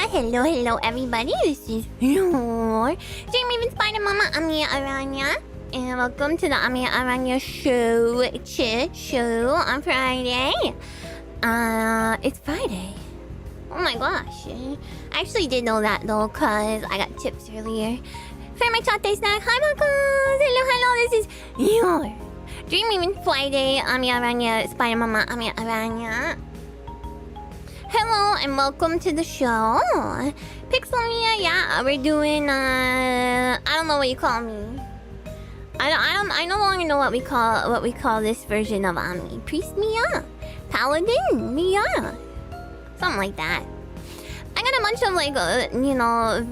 Hello everybody, this is your Dream Spider Mama Amiya Aranha, and welcome to the Amiya Aranha show on Friday. It's Friday. Oh my gosh. I actually did know that though, cause I got tips earlier. For my chat day snack, hi Marcos! Hello, this is your Dream Friday, Amiya Aranha, Spider Mama Amiya Aranha. Hello and welcome to the show. Pixelmia, yeah, we're doing I don't know what you call me. I no longer know what we call this version of Ami. Priest Mia? Paladin Mia? Something like that. I got a bunch of like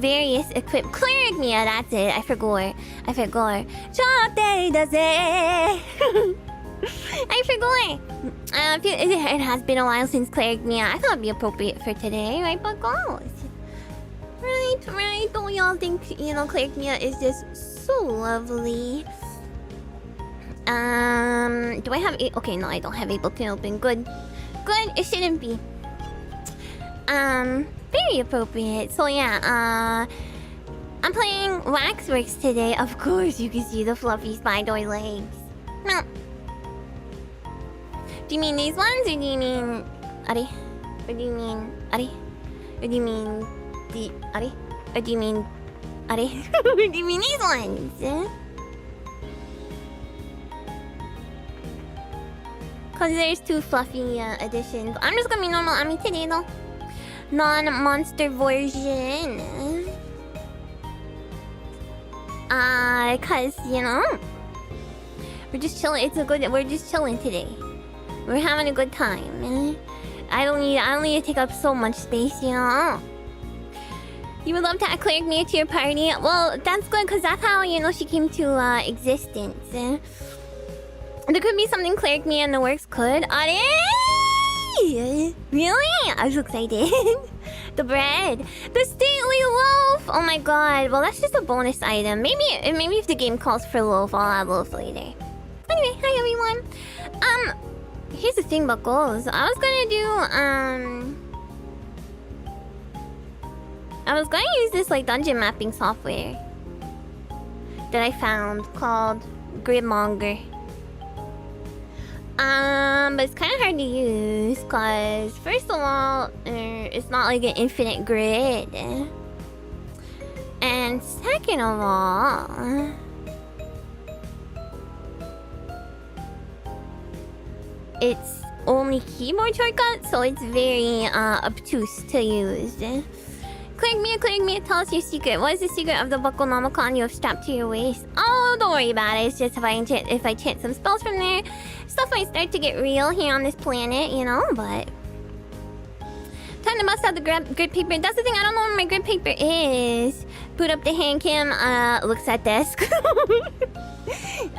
various equip cleric Mia, that's it. I forgot. Chate does it. I forgot. It has been a while since Cleric Mia. I thought it'd be appropriate for today, right, Buckles? Right. Don't y'all think, Cleric Mia is just so lovely? Do I have a... Okay, no, I don't have Ableton open. Good. It shouldn't be. Very appropriate. So, yeah, I'm playing Waxworks today. Of course, you can see the fluffy spider legs. No. Do you mean these ones, or do you mean Ari? Or do you mean Ari? Or do you mean the Ari? Or do you mean Ari? Or do you mean these ones? Cause there's two fluffy editions. I'm just gonna be normal Ami today though. Non-monster version. Cause we're just chilling. We're just chilling today. We're having a good time. I don't need to take up so much space, You would love to add Cleric Mia to your party. Well, that's good, because that's how, she came to existence. There could be something Cleric Mia in the works could. Are really? I'm so excited. The bread. The stately loaf. Oh my god. Well, that's just a bonus item. Maybe if the game calls for loaf, I'll add loaf later. Anyway, hi everyone. Here's the thing, Buckles. I was gonna use this dungeon mapping software that I found called Gridmonger. But it's kind of hard to use because first of all, it's not like an infinite grid, and second of all, it's only keyboard shortcut, so it's very obtuse to use. Cleric Mia, tell us your secret. What is the secret of the buckle nomicon you have strapped to your waist? Oh, don't worry about it. It's just if I chant some spells from there, stuff might start to get real here on this planet, but... Time to bust out the grid paper. That's the thing, I don't know where my grid paper is. Boot up the hand cam, looks at desk.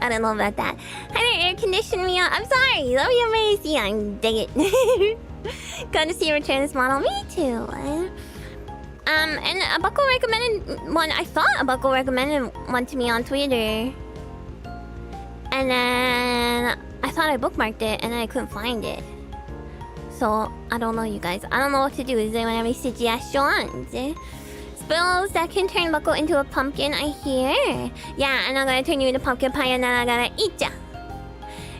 I don't know about that. Hi there, air condition Mia. I'm sorry. Love you, Macy. I dig it. Glad to see you return this model. Me too. And a buckle recommended one. I thought a buckle recommended one to me on Twitter. And then I thought I bookmarked it and then I couldn't find it. So I don't know, you guys. I don't know what to do. Is anyone have any suggestions? Spells that can turn Buckle into a pumpkin, I hear. Yeah, and I'm gonna turn you into pumpkin pie and then I'm gonna eat ya.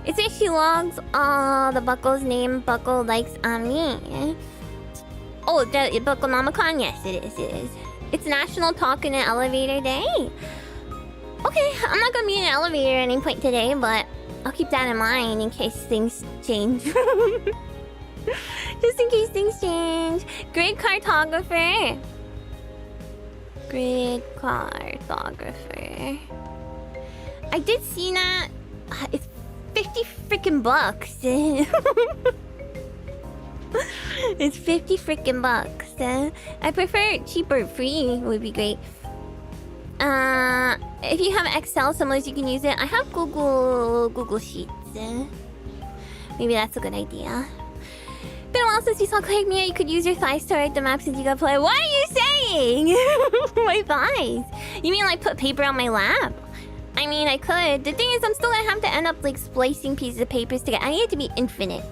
It says she logs the Buckle's name. Buckle likes Ami. Oh, the Buckle Nomicon? Yes, it is. It's National Talk in an Elevator Day. Okay, I'm not gonna be in an elevator at any point today, but I'll keep that in mind in case things change. Just in case things change. Great cartographer. I did see that. It's 50 freaking bucks. It's 50 freaking bucks. I prefer cheaper. Free would be great. If you have Excel symbols, you can use it. I have Google Sheets. Maybe that's a good idea. Been a while since you saw Cleric Mia. You could use your thighs to write the map since you got play. What are you saying? My thighs? You mean put paper on my lap? I mean, I could. The thing is, I'm still gonna have to end up splicing pieces of papers together. I need it to be infinite,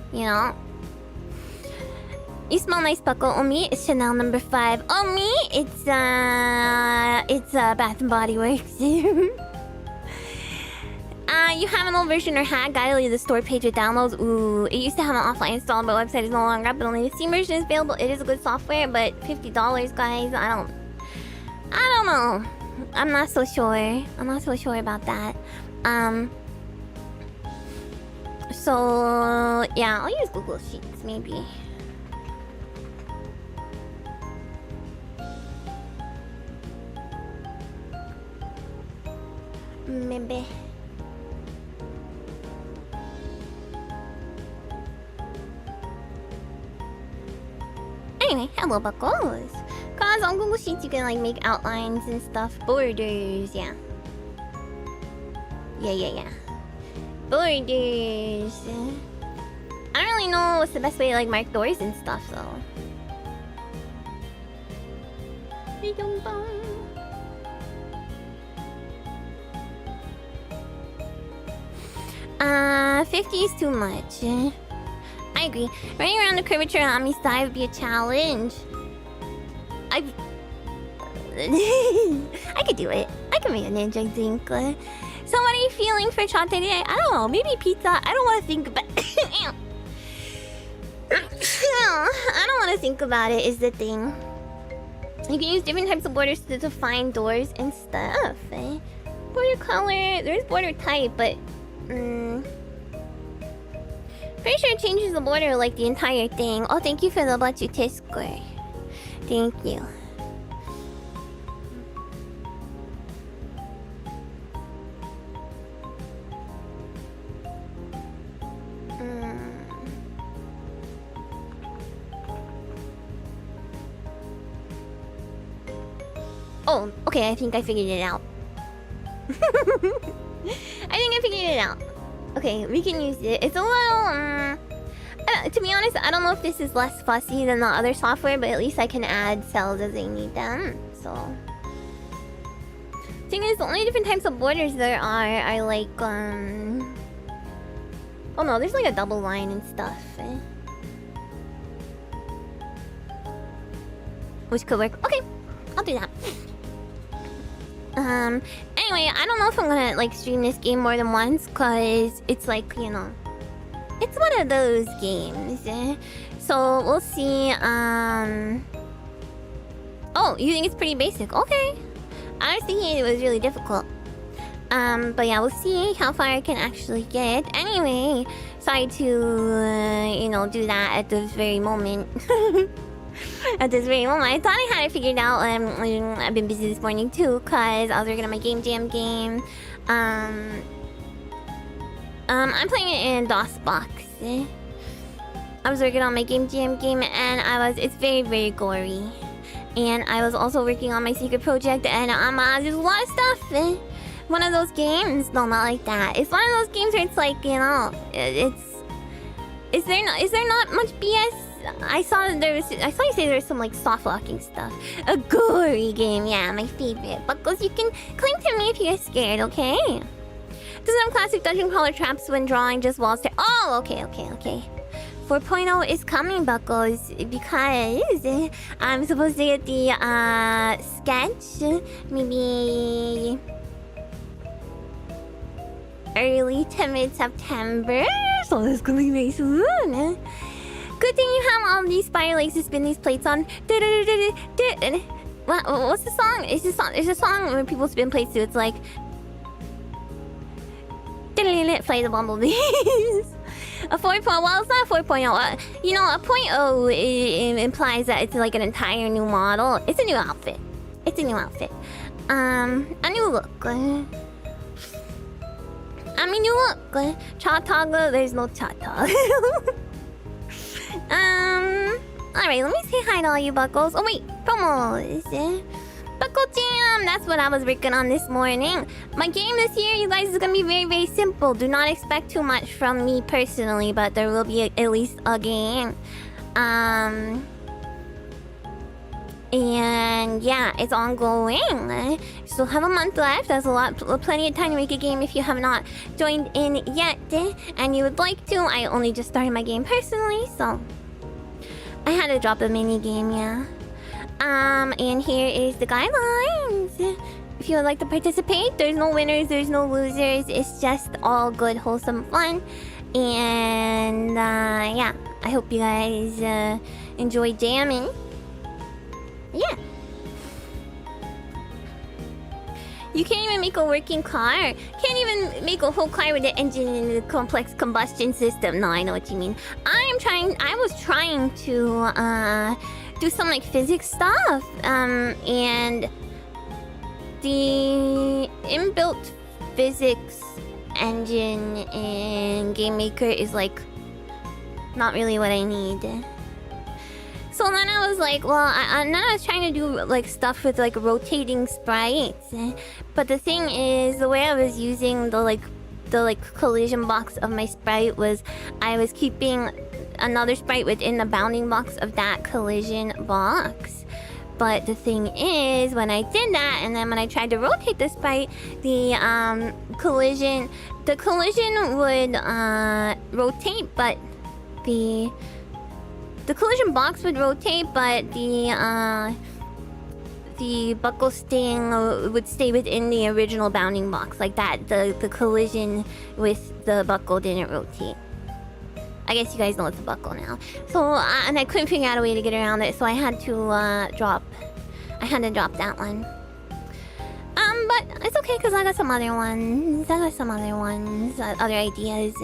You smell nice, Buckle. On me, it's Chanel number 5. On me, it's Bath and Body Works. You have an old version or hack guide to the store page with downloads. Ooh, it used to have an offline install, but website is no longer up. But only the Steam version is available. It is a good software, but $50, guys. I don't know. I'm not so sure. I'm not so sure about that. So yeah, I'll use Google Sheets maybe. Maybe. Anyway, hello, Buckles. Cause on Google Sheets you can like make outlines and stuff. Borders, yeah. Yeah. Borders. I don't really know what's the best way to like mark doors and stuff though. $50 is too much. I agree. Running around the curvature on Ami's side would be a challenge. I could do it. I can make a ninja, I think. So what are you feeling for Chate today? I don't know. Maybe pizza. I don't want to think about I don't want to think about it is the thing. You can use different types of borders to define doors and stuff. Border color. There's border type, but... pretty sure it changes the border like the entire thing. Oh, thank you for the Butchutis score. Thank you. Oh, okay, I think I figured it out. Okay, we can use it. It's a little, to be honest, I don't know if this is less fussy than the other software, but at least I can add cells as I need them, so... Thing is, the only different types of borders there are like, oh no, there's like a double line and stuff, which could work. Okay, I'll do that. Anyway, I don't know if I'm gonna like stream this game more than once, cause it's like, you know, it's one of those games. So we'll see. Oh, you think it's pretty basic? Okay. I was thinking it was really difficult. But yeah, we'll see how far I can actually get. Anyway, sorry to you know, do that at this very moment. At this very moment, I thought I had it figured out. I've been busy this morning too, cause I was working on my Game Jam game. I'm playing it in DOSBox. I was working on my Game Jam game, and it's very, very gory. And I was also working on my secret project, and there's a lot of stuff. One of those games, no, not like that. It's one of those games where it's like, you know, is there not much BS? I saw you say there's some like soft locking stuff. A gory game, yeah, my favorite. Buckles, you can cling to me if you're scared, okay? Doesn't have classic dungeon crawler traps when drawing, just walls to... Oh, okay. 4.0 is coming, Buckles, because I'm supposed to get the sketch maybe early to mid-September. So it's coming very soon. Good thing you have all these spider legs to spin these plates on. What's the song? It's a song where people spin plates to. It's like... Fly the bumblebees. A 4.0, well, it's not 4.0. You know, a 0.0 implies that it's like an entire new model. It's a new outfit. A new look. Cha-toggle, there's no cha-toggle. Alright, let me say hi to all you Buckles. Oh wait, promos. Buckle Jam, that's what I was working on this morning. My game this year, you guys, is gonna be very, very simple. Do not expect too much from me personally, but there will be at least a game. And yeah, it's ongoing. Still have a month left. There's plenty of time to make a game if you have not joined in yet, and you would like to. I only just started my game personally, so I had to drop a mini game, yeah. And here is the guidelines. If you would like to participate, there's no winners, there's no losers. It's just all good, wholesome fun. And yeah, I hope you guys enjoy jamming. Yeah. You can't even make a working car. Can't even make a whole car with the engine and the complex combustion system. No, I know what you mean. I was trying to do some like physics stuff. And the inbuilt physics engine in Game Maker is like not really what I need. So then I was like, well, then I was trying to do like stuff with like rotating sprites. But the thing is, the way I was using the collision box of my sprite was I was keeping another sprite within the bounding box of that collision box. But the thing is, when I did that, and then when I tried to rotate the sprite, the collision would rotate, but the collision box would rotate, but the buckle sting would stay within the original bounding box, like that. The collision with the buckle didn't rotate. I guess you guys know it's a buckle now. So and I couldn't figure out a way to get around it, so I had to drop that one. But it's okay because I got some other ones. Other ideas.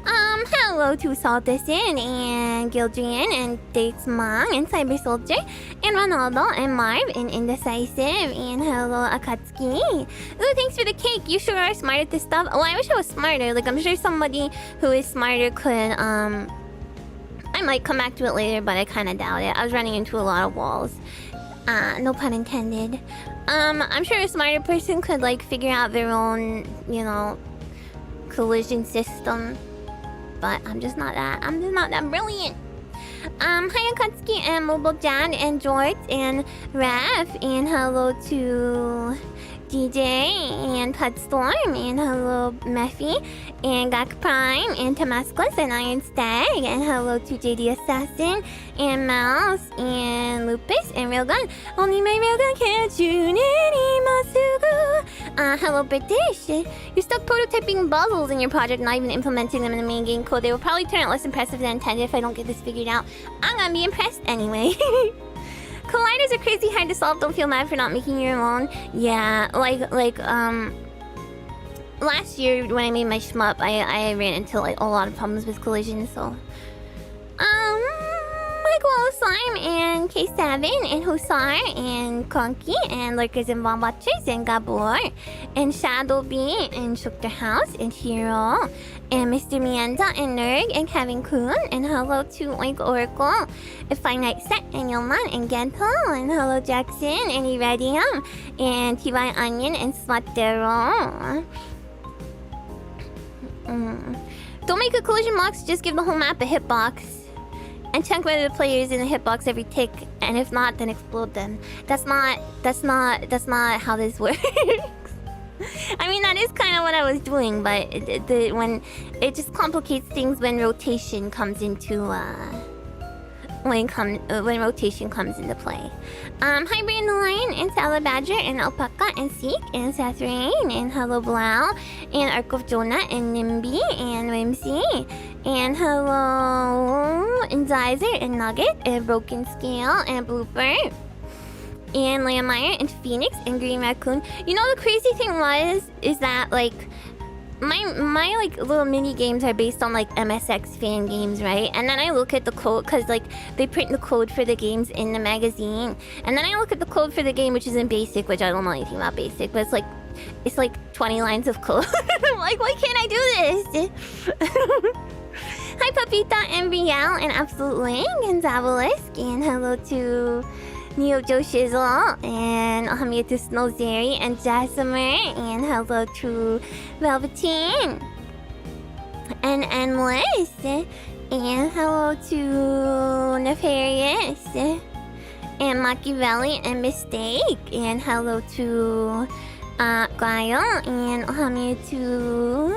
Hello to Saltison and Gildrian and Datesmong and Cyber Soldier and Ronaldo and Marv and Indecisive and hello Akatsuki. Ooh, thanks for the cake. You sure are smart at this stuff. Oh, I wish I was smarter. Like, I'm sure somebody who is smarter could, I might come back to it later, but I kind of doubt it. I was running into a lot of walls. No pun intended. I'm sure a smarter person could like figure out their own, you know, collision system. But I'm just not that brilliant. Hi Akatsuki and Mobile Dad and George and Raf and hello to DJ and Pudstorm and hello Mephi and Gak Prime and Damascus and Iron Stag and hello to JD Assassin and Mouse and Lupus and Railgun. Only my Railgun can't shoot anymore. Hello British. You're stuck prototyping puzzles in your project, not even implementing them in the main game code. They will probably turn out less impressive than intended if I don't get this figured out. I'm gonna be impressed anyway. Colliders are crazy hard to solve. Don't feel mad for not making your own. Yeah, last year when I made my shmup, I ran into like a lot of problems with collision. So, Michael Slime and K7 and Hussar and Conky and Lurkers and Bomb Watchers and Gabor and Shadowbee and Shukter House and Hero and Mr. Mienda and Nerg and Kevin Kuhn and hello to Oink Oracle and Finite Set and Yoman and Gento and hello Jackson and Iradium and T-By Onion and Swatero. Don't make a collision box, just give the whole map a hitbox. And check whether the player is in the hitbox every tick, and if not, then explode them. That's not how this works. I mean, that is kind of what I was doing, but when it just complicates things when rotation comes into when rotation comes into play. Hi Brandon Lion and Salad Badger and Alpaca and Seek and Seth Rain and hello Blau and Ark of Jonah and Nimby and Whimsy and hello Inzizer and Nugget and Broken Scale and Blooper and Lammeyer and Phoenix and Green Raccoon. You know the crazy thing is that like my like little mini games are based on like MSX fan games, right? And then I look at the code because like they print the code for the games in the magazine, and then I look at the code for the game, which is in BASIC, which I don't know anything about BASIC, but it's like 20 lines of code. I'm like, why can't I do this? Hi Papita and Riel and Absolute Ling and Zavalisk and hello to Neo Joe Shizzle and Amiya to Snowzeri and Jasimer and hello to Velveteen and Endless and hello to Nefarious and Machiavelli and Mistake and hello to Guile and Amiya to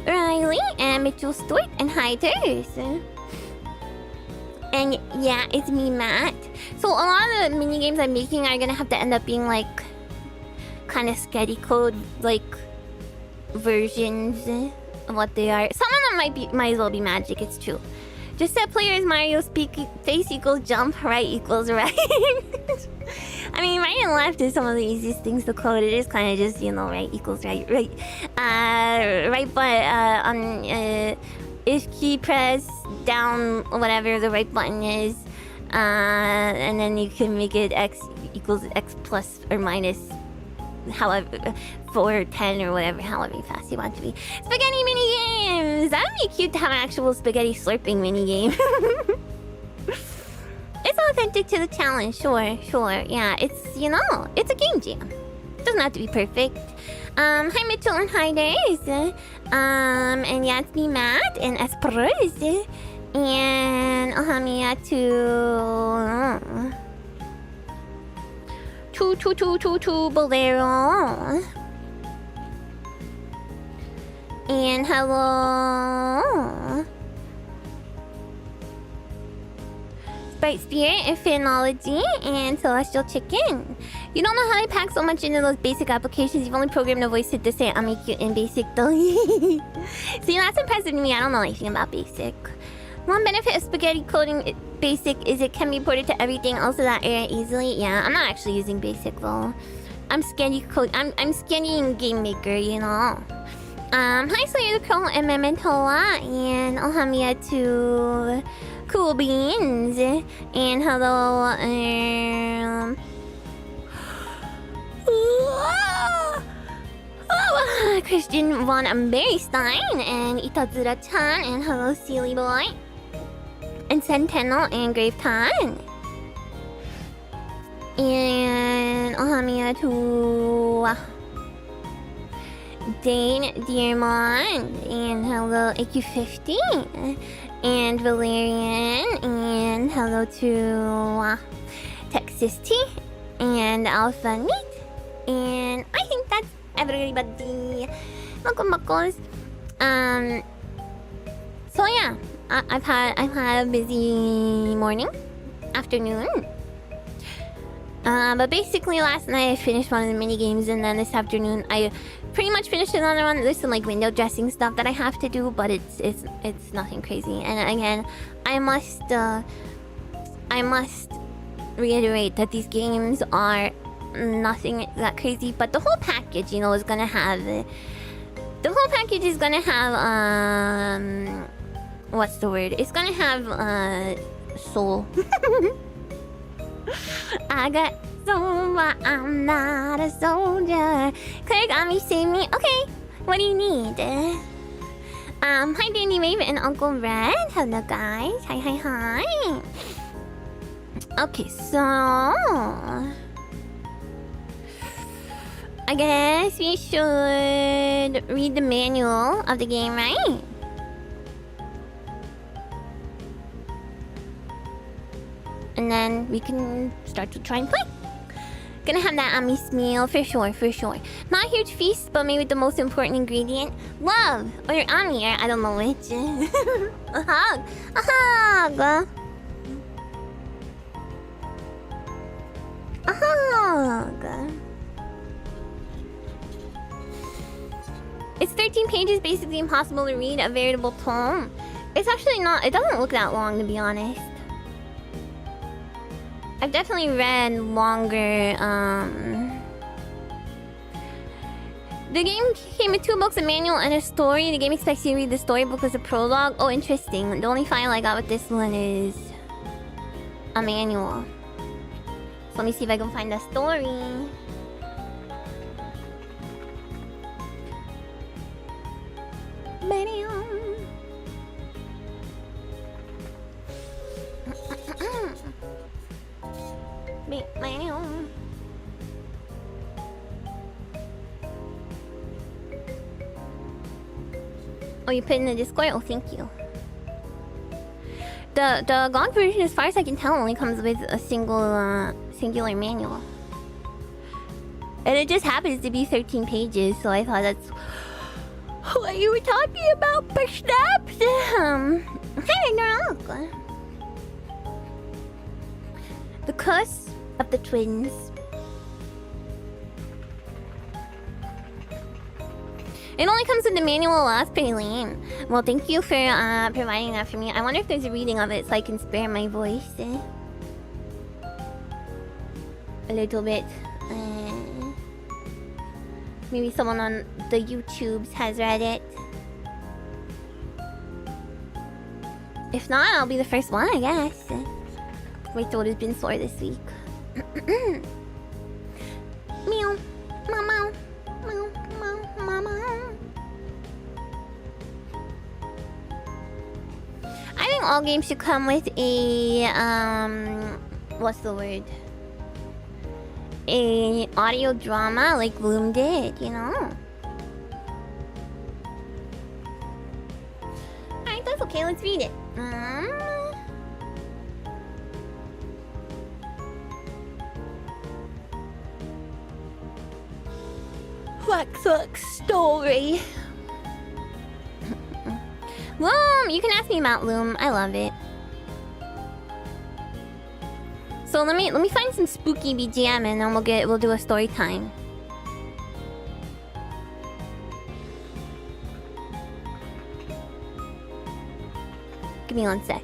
Riley and Mitchell Stewart and Hiders. And yeah, it's me, Matt. So a lot of the mini games I'm making are gonna have to end up being like kind of sketchy code like versions of what they are. Some of them might as well be magic. It's true. Just set players Mario face equals jump, right equals right. I mean, right and left is some of the easiest things to code. It is kind of just, you know, right equals right. Right, but on if key press down whatever the right button is, and then you can make it x equals x plus or minus, however, 4, 10 or whatever, however fast you want to be. Spaghetti mini games. That would be cute to have an actual spaghetti slurping mini game. It's authentic to the challenge, sure. Yeah, it's, you know, it's a game jam. It doesn't have to be perfect. Hi Mitchell and hi Days. And yeah, it's me Matt and Esperuz. And Amiya to Bolero. And hello. Bright Spirit and Phenology and Celestial Chicken. You don't know how I pack so much into those basic applications. You've only programmed a voice to say I'm cute in basic though. See, that's impressive to me. I don't know anything about basic. One benefit of spaghetti coding basic is it can be ported to everything else of that area easily. Yeah, I'm not actually using basic though. I'm scanning Game Maker, you know. Hi Slayer the Crow and Mementoa and Amiya to Cool Beans and hello Christian Von Berrystein and Itazura-chan and hello Silly Boy and Centennial and Grave Tan and Amiya to Dane Dearmond and hello AQ50 and Valerian and hello to Texas T and Alpha Meat and I think that's everybody. Welcome, Buckles. So yeah, I've had a busy morning, afternoon. But basically last night I finished one of the mini games and then this afternoon I pretty much finished another one. There's some like window dressing stuff that I have to do, but it's nothing crazy. And again, I must reiterate that these games are nothing that crazy, but the whole package, you know, is gonna have what's the word? It's gonna have soul. I got soul, but I'm not a soldier. Click on me, save me. Okay, what do you need? Hi Danny Wave and Uncle Red. Hello guys. Hi. Okay, so I guess we should read the manual of the game, right? And then we can start to try and play. Gonna have that Ami's meal for sure. Not a huge feast, but maybe the most important ingredient. Love! Or Ami, or I don't know which. A hug! It's 13 pages, basically impossible to read, a veritable tome. It's actually not, it doesn't look that long to be honest. I've definitely read longer, The game came with 2 books, a manual and a story. The game expects you to read the storybook as a prologue. Oh, interesting. The only file I got with this one is a manual. So let me see if I can find the story. Oh, you put in the Discord? Oh, thank you. The GOG version, as far as I can tell, only comes with a singular manual. And it just happens to be 13 pages, so I thought that's what you were talking about, perhaps. Hey, no. The curse of the twins. It only comes with the manual. That's pretty lame. Well, thank you for providing that for me. I wonder if there's a reading of it so I can spare my voice. A little bit. Maybe someone on the YouTubes has read it. If not, I'll be the first one, I guess. My throat has been sore this week. Meow. Meow, meow. Meow, meow, meow, meow. I think all games should come with a, what's the word? A audio drama like Bloom did, you know? Alright, that's okay, let's read it. Waxworks story. Loom! You can ask me about Loom. I love it. So let me find some spooky BGM and then we'll do a story time. Give me 1 sec.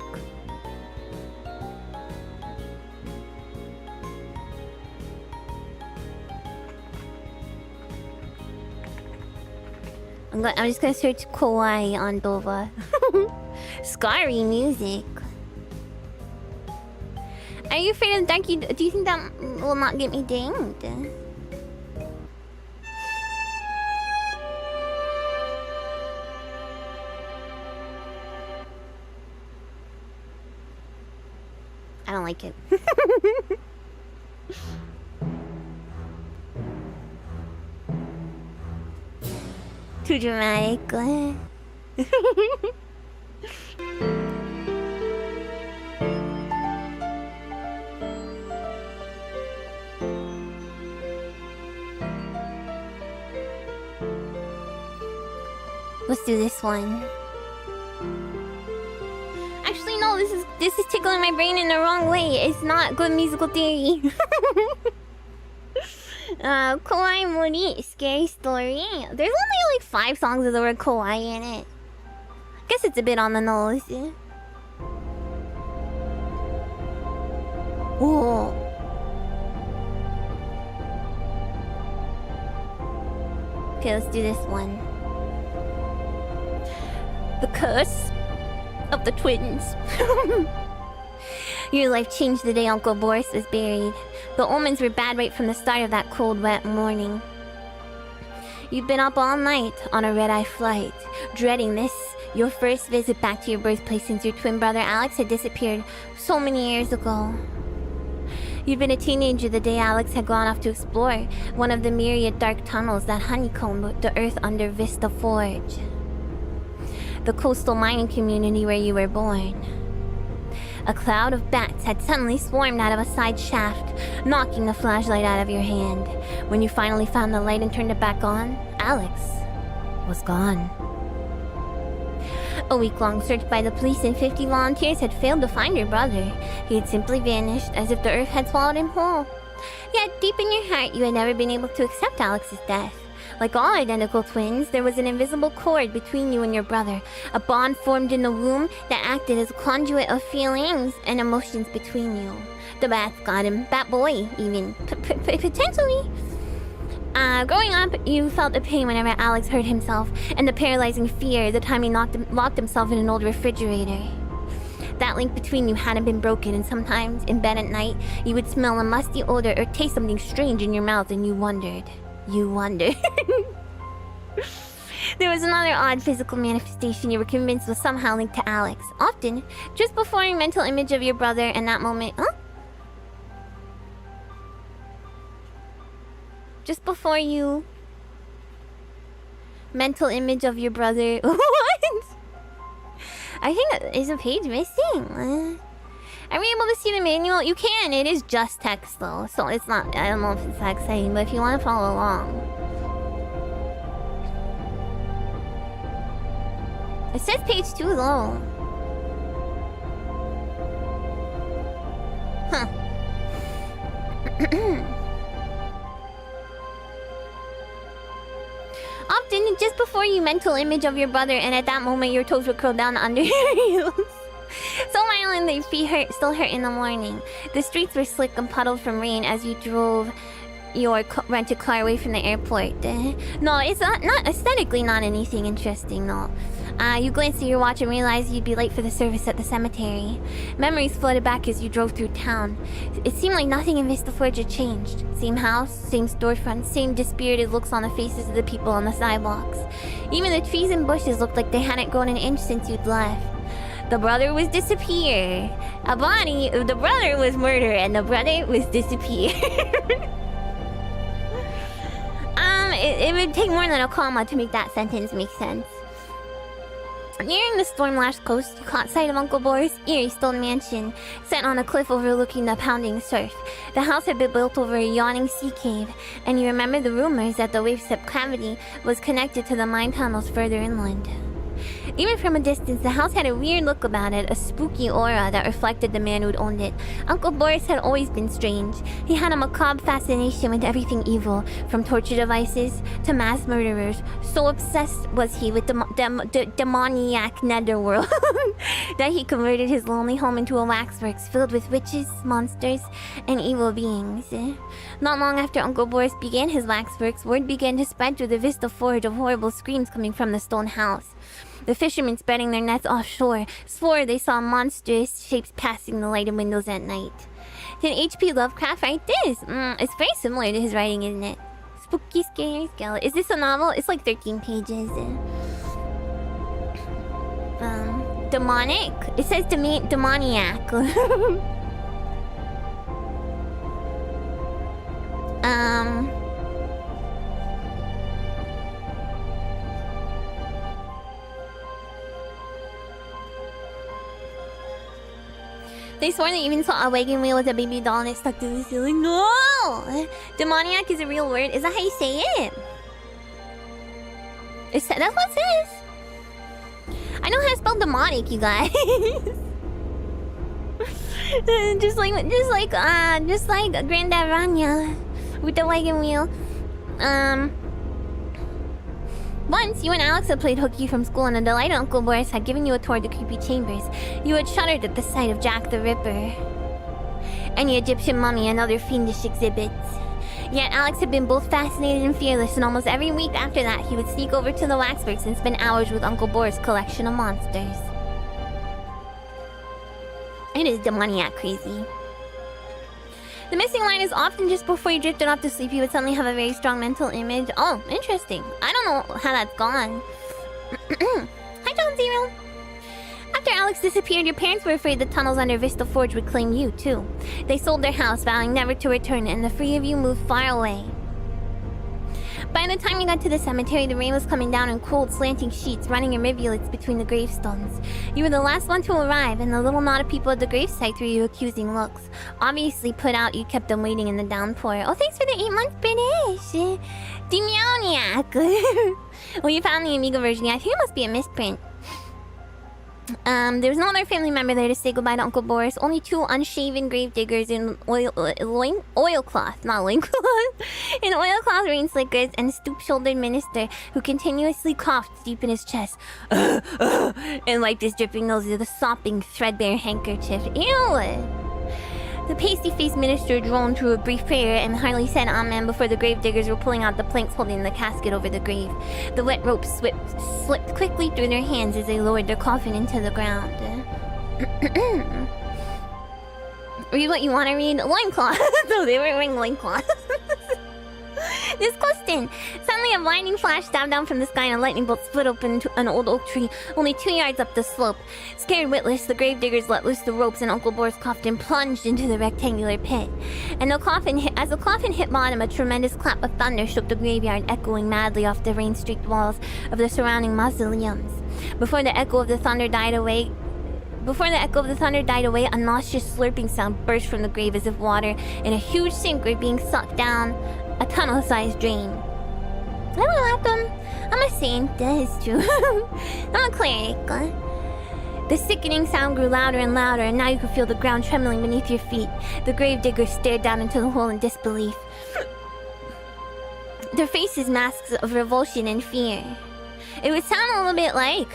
I'm just gonna search kawaii on Dova. Scary music. Are you afraid of dark? Do you think that will not get me dinged? I don't like it. Too dramatic. Let's do this one. Actually, no, this is tickling my brain in the wrong way. It's not good musical theory. Kawaii Mori, scary story. There's only like 5 songs with the word kawaii in it. Guess it's a bit on the nose. Ooh. Okay, let's do this one. The curse of the twins. Your life changed the day Uncle Boris was buried. The omens were bad right from the start of that cold, wet morning. You've been up all night on a red-eye flight, dreading this, your first visit back to your birthplace since your twin brother Alex had disappeared so many years ago. You'd been a teenager the day Alex had gone off to explore one of the myriad dark tunnels that honeycombed the earth under Vista Forge, the coastal mining community where you were born. A cloud of bats had suddenly swarmed out of a side shaft, knocking the flashlight out of your hand. When you finally found the light and turned it back on, Alex was gone. A week-long search by the police and 50 volunteers had failed to find your brother. He had simply vanished, as if the earth had swallowed him whole. Yet, deep in your heart, you had never been able to accept Alex's death. Like all identical twins, there was an invisible cord between you and your brother, a bond formed in the womb that acted as a conduit of feelings and emotions between you. The bats got him, bat boy even, potentially. Growing up, you felt the pain whenever Alex hurt himself, and the paralyzing fear the time he locked himself in an old refrigerator. That link between you hadn't been broken, and sometimes, in bed at night, you would smell a musty odor or taste something strange in your mouth, and you wondered. There was another odd physical manifestation you were convinced was somehow linked to Alex. Often, just before your mental image of your brother and that moment... Huh? Just before you... Mental image of your brother... What? I think... Is a page missing? Are we able to see the manual? You can. It is just text though, so it's not... I don't know if it's that exciting, but if you want to follow along... It says page 2 though. Huh. Often, just before you mental image of your brother, and at that moment your toes would curl down under your heels. So violent their feet still hurt in the morning. The streets were slick and puddled from rain as you drove your rented car away from the airport. No, it's not aesthetically not anything interesting, no. You glanced at your watch and realized you'd be late for the service at the cemetery. Memories flooded back as you drove through town. It seemed like nothing in Vista Forge had changed. Same house, same storefront, same dispirited looks on the faces of the people on the sidewalks. Even the trees and bushes looked like they hadn't grown an inch since you'd left. The brother was disappeared. The brother was murdered and the brother was disappeared. It would take more than a comma to make that sentence make sense. Nearing the storm-lashed coast, you caught sight of Uncle Boris' eerie stone mansion, set on a cliff overlooking the pounding surf. The house had been built over a yawning sea cave, and you remember the rumors that the wave-step cavity was connected to the mine tunnels further inland. Even from a distance, the house had a weird look about it, a spooky aura that reflected the man who'd owned it. Uncle Boris had always been strange. He had a macabre fascination with everything evil, from torture devices to mass murderers. So obsessed was he with the demoniac netherworld that he converted his lonely home into a waxworks filled with witches, monsters, and evil beings. Not long after Uncle Boris began his waxworks, word began to spread through the Vista Forge of horrible screams coming from the stone house. The fishermen spreading their nets offshore swore they saw monstrous shapes passing the lighted windows at night. Did H.P. Lovecraft write this? It's very similar to his writing, isn't it? Spooky, scary skeleton. Is this a novel? It's like 13 pages. Demonic? It says demoniac. They swore they even saw a wagon wheel with a baby doll and it stuck to the ceiling. No! Demoniac is a real word. Is that how you say it? That's what it says. I know how to spell demonic, you guys. just like Granddad Aranha with the wagon wheel. Once, you and Alex had played hooky from school and a delighted Uncle Boris had given you a tour of the creepy chambers. You had shuddered at the sight of Jack the Ripper and the Egyptian mummy and other fiendish exhibits. Yet Alex had been both fascinated and fearless, and almost every week after that he would sneak over to the Waxworks and spend hours with Uncle Boris' collection of monsters. It is demoniac crazy. The missing line is often just before you drifted off to sleep, you would suddenly have a very strong mental image. Oh, interesting. I don't know how that's gone. Hi, John Zero. After Alex disappeared, your parents were afraid the tunnels under Vista Forge would claim you, too. They sold their house, vowing never to return, and the three of you moved far away. By the time you got to the cemetery, the rain was coming down in cold, slanting sheets, running in rivulets between the gravestones. You were the last one to arrive, and the little knot of people at the gravesite threw you accusing looks. Obviously put out, you kept them waiting in the downpour. Oh, thanks for the 8-month British! Demoniac! Well, you found the Amiga version. Yeah, I think it must be a misprint. There was no other family member there to say goodbye to Uncle Boris. Only two unshaven gravediggers in oilcloth, not loincloth, in oilcloth rain slickers, and a stoop-shouldered minister who continuously coughed deep in his chest and wiped his dripping nose with a sopping, threadbare handkerchief. Ew! The pasty-faced minister droned through a brief prayer and hardly said amen before the gravediggers were pulling out the planks holding the casket over the grave. The wet rope slipped quickly through their hands as they lowered their coffin into the ground. Read what you want to read. Loincloth. No, they weren't wearing loincloth. Disgusting. Suddenly a blinding flash stabbed down from the sky and a lightning bolt split open an old oak tree only 2 yards up the slope. Scared witless, the gravediggers let loose the ropes and Uncle Boris coughed and plunged into the rectangular pit. And as the coffin hit bottom, a tremendous clap of thunder shook the graveyard, echoing madly off the rain-streaked walls of the surrounding mausoleums. Before the echo of the thunder died away, a nauseous slurping sound burst from the grave as if water in a huge sink were being sucked down a tunnel-sized drain. I don't know, I'm a saint, that is true. I'm a cleric. The sickening sound grew louder and louder, and now you could feel the ground trembling beneath your feet. The gravedigger stared down into the hole in disbelief. Their faces masks of revulsion and fear. It would sound a little bit like...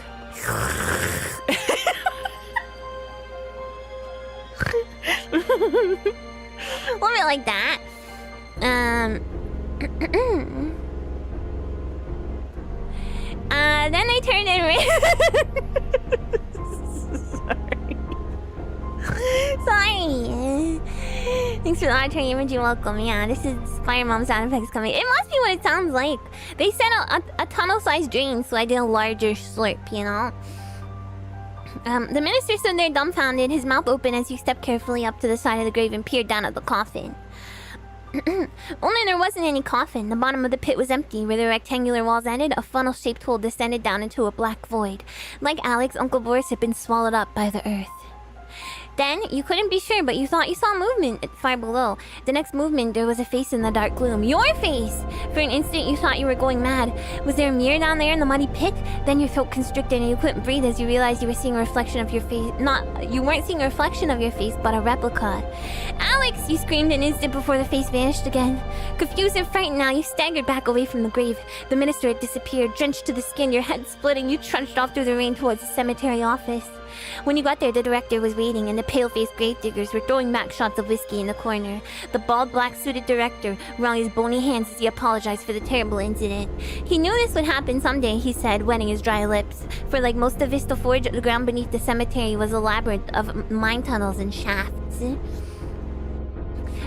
a little bit like that. Then I turned and ran. Sorry. Thanks for the auditory image. You're welcome. Yeah, this is Fire Mom sound effects coming. It must be what it sounds like. They said a tunnel-sized drain, so I did a larger slurp, you know? The minister stood there dumbfounded, his mouth open as he stepped carefully up to the side of the grave and peered down at the coffin. Only there wasn't any coffin. The bottom of the pit was empty. Where the rectangular walls ended, a funnel-shaped hole descended down into a black void. Like Alex, Uncle Boris had been swallowed up by the earth. Then, you couldn't be sure, but you thought you saw movement far below. The next movement, there was a face in the dark gloom. Your face! For an instant, you thought you were going mad. Was there a mirror down there in the muddy pit? Then your throat constricted and you couldn't breathe as you realized you were seeing a reflection of your face. You weren't seeing a reflection of your face, but a replica. Alex! You screamed an instant before the face vanished again. Confused and frightened now, you staggered back away from the grave. The minister had disappeared. Drenched to the skin, your head splitting, you trudged off through the rain towards the cemetery office. When you got there, the director was waiting, and the pale-faced gravediggers were throwing back shots of whiskey in the corner. The bald, black-suited director wrung his bony hands as he apologized for the terrible incident. He knew this would happen someday, he said, wetting his dry lips. For like most of Vista Forge, the ground beneath the cemetery was a labyrinth of mine tunnels and shafts.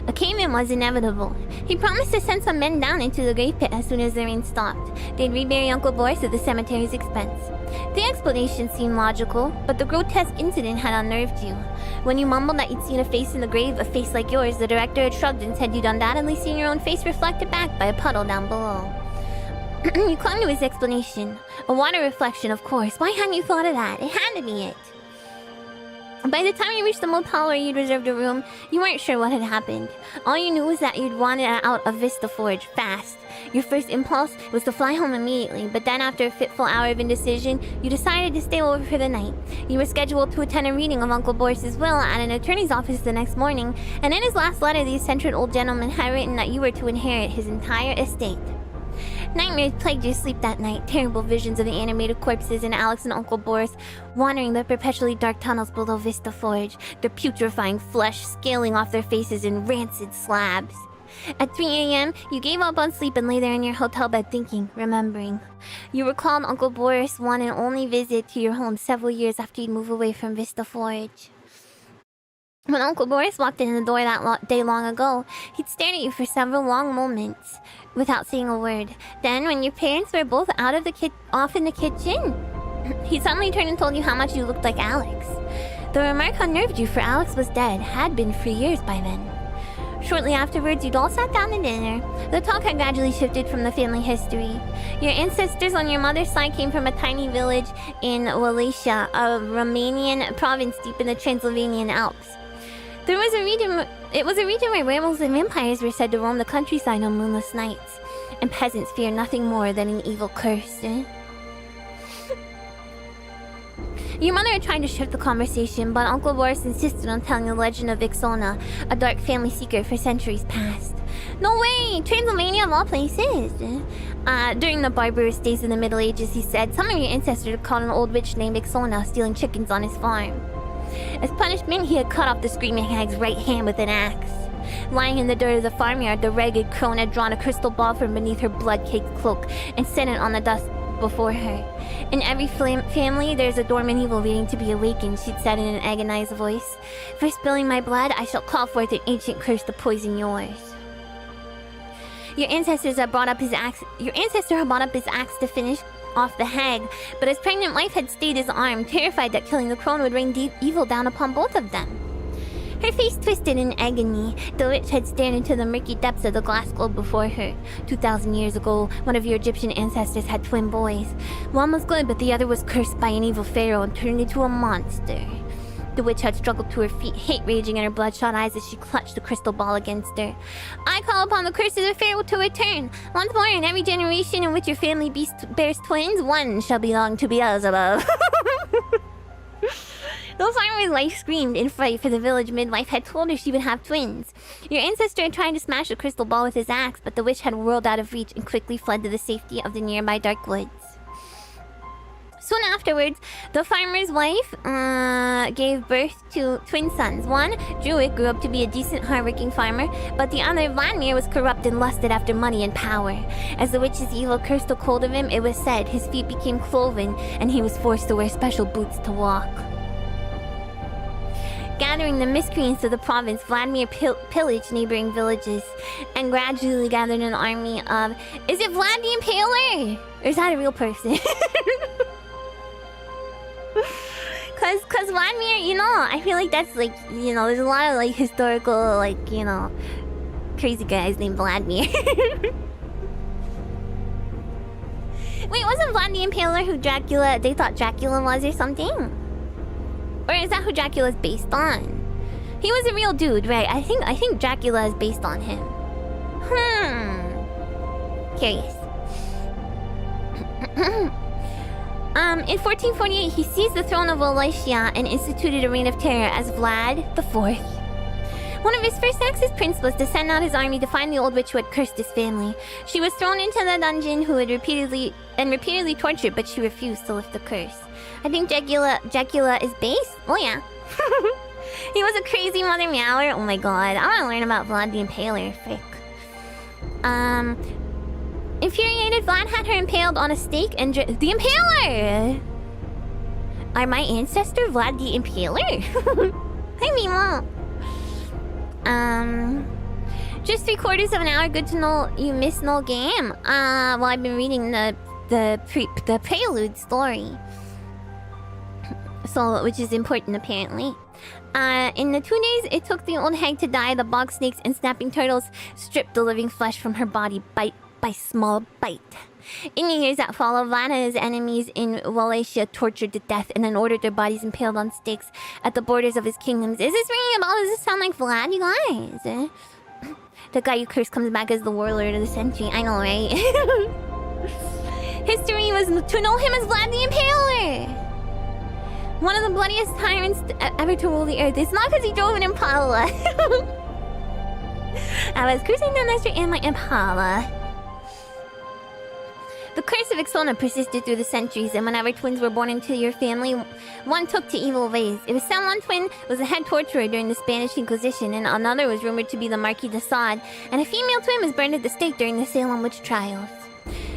A cave-in was inevitable. He promised to send some men down into the grave pit as soon as the rain stopped. They'd rebury Uncle Boris at the cemetery's expense. The explanation seemed logical, but the grotesque incident had unnerved you. When you mumbled that you'd seen a face in the grave, a face like yours, the director had shrugged and said you'd undoubtedly seen your own face reflected back by a puddle down below. You clung to his explanation. A water reflection, of course. Why hadn't you thought of that? It had to be it. By the time you reached the motel where you'd reserved a room, you weren't sure what had happened. All you knew was that you'd wanted out of Vista Forge fast. Your first impulse was to fly home immediately, but then after a fitful hour of indecision, you decided to stay over for the night. You were scheduled to attend a reading of Uncle Boris's will at an attorney's office the next morning, and in his last letter, the eccentric old gentleman had written that you were to inherit his entire estate. Nightmares plagued your sleep that night, terrible visions of the animated corpses and Alex and Uncle Boris wandering the perpetually dark tunnels below Vista Forge, their putrefying flesh scaling off their faces in rancid slabs. At 3 a.m., you gave up on sleep and lay there in your hotel bed thinking, remembering. You recalled Uncle Boris' one and only visit to your home several years after you'd moved away from Vista Forge. When Uncle Boris walked in the door that day long ago, he'd stared at you for several long moments without saying a word. Then, when your parents were both off in the kitchen, he suddenly turned and told you how much you looked like Alex. The remark unnerved you, for Alex was dead, had been for years by then. Shortly afterwards, you'd all sat down to dinner. The talk had gradually shifted from the family history. Your ancestors on your mother's side came from a tiny village in Wallachia, a Romanian province deep in the Transylvanian Alps. It was a region where werewolves and vampires were said to roam the countryside on moonless nights, and peasants feared nothing more than an evil curse. Your mother had tried to shift the conversation, but Uncle Boris insisted on telling the legend of Ixona, a dark family secret for centuries past. No way! Transylvania of all places! During the barbarous days of the Middle Ages, he said, some of your ancestors had caught an old witch named Ixona stealing chickens on his farm. As punishment, he had cut off the screaming hag's right hand with an axe. Lying in the dirt of the farmyard, the ragged crone had drawn a crystal ball from beneath her blood-caked cloak and set it on the dust before her. In every family, there's a dormant evil waiting to be awakened, she'd said in an agonized voice. For spilling my blood, I shall call forth an ancient curse to poison yours. Your ancestor had brought up his axe to finish off the hag, but his pregnant wife had stayed his arm, terrified that killing the crone would rain deep evil down upon both of them. Her face twisted in agony. The witch had stared into the murky depths of the glass globe before her. 2,000 years ago, one of your Egyptian ancestors had twin boys. One was good, but the other was cursed by an evil pharaoh and turned into a monster. The witch had struggled to her feet, hate raging in her bloodshot eyes as she clutched the crystal ball against her. I call upon the curse of the pharaoh to return. Once more, in every generation in which your family bears twins, one shall belong to Beelzebub. The farmer's wife screamed in fright, for the village midwife had told her she would have twins. Your ancestor had tried to smash a crystal ball with his axe, but the witch had whirled out of reach and quickly fled to the safety of the nearby dark woods. Soon afterwards, the farmer's wife gave birth to twin sons. One, Druid, grew up to be a decent, hardworking farmer, but the other, Vladimir, was corrupt and lusted after money and power. As the witch's evil curse took hold of him, it was said his feet became cloven, and he was forced to wear special boots to walk. Gathering the miscreants of the province, Vladimir pillaged neighboring villages and gradually gathered an army of... Is it Vlad the Impaler? Or is that a real person? Cause Vladimir, you know, I feel like that's like, you know, there's a lot of like historical, like, you know, crazy guys named Vladimir. Wait, wasn't Vlad the Impaler who Dracula, they thought Dracula was or something? Or is that who Dracula's based on? He was a real dude, right? I think Dracula is based on him. Curious. In 1448, he seized the throne of Wallachia and instituted a reign of terror as Vlad IV. One of his first acts as prince was to send out his army to find the old witch who had cursed his family. She was thrown into the dungeon, who had repeatedly tortured, but she refused to lift the curse. I think Dracula is based? Oh yeah. He was a crazy mother meower. Oh my god, I want to learn about Vlad the Impaler. Frick. Infuriated, Vlad had her impaled on a stake and the Impaler! Are my ancestor Vlad the Impaler? Hi, Mimo. Just 3/4 of an hour. Good to know you missed no game. Well, I've been reading the prelude story, so which is important apparently. In the 2 days it took the old hag to die, the bog snakes and snapping turtles stripped the living flesh from her body bite by small bite. In the years that followed, Vlada's enemies in Wallachia tortured to death and then ordered their bodies impaled on stakes at the borders of his kingdoms. Is this ringing a bell? Does this sound like Vlad, you guys? The guy you cursed comes back as the warlord of the century. I know, right? History was to know him as Vlad the Impaler, one of the bloodiest tyrants ever to rule the earth. It's not because he drove an Impala. I was cruising down the street in my Impala. The curse of Ixona persisted through the centuries, and whenever twins were born into your family, one took to evil ways. It was said one twin was a head torturer during the Spanish Inquisition, and another was rumored to be the Marquis de Sade, and a female twin was burned at the stake during the Salem witch trials.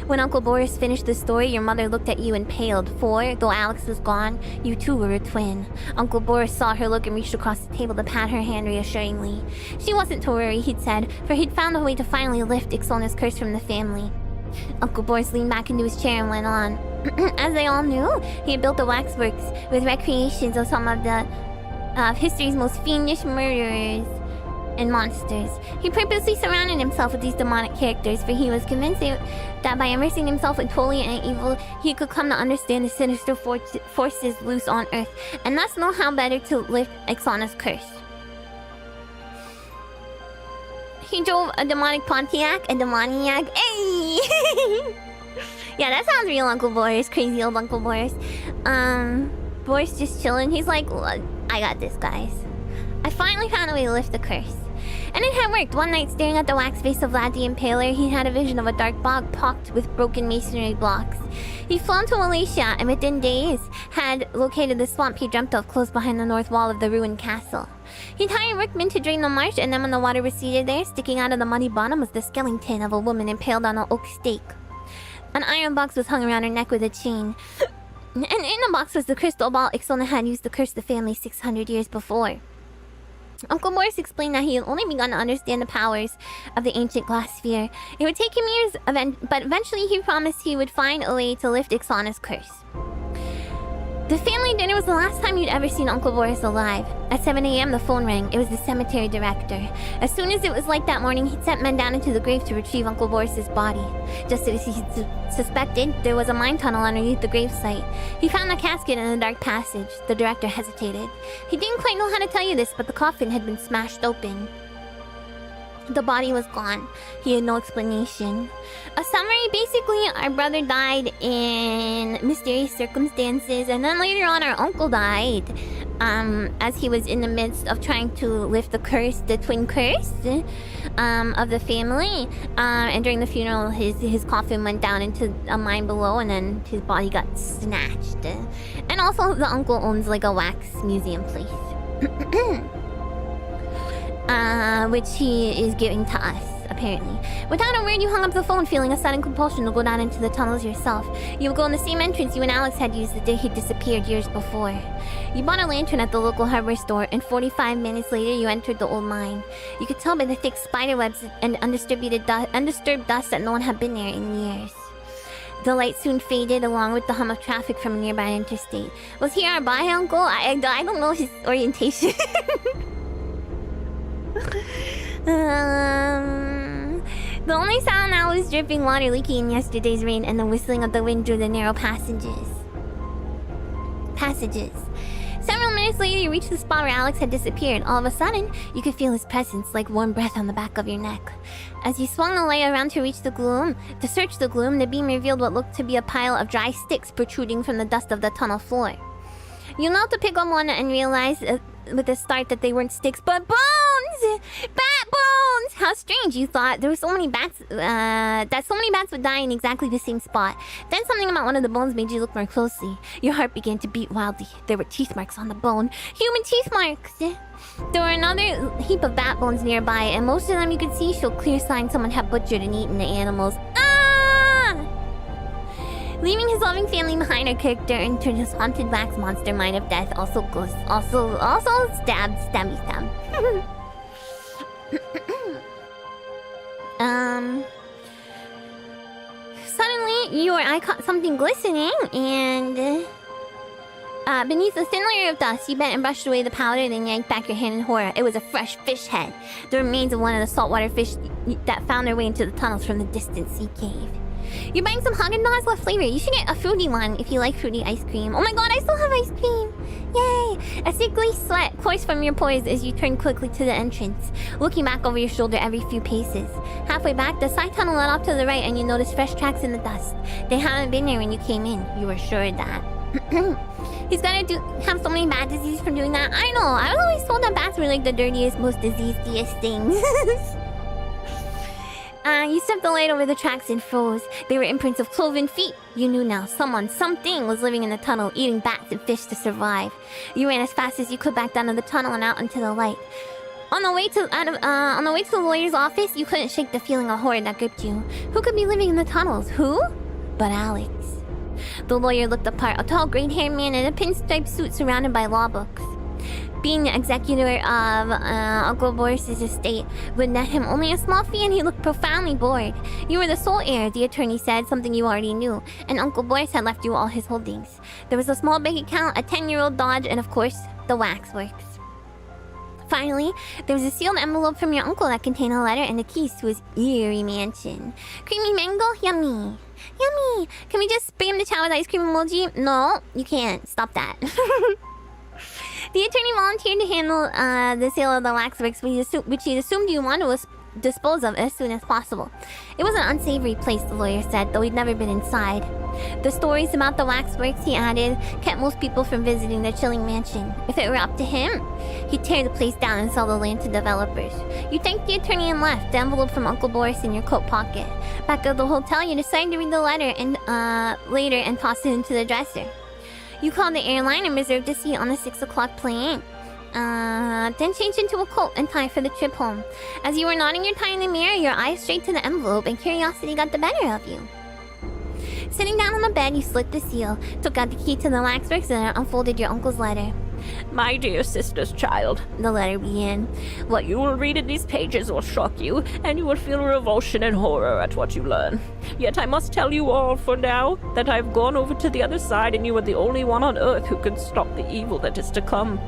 When Uncle Boris finished the story, your mother looked at you and paled, for, though Alex was gone, you too were a twin. Uncle Boris saw her look and reached across the table to pat her hand reassuringly. She wasn't to worry, he'd said, for he'd found a way to finally lift Ixona's curse from the family. Uncle Boris leaned back into his chair and went on. As they all knew, he had built the Waxworks with recreations of some of history's most fiendish murderers and monsters. He purposely surrounded himself with these demonic characters, for he was convinced that by immersing himself in holy and evil, he could come to understand the sinister forces loose on Earth, and thus know how better to lift Ixona's curse. He drove a demonic Pontiac, a demoniac. Hey! Yeah, that sounds real, Uncle Boris. Crazy old Uncle Boris. Boris just chilling. He's like, look, I got this, guys. I finally found a way to lift the curse. And it had worked. One night, staring at the wax face of Vlad the Impaler, he had a vision of a dark bog pocked with broken masonry blocks. He'd flown to Wallachia, and within days had located the swamp he dreamt of close behind the north wall of the ruined castle. He'd hired workmen to drain the marsh, and then when the water receded there, sticking out of the muddy bottom was the skeleton of a woman impaled on an oak stake. An iron box was hung around her neck with a chain. And in the box was the crystal ball Ixona had used to curse the family 600 years before. Uncle Boris explained that he had only begun to understand the powers of the ancient glass sphere. It would take him years, but eventually he promised he would find a way to lift Ixona's curse. The family dinner was the last time you'd ever seen Uncle Boris alive. At 7 a.m. the phone rang. It was the cemetery director. As soon as it was light that morning, he'd sent men down into the grave to retrieve Uncle Boris's body. Just as he suspected, there was a mine tunnel underneath the gravesite. He found the casket in a dark passage. The director hesitated. He didn't quite know how to tell you this, but the coffin had been smashed open. The body was gone. He had no explanation. A summary, basically, our brother died in mysterious circumstances, and then later on our uncle died. as he was in the midst of trying to lift the curse, the twin curse of the family. And during the funeral, his coffin went down into a mine below, and then his body got snatched. And also, the uncle owns like a wax museum place, which he is giving to us, apparently. Without a word, you hung up the phone, feeling a sudden compulsion to go down into the tunnels yourself. You would go in the same entrance you and Alex had used the day he disappeared years before. You bought a lantern at the local hardware store, and 45 minutes later, you entered the old mine. You could tell by the thick spiderwebs and undisturbed dust that no one had been there in years. The light soon faded, along with the hum of traffic from a nearby interstate. Was he our bye uncle? I don't know his orientation. The only sound now was dripping water leaking in yesterday's rain and the whistling of the wind through the narrow passages. Several minutes later, you reached the spot where Alex had disappeared. All of a sudden, you could feel his presence like warm breath on the back of your neck. As you swung the light around to search the gloom, the beam revealed what looked to be a pile of dry sticks protruding from the dust of the tunnel floor. You knelt to pick up one and realized with a start that they weren't sticks, but bones! Bat bones! How strange, you thought. There were so many bats, that so many bats would die in exactly the same spot. Then something about one of the bones made you look more closely. Your heart began to beat wildly. There were teeth marks on the bone. Human teeth marks! There were another heap of bat bones nearby, and most of them you could see showed clear signs someone had butchered and eaten the animals. Leaving his loving family behind, our character entered his haunted wax monster mine of death. Also stab. Suddenly, your eye caught something glistening, and beneath a thin layer of dust, you bent and brushed away the powder, then yanked back your hand in horror. It was a fresh fish head, the remains of one of the saltwater fish that found their way into the tunnels from the distant sea cave. You're buying some Haagen-Dazs. What flavor? You should get a fruity one if you like fruity ice cream. Oh my god, I still have ice cream! Yay! A sickly sweat coursed from your pores as you turned quickly to the entrance, looking back over your shoulder every few paces. Halfway back, the side tunnel led off to the right, and you noticed fresh tracks in the dust. They hadn't been there when you came in. You were sure of that. He's gonna have so many bad diseases from doing that. I know. I was always told that bats were like the dirtiest, most diseasiest things. You stepped the light over the tracks and froze. They were imprints of cloven feet. You knew now something was living in the tunnel, eating bats and fish to survive. You ran as fast as you could back down to the tunnel and out into the light. On the way to the lawyer's office, you couldn't shake the feeling of horror that gripped you. Who could be living in the tunnels? Who? But Alex. The lawyer looked the part, a tall, grey-haired man in a pinstripe suit surrounded by law books. Being the executor of Uncle Boris's estate would net him only a small fee, and he looked profoundly bored. You were the sole heir, the attorney said, something you already knew, and Uncle Boris had left you all his holdings. There was a small bank account, a 10-year-old Dodge, and of course, the Waxworks. Finally, there was a sealed envelope from your uncle that contained a letter and the keys to his eerie mansion. Creamy mango? Yummy. Yummy! Can we just spam the chat with ice cream emoji? No, you can't. Stop that. The attorney volunteered to handle the sale of the Waxworks, which he assumed you wanted to dispose of as soon as possible. It was an unsavory place, the lawyer said, though he'd never been inside. The stories about the Waxworks, he added, kept most people from visiting their chilling mansion. If it were up to him, he'd tear the place down and sell the land to developers. You thanked the attorney and left, the envelope from Uncle Boris in your coat pocket. Back at the hotel, you decided to read the letter and later and toss it into the dresser. You called the airline and reserved a seat on the 6 o'clock plane. Then changed into a coat and tie for the trip home. As you were nodding your tie in the mirror, your eyes strayed to the envelope and curiosity got the better of you. Sitting down on the bed, you slit the seal, took out the key to the Waxworks, and unfolded your uncle's letter. My dear sister's child, the letter began. What you will read in these pages will shock you, and you will feel revulsion and horror at what you learn. Yet I must tell you all, for now, that I have gone over to the other side, and you are the only one on Earth who can stop the evil that is to come.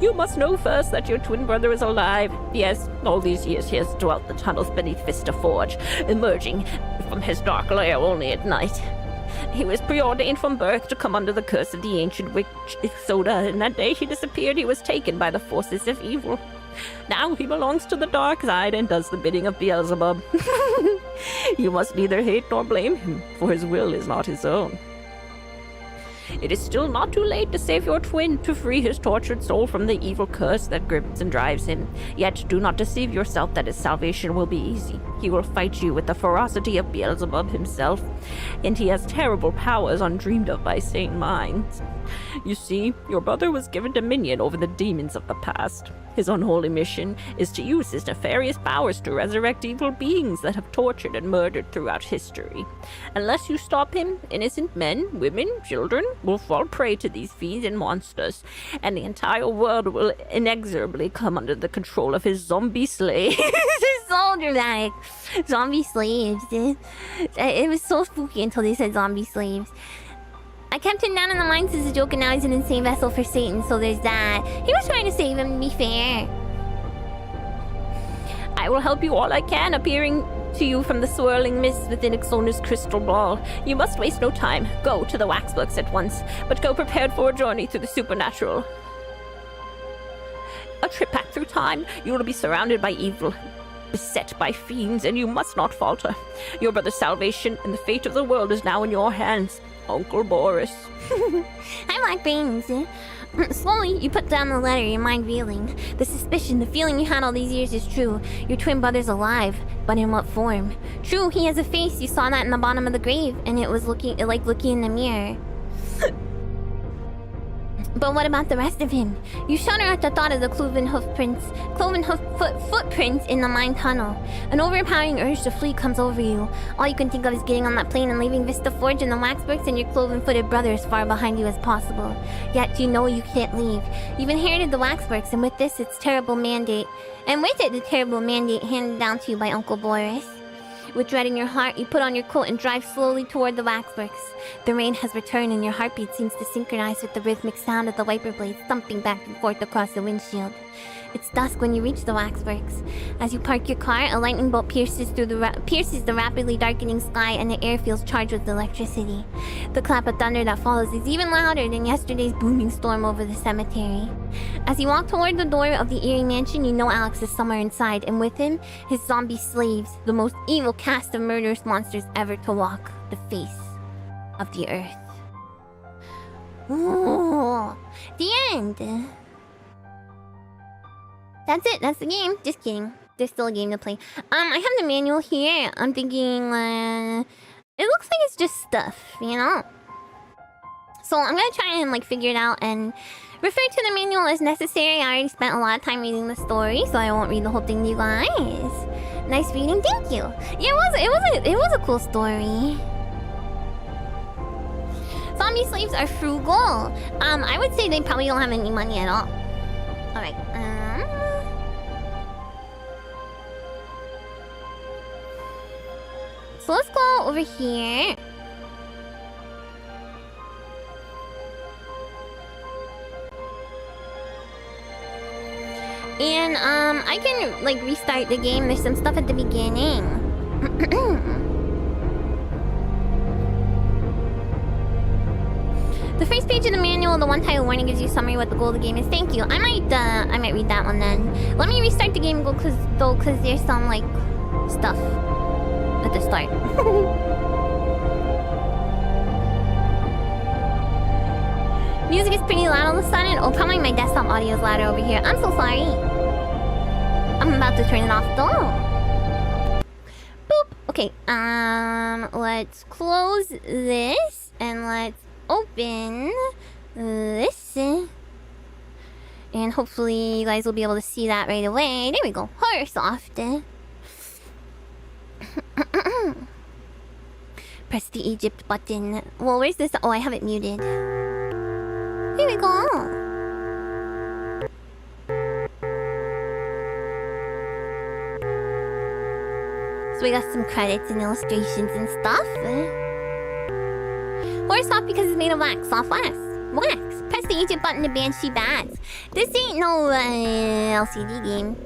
You must know first that your twin brother is alive. Yes, all these years he has dwelt the tunnels beneath Vista Forge, emerging from his dark lair only at night. He was preordained from birth to come under the curse of the ancient witch Soda, and that day he disappeared, he was taken by the forces of evil. Now he belongs to the dark side and does the bidding of Beelzebub. You must neither hate nor blame him, for his will is not his own. It is still not too late to save your twin, to free his tortured soul from the evil curse that grips and drives him. Yet do not deceive yourself that his salvation will be easy. He will fight you with the ferocity of Beelzebub himself, and he has terrible powers undreamed of by sane minds. You see, your brother was given dominion over the demons of the past. His unholy mission is to use his nefarious powers to resurrect evil beings that have tortured and murdered throughout history. Unless you stop him, innocent men, women, children will fall prey to these fiends and monsters, and the entire world will inexorably come under the control of his zombie slaves. So dramatic. Zombie slaves. It was so spooky until they said zombie slaves. I kept him down in the mines as a joke, and now he's an insane vessel for Satan, so there's that. He was trying to save him, to be fair. I will help you all I can, appearing to you from the swirling mist within Ixona's crystal ball. You must waste no time. Go to the Waxworks at once, but go prepared for a journey through the supernatural. A trip back through time. You will be surrounded by evil, beset by fiends, and you must not falter. Your brother's salvation and the fate of the world is now in your hands, Uncle Boris. I like brains. Slowly, you put down the letter, your mind reeling. The suspicion, the feeling you had all these years is true. Your twin brother's alive, but in what form? True, he has a face. You saw that in the bottom of the grave, and it was looking in the mirror. But what about the rest of him? You shudder at the thought of the cloven hoof footprints in the mine tunnel. An overpowering urge to flee comes over you. All you can think of is getting on that plane and leaving Vista Forge and the Waxworks and your cloven-footed brother as far behind you as possible. Yet you know you can't leave. You've inherited the Waxworks, and with this, its terrible mandate. And with it, the terrible mandate handed down to you by Uncle Boris. With dread in your heart, you put on your coat and drive slowly toward the Waxworks. The rain has returned and your heartbeat seems to synchronize with the rhythmic sound of the wiper blades thumping back and forth across the windshield. It's dusk when you reach the Waxworks. As you park your car, a lightning bolt pierces the rapidly darkening sky, and the air feels charged with electricity. The clap of thunder that follows is even louder than yesterday's booming storm over the cemetery. As you walk toward the door of the eerie mansion, you know Alex is somewhere inside, and with him, his zombie slaves, the most evil cast of murderous monsters ever to walk the face of the earth. Ooh, the end. That's it. That's the game. Just kidding. There's still a game to play. I have the manual here. I'm thinking, it looks like it's just stuff, you know? So I'm gonna try and, figure it out and refer to the manual as necessary. I already spent a lot of time reading the story, so I won't read the whole thing to you guys. Nice reading. Thank you. Yeah, it was a cool story. Zombie slaves are frugal. I would say they probably don't have any money at all. Alright, so let's go over here. And I can restart the game. There's some stuff at the beginning. The first page of the manual, the one-title warning, gives you a summary of what the goal of the game is. Thank you. I might read that one then. Let me restart the game because there's some stuff at the start. Music is pretty loud all of a sudden. Oh, probably my desktop audio is louder over here. I'm so sorry. I'm about to turn it off though. Boop. Okay. Let's close this and let's open this. And hopefully you guys will be able to see that right away. There we go. Horror soft. Press the Egypt button. Well, where's this? Oh, I have it muted. Here we go. So we got some credits and illustrations and stuff. Horror soft because it's made of wax. Soft wax. Wax. Press the Egypt button to banshee bats. This ain't no LCD game.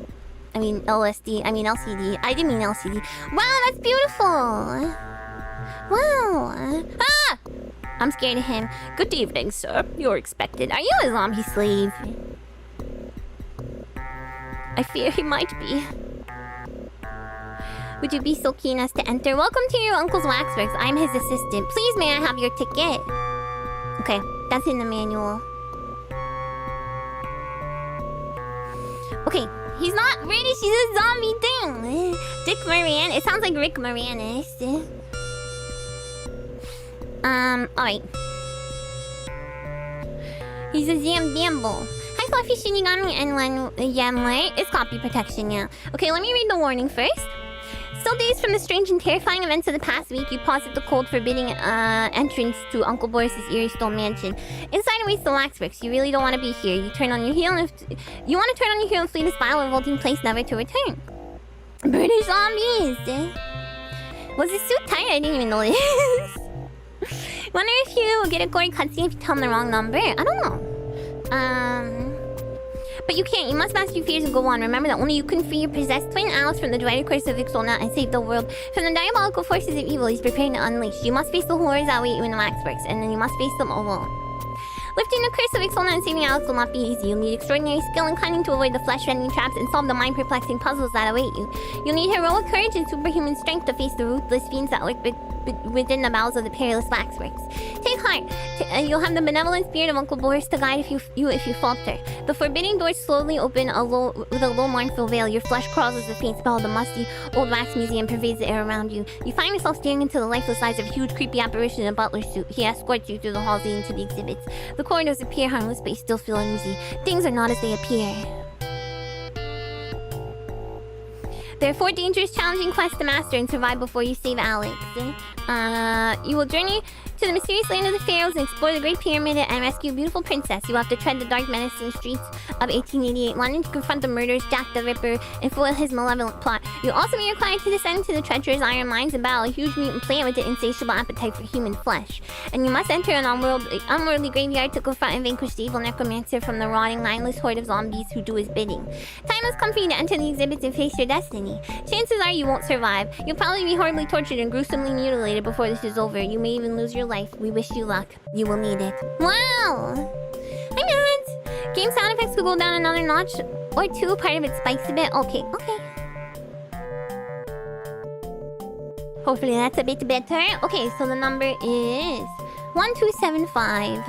I mean LSD. I mean LCD. I didn't mean LCD. Wow, that's beautiful. Wow. Ah! I'm scared of him. Good evening, sir. You're expected. Are you a zombie slave? I fear he might be. Would you be so keen as to enter? Welcome to your uncle's Waxworks. I'm his assistant. Please, may I have your ticket? Okay, that's in the manual. Okay, he's not British, he's a zombie thing. Dick Moran, it sounds like Rick Moranis. Alright. He's a Zambambo. Hi, Fluffy Shinigami and Yamle. It's copy protection, yeah. Okay, let me read the warning first. Still days from the strange and terrifying events of the past week, you pause at the cold, forbidding entrance to Uncle Boris's eerie stone mansion. Inside awaits the Waxworks. You really don't want to be here. You turn on your heel and you want to turn on your heel and flee this vile, revolting place, never to return. British zombies. Was this suit tight? I didn't even know this. Wonder if you get a gory cutscene if you tell them the wrong number. I don't know. But you can't. You must master your fears and go on. Remember that only you can free your possessed twin Alice from the dreaded curse of Ixona and save the world from the diabolical forces of evil he's preparing to unleash. You must face the horrors that await you in the Waxworks, and then you must face them alone. Lifting the curse of Ixona and saving Alex will not be easy. You'll need extraordinary skill and cunning to avoid the flesh-rending traps and solve the mind-perplexing puzzles that await you. You'll need heroic courage and superhuman strength to face the ruthless fiends that lurk within the bowels of the perilous Waxworks. Take heart. You'll have the benevolent spirit of Uncle Boris to guide you if you falter. The forbidding doors slowly open with a low mournful veil. Your flesh crawls as the faint smell of the musty old wax museum pervades the air around you. You find yourself staring into the lifeless eyes of a huge creepy apparition in a butler suit. He escorts you through the halls leading to the exhibits. The corridors appear harmless, but you still feel uneasy. Things are not as they appear. There are 4 dangerous, challenging quests to master and survive before you save Alex. You will journey to the mysterious land of the pharaohs and explore the Great Pyramid and rescue a beautiful princess. You will have to tread the dark, menacing streets of 1888 London to confront the murderers Jack the Ripper and foil his malevolent plot. You'll also be required to descend to the treacherous iron mines and battle a huge mutant plant with an insatiable appetite for human flesh. And you must enter an unworldly graveyard to confront and vanquish the evil necromancer from the rotting, mindless horde of zombies who do his bidding. Time has come for you to enter the exhibits and face your destiny. Chances are you won't survive. You'll probably be horribly tortured and gruesomely mutilated before this is over. You may even lose your life. We wish you luck. You will need it. Wow! Hi, Mads! Game sound effects could go down another notch or 2. Part of it spikes a bit. Okay. Hopefully that's a bit better. Okay, so the number is 1275.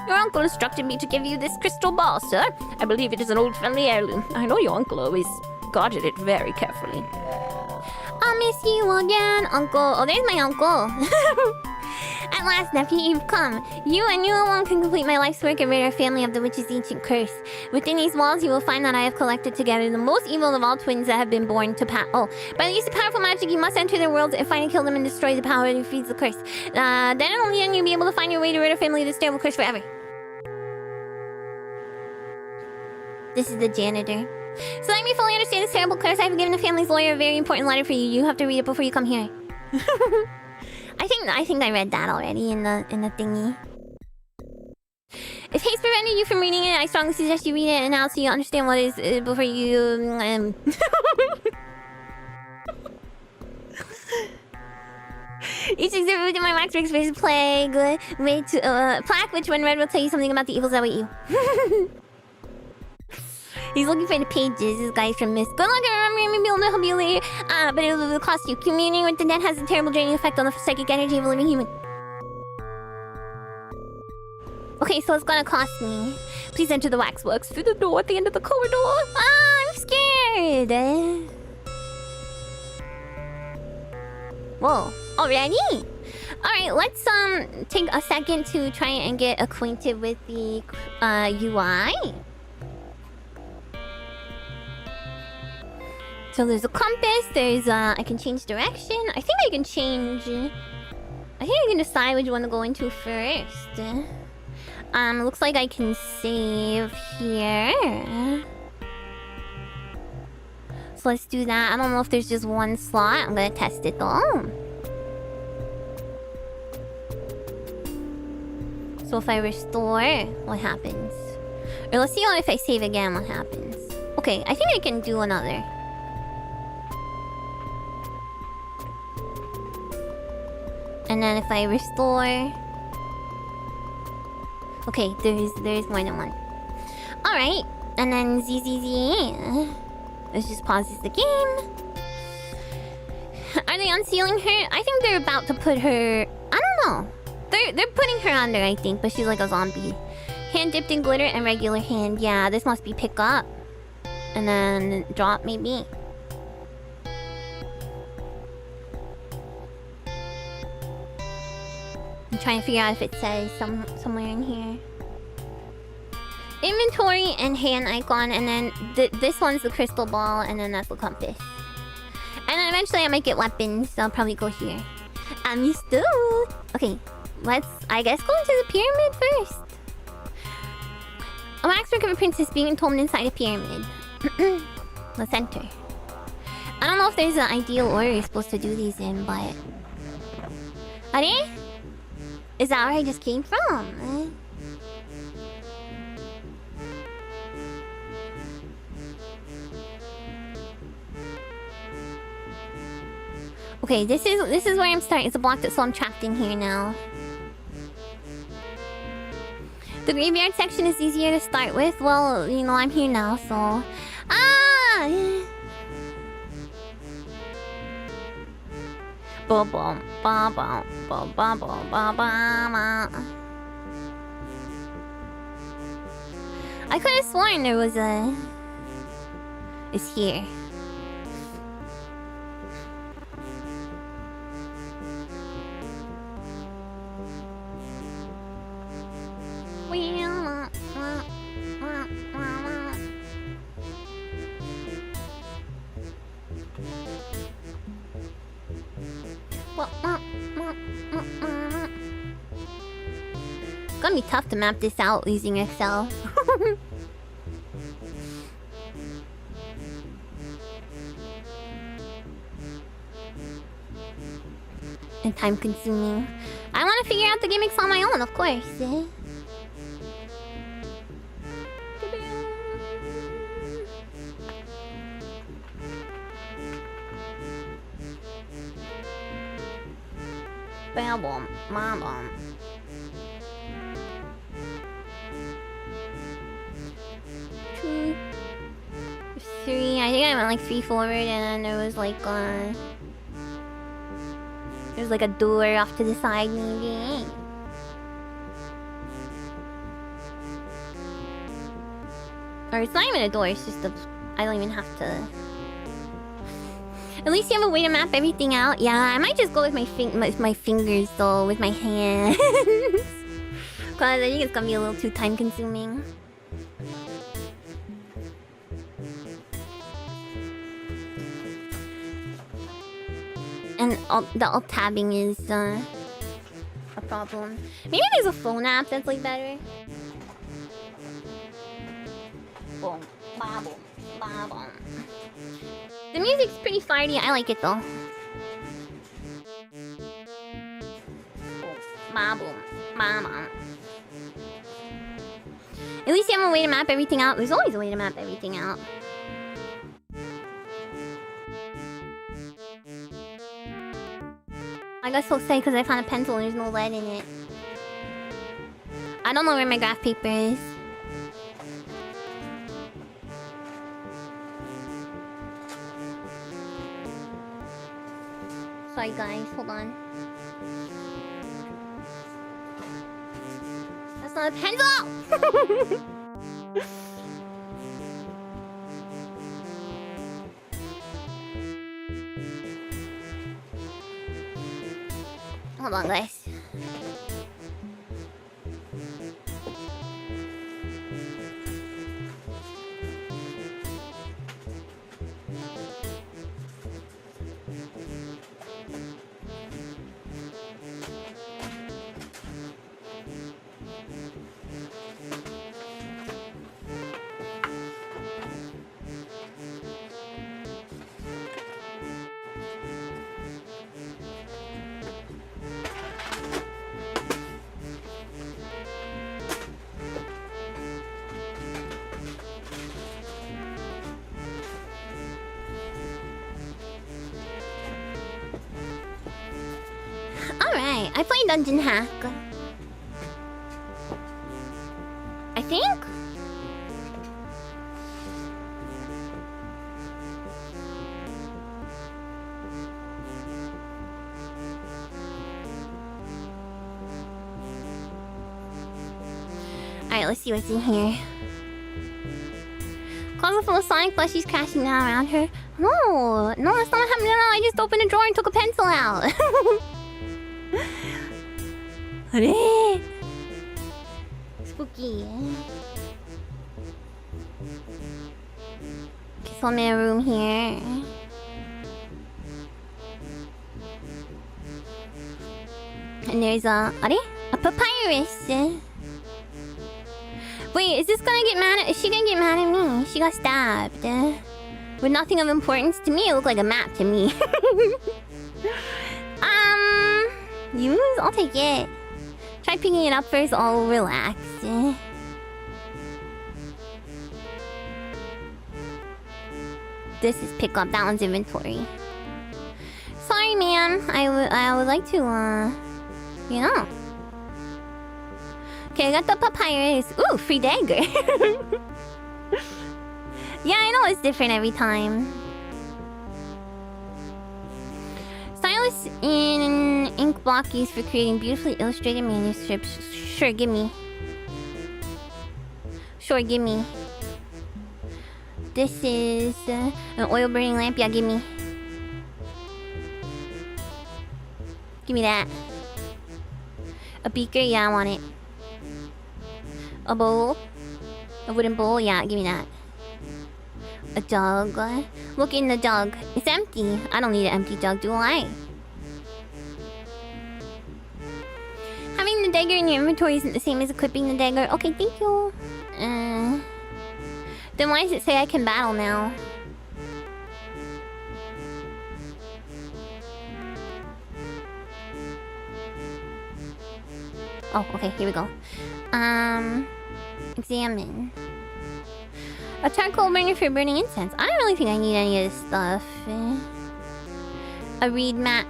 Your uncle instructed me to give you this crystal ball, sir. I believe it is an old family heirloom. I know your uncle always guarded it very carefully. I'll miss you again, uncle. Oh, there's my uncle. At last, nephew, you've come. You and you alone can complete my life's work and rid our family of the witch's ancient curse. Within these walls, you will find that I have collected together the most evil of all twins that have been born to by the use of powerful magic, you must enter their worlds and find and kill them and destroy the power that feeds the curse. Then and only then you'll be able to find your way to rid our family of this terrible curse forever. This is the janitor. So let me fully understand this terrible curse. I have given the family's lawyer a very important letter for you. You have to read it before you come here. I think I read that already in the thingy. If haste prevented you from reading it, I strongly suggest you read it now so you understand what it is before you Each exhibit within my Waxworks face plague plaque, which when read will tell you something about the evils that await you. He's looking for the pages. This guy's from Miss. Good luck, remember, maybe I'll help you later. But it will cost you. Communing with the dead has a terrible draining effect on the psychic energy of a living human. Okay, so it's gonna cost me. Please enter the Waxworks through the door at the end of the corridor. Ah, I'm scared. Whoa, already? Alright, let's take a second to try and get acquainted with the UI. So there's a compass, there's I can change direction. I think I can decide which one to go into first. Looks like I can save here. So let's do that. I don't know if there's just one slot. I'm gonna test it though. So if I restore, what happens? Or let's see if I save again, what happens. Okay, I think I can do another. And then if I restore... Okay, there's more than one. Alright, and then ZZZ. Let's just pause the game. Are they unsealing her? I think they're about to put her... I don't know. They're putting her under, I think, but she's like a zombie. Hand dipped in glitter and regular hand. Yeah, this must be pick up. And then drop, maybe. I'm trying to figure out if it says somewhere in here. Inventory and hand icon, and then this one's the crystal ball, and then that's the compass. And then eventually I might get weapons, so I'll probably go here. I'm still... Okay, let's, I guess, go into the pyramid first. A waxwork of a princess being entombed inside a pyramid. Let's enter. I don't know if there's an ideal order you're supposed to do these in, but... Are? Is that where I just came from? Okay, this is where I'm starting. It's a block so I'm trapped in here now. The graveyard section is easier to start with. Well, you know, I'm here now, so... Ah! Boom, boom, boom, boom, boom, boom, boom, boom, boom. I could have sworn there was a... It's here. Gonna be tough to map this out using Excel. And time consuming. I want to figure out the gimmicks on my own, of course. Bam, bam, bam, bam. 2, 3. I think I went like 3 forward, and then there was like there's like a door off to the side, maybe. Or it's not even a door. It's just a. I don't even have to. At least you have a way to map everything out. Yeah, I might just go with my fingers though, with my hands. Cause I think it's gonna be a little too time consuming. And the alt tabbing is a problem. Maybe there's a phone app that's like better. Boom, ba boom, ba boom. The music's pretty farty. I like it though. Ba boom, ba boom. At least you have a way to map everything out. There's always a way to map everything out. I got so excited because I found a pencil and there's no lead in it. I don't know where my graph paper is. Sorry guys, hold on. That's not a pencil! Hold on guys. Alright, I played Dungeon Hack. I think? Alright, let's see what's in here. Closet full of Sonic plushies crashing down around her. No, that's not what happened at all. I just opened a drawer and took a pencil out. Spooky. Okay, so I'm in a room here. And there's a papyrus. Wait, is this gonna get mad at... Is she gonna get mad at me? She got stabbed. With nothing of importance to me, it looked like a map to me. Use? I'll take it. Try picking it up first, I'll relax. This is pick up, that one's inventory. Sorry, ma'am. I would like to, you know. Okay, I got the papyrus. Ooh, free dagger. Yeah, I know it's different every time. Stylus in ink block used for creating beautifully illustrated manuscripts. Sure, gimme. Sure, gimme. This is an oil burning lamp. Yeah, gimme. Give me that. A beaker? Yeah, I want it. A bowl? A wooden bowl? Yeah, give me that. A jug? Look in the jug. It's empty. I don't need an empty jug, do I? Having the dagger in your inventory isn't the same as equipping the dagger. Okay, thank you. Then why does it say I can battle now? Oh, okay, here we go. Examine. A charcoal burner for burning incense. I don't really think I need any of this stuff. A reed mat.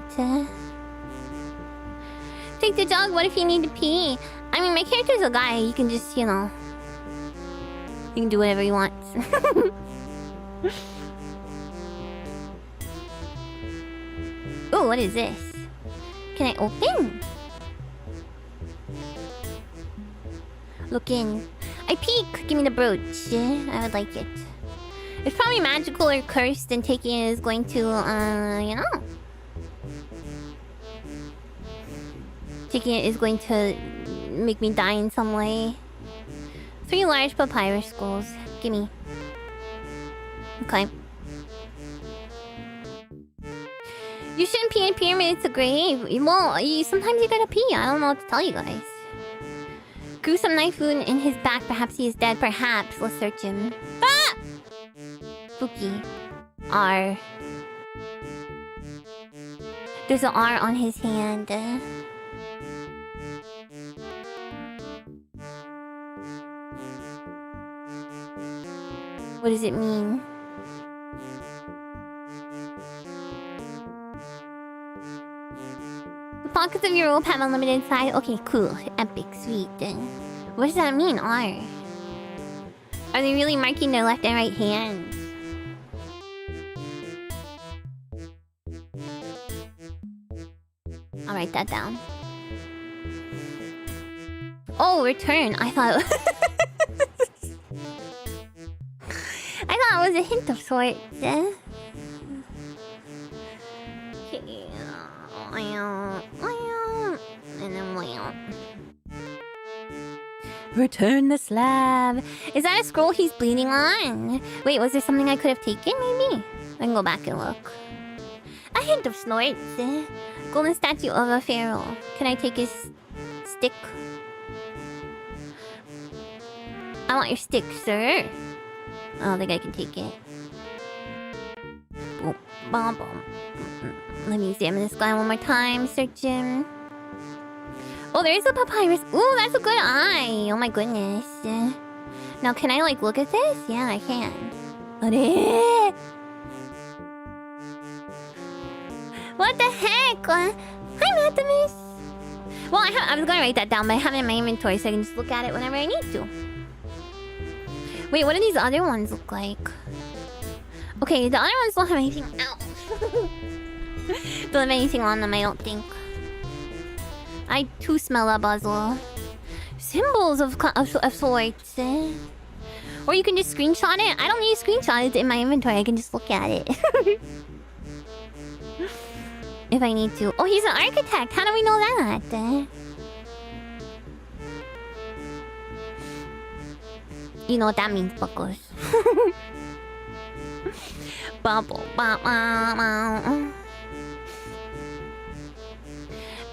Take the jug, what if you need to pee? I mean, my character's a guy, you can just, you know... You can do whatever you want. Ooh, what is this? Can I open? Look in. I peek! Give me the brooch. I would like it. It's probably magical or cursed, and taking it is going to, you know. Taking it is going to make me die in some way. 3 large papyrus scrolls. Gimme. Okay. You shouldn't pee in a pyramid, it's a grave. Well, sometimes you gotta pee. I don't know what to tell you guys. Gruesome knife wound in his back. Perhaps he is dead. Perhaps. Let's search him. Ah! Spooky. R. There's an R on his hand. What does it mean? The pockets of your robe have unlimited size. Okay, cool. Epic, sweet. What does that mean, R? Are they really marking their left and right hands? I'll write that down. Oh, return. I thought... I thought it was a hint of sorts. And then return the slab. Is that a scroll he's bleeding on? Wait, was there something I could have taken, maybe? I can go back and look. A hint of snorts. Golden statue of a pharaoh. Can I take his stick? I want your stick, sir. I don't think I can take it. Boom, boom, boom. Let me examine this guy one more time. Search him. Oh, there's a papyrus. Ooh, that's a good eye. Oh my goodness. Now, can I, like, look at this? Yeah, I can. What the heck? Hi, Matamus. Well, I was gonna write that down, but I have it in my inventory so I can just look at it whenever I need to. Wait, what do these other ones look like? Okay, the other ones don't have anything. Ow. Don't have anything on them, I don't think. I too smell a puzzle. symbols of sorts. Or you can just screenshot it. I don't need to screenshot it in my inventory. I can just look at it. If I need to. Oh, he's an architect. How do we know that? You know what that means, buckles. Bubble.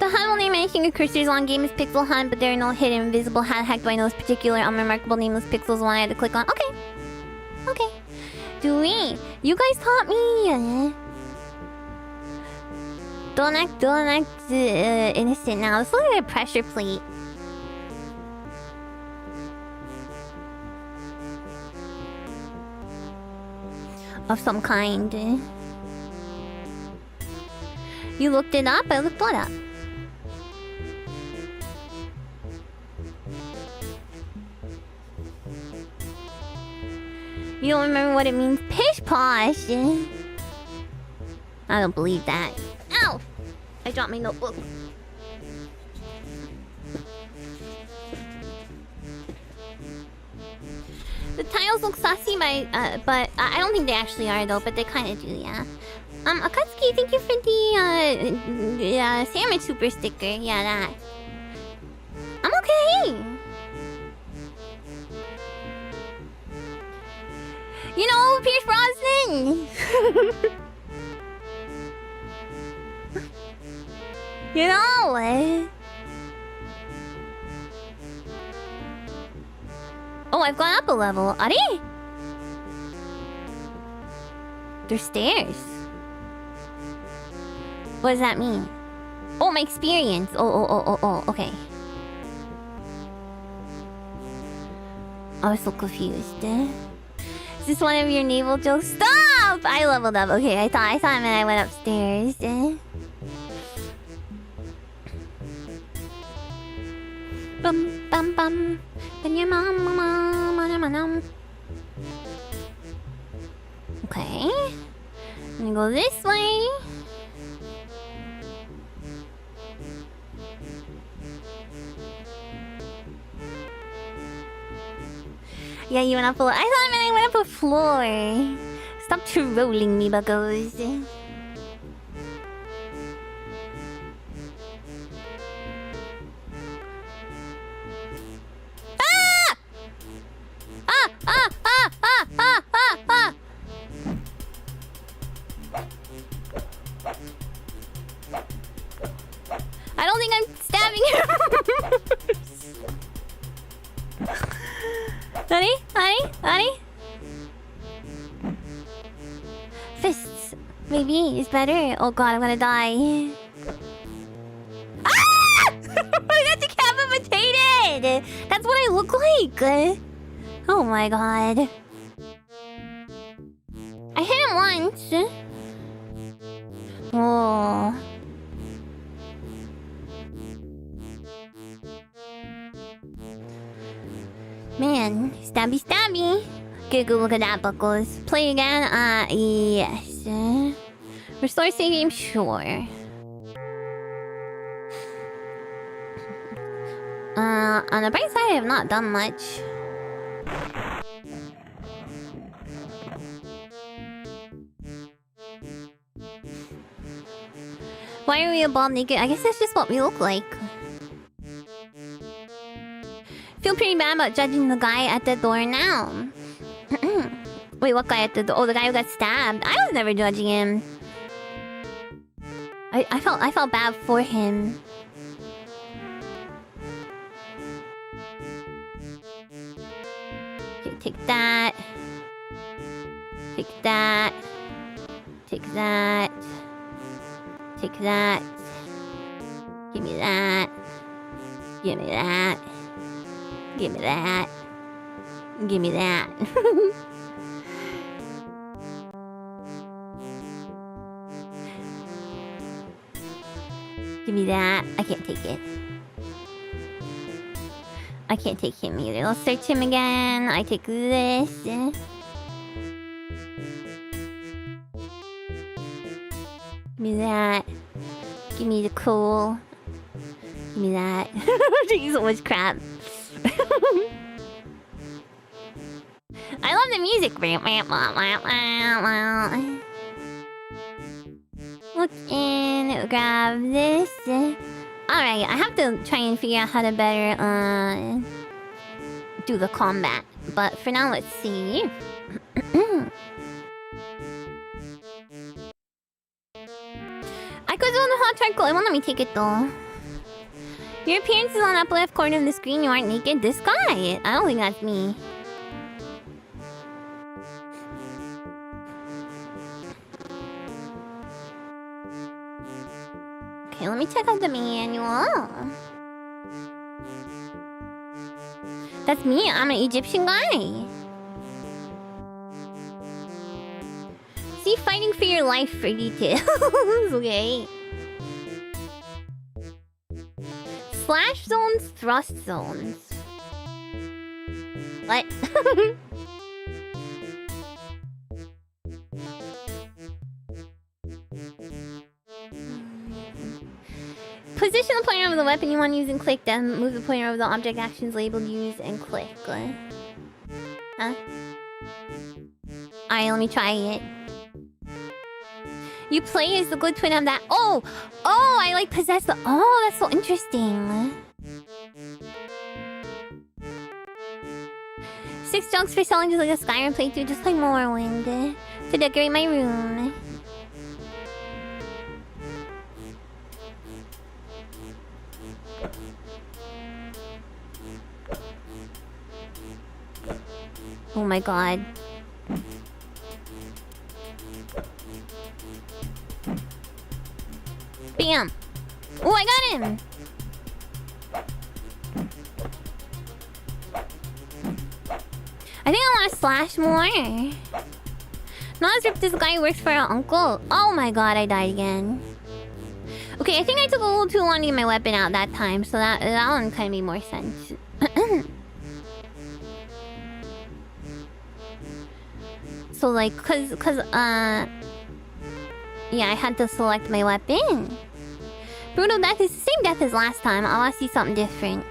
The HUD will name anything a cursor's on game is pixel HUD, but there are no hidden invisible. How the heck do I know this particular unremarkable nameless pixels one I had to click on? Okay. Okay. Dewey, you guys taught me. Don't act innocent now. Let's look at a pressure plate. Of some kind. You looked it up? I looked what up? You don't remember what it means? Pish posh! I don't believe that. Ow! I dropped my notebook. The tiles look saucy, but I don't think they actually are though. But they kind of do, yeah. Akatsuki, thank you for the sandwich super sticker. Yeah, that. I'm okay. You know, Pierce Brosnan. You know. Oh, I've gone up a level. Are they? There's stairs. What does that mean? Oh, my experience. Oh, okay. I was so confused. Is this one of your naval jokes? Stop! I leveled up. Okay, I thought it meant I went upstairs. Bum bum bum. Okay. I'm gonna go this way. Yeah, you went up a floor. I thought I went up a floor. Stop trolling me, buggos. I don't think I'm stabbing her. Honey? Fists. Maybe is better. Oh god, I'm gonna die. Ah! I got decapitated! That's what I look like! Oh my god. I hit him once. Oh. Man, stabby. Good look at that, buckles. Play again? Yes. Restore save game? Sure. On the bright side, I have not done much. Why are we above naked? I guess that's just what we look like. Feel pretty bad about judging the guy at the door now. Wait, what guy at the door? Oh, the guy who got stabbed. I was never judging him. I felt bad for him. Okay, take that. Take that. Take that. Take that. Give me that. Give me that. Give me that. Give me that. Give me that. I can't take it. I can't take him either. Let's search him again. I take this. Give me that. Give me the coal. Give me that. Taking so much crap. I love the music. Look in, grab this. Alright, I have to try and figure out how to better do the combat. But for now, let's see. I could do the hot charcoal. It won't let me take it though. Your appearance is on the upper left corner of the screen. You aren't naked. This guy. I don't think that's me. Okay, let me check out the manual. That's me. I'm an Egyptian guy. See, fighting for your life for details. Okay. Slash zones, thrust zones. What? Position the pointer of the weapon you want to use and click, then move the pointer of the object actions labeled use and click. Huh? Alright, let me try it. You play as the good twin of that. Oh! Oh, I like possess the... Oh, that's so interesting. 6 junks for selling just like a Skyrim playthrough, just like Morrowind. To decorate my room. Oh my god. Bam! Oh, I got him! I think I want to slash more. Not as if this guy works for our uncle. Oh my god, I died again. Okay, I think I took a little too long to get my weapon out that time, so that one kind of made more sense. So like, cause yeah, I had to select my weapon. Brutal death is the same death as last time. I want to see something different.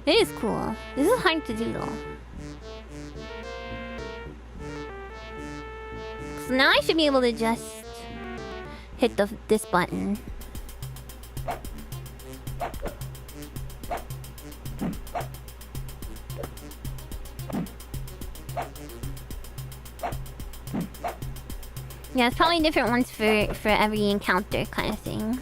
It is cool. This is hard to do though. So now I should be able to just hit this button. Yeah, it's probably different ones for every encounter kind of thing.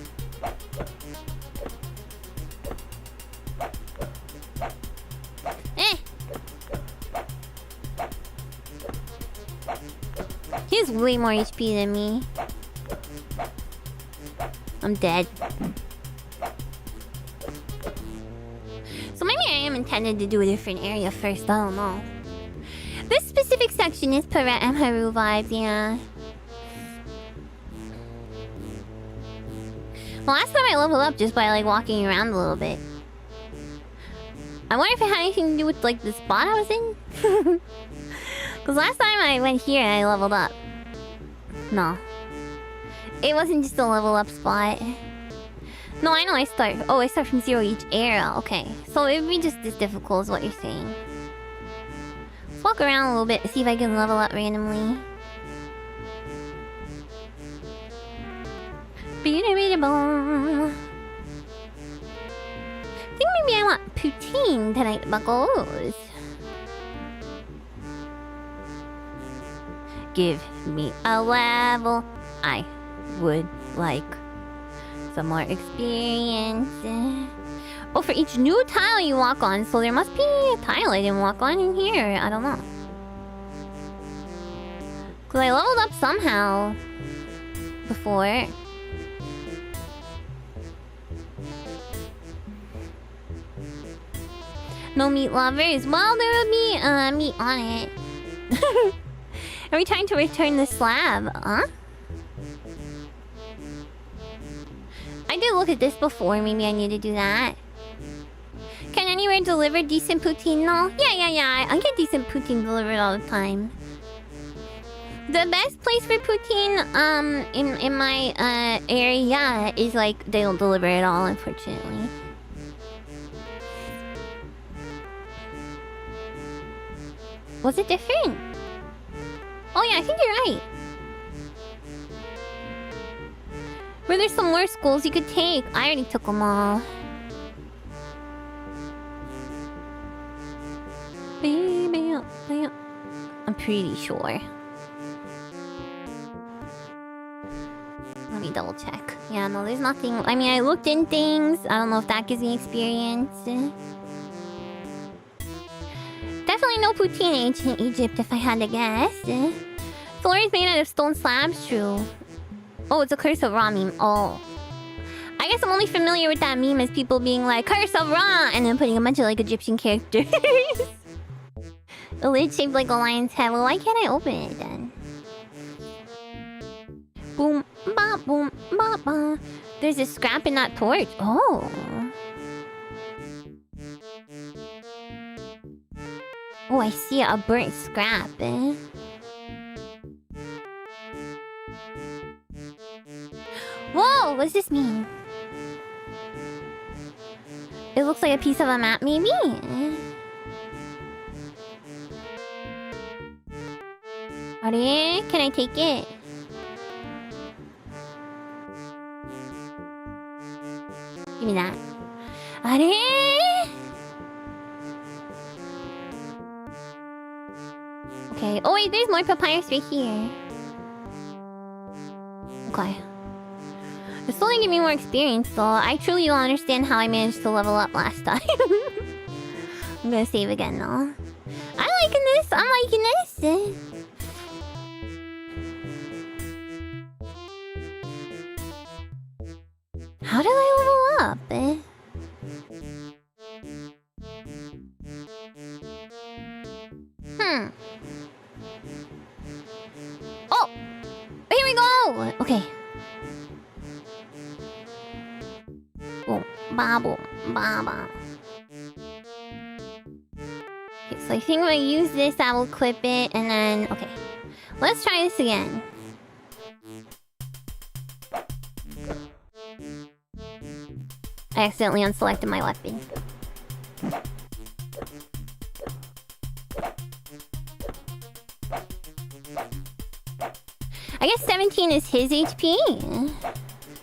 He has way more HP than me. I'm dead. So maybe I am intended to do a different area first, I don't know. This specific section is Perret and Haru vibes, yeah. Well, last time I leveled up just by like walking around a little bit. I wonder if it had anything to do with like the spot I was in? Because last time I went here I leveled up. No. It wasn't just a level up spot. No, I know I start... Oh, I start from 0 each era. Okay. So it would be just as difficult as what you're saying. Let's walk around a little bit to see if I can level up randomly. I think maybe I want poutine tonight, buckles. Give me a level. I would like some more experience. Oh, for each new tile you walk on, so there must be a tile I didn't walk on in here. I don't know. Because I leveled up somehow before. No meat lovers? Well, there will be meat on it. Are we trying to return the slab? Huh? I did look at this before. Maybe I need to do that. Can anywhere deliver decent poutine? No? Yeah. I get decent poutine delivered all the time. The best place for poutine in my area is like they don't deliver at all, unfortunately. Was it different? Oh yeah, I think you're right. Were there some more schools you could take? I already took them all. I'm pretty sure. Let me double check. Yeah, no, there's nothing. I mean, I looked in things. I don't know if that gives me experience. Definitely no poutine in ancient Egypt, if I had to guess. Floor is made out of stone slabs, true. Oh, it's a Curse of Ra meme. Oh. I guess I'm only familiar with that meme as people being like, Curse of Ra! And then putting a bunch of, like, Egyptian characters. A lid shaped like a lion's head. Well, why can't I open it, then? Boom, ba, boom, ba, ba. There's a scrap in that torch. Oh. Oh, I see a burnt scrap, eh? Whoa, what does this mean? It looks like a piece of a map, maybe? Are can I take it? Give me that. Are okay. Oh wait, there's more papyrus right here. Okay. It's only giving me more experience, though. I truly don't understand how I managed to level up last time. I'm gonna save again, though. I'm liking this. I'm liking this. How did I level up? Oh! Here we go! Okay. Boom. Ba boom. Ba ba. Okay, so I think when I use this, I will equip it, and then... Okay. Let's try this again. I accidentally unselected my weapon. I guess 17 is his HP.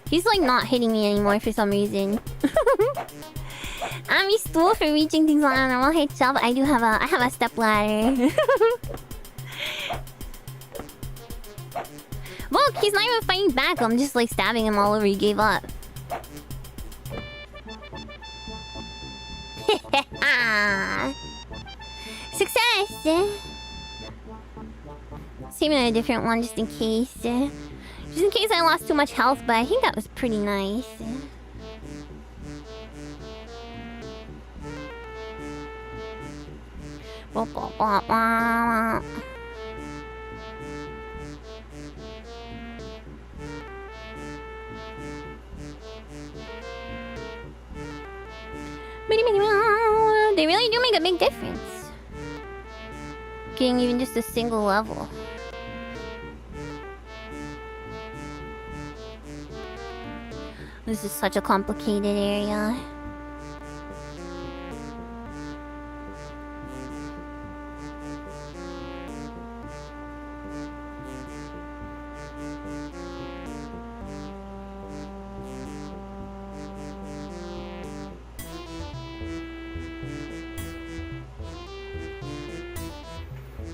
He's like not hitting me anymore for some reason. I'm used to for reaching things on a normal height shell, but I have a step ladder. Look, he's not even fighting back. I'm just like stabbing him all over. He gave up. Success! Saving a different one just in case. Just in case I lost too much health, but I think that was pretty nice. They really do make a big difference. Getting even just a single level. This is such a complicated area.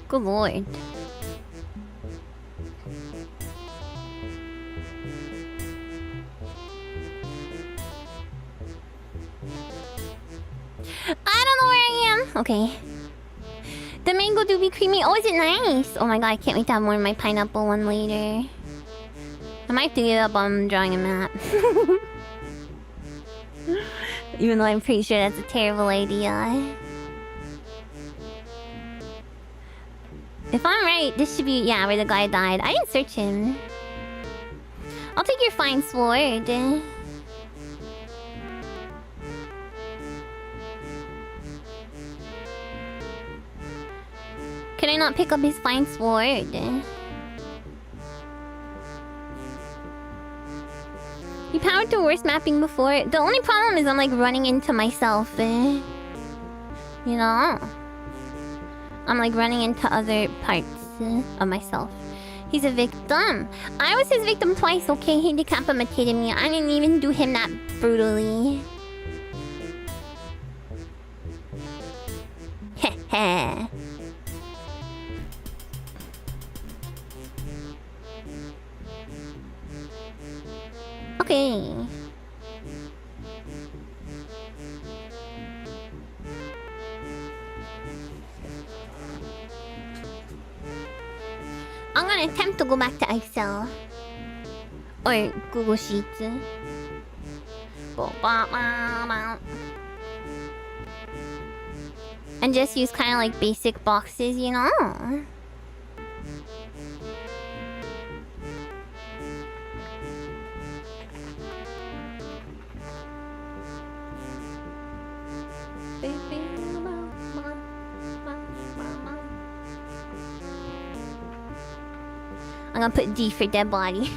Good lord. I don't know where I am. Okay. The mango do be creamy. Oh, is it nice? Oh my god, I can't wait to have more of my pineapple one later. I might have to give up on drawing a map. Even though I'm pretty sure that's a terrible idea. If I'm right, this should be, yeah, where the guy died. I didn't search him. I'll take your fine sword. Can I not pick up his fine sword? You powered through worse mapping before. The only problem is I'm like running into myself. You know? I'm like running into other parts of myself. He's a victim. I was his victim twice, okay? He decapitated me. I didn't even do him that brutally. Heh. Okay. I'm gonna attempt to go back to Excel. Or Google Sheets. And just use kind of like basic boxes, you know? I'm gonna put D for dead body.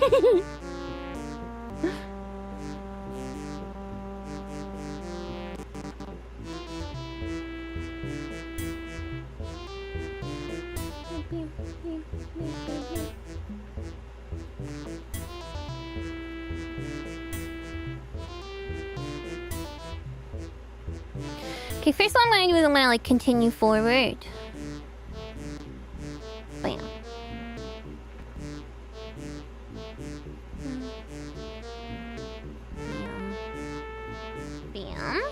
Okay, first what I'm gonna do is I'm gonna like continue forward. Bam. Bam.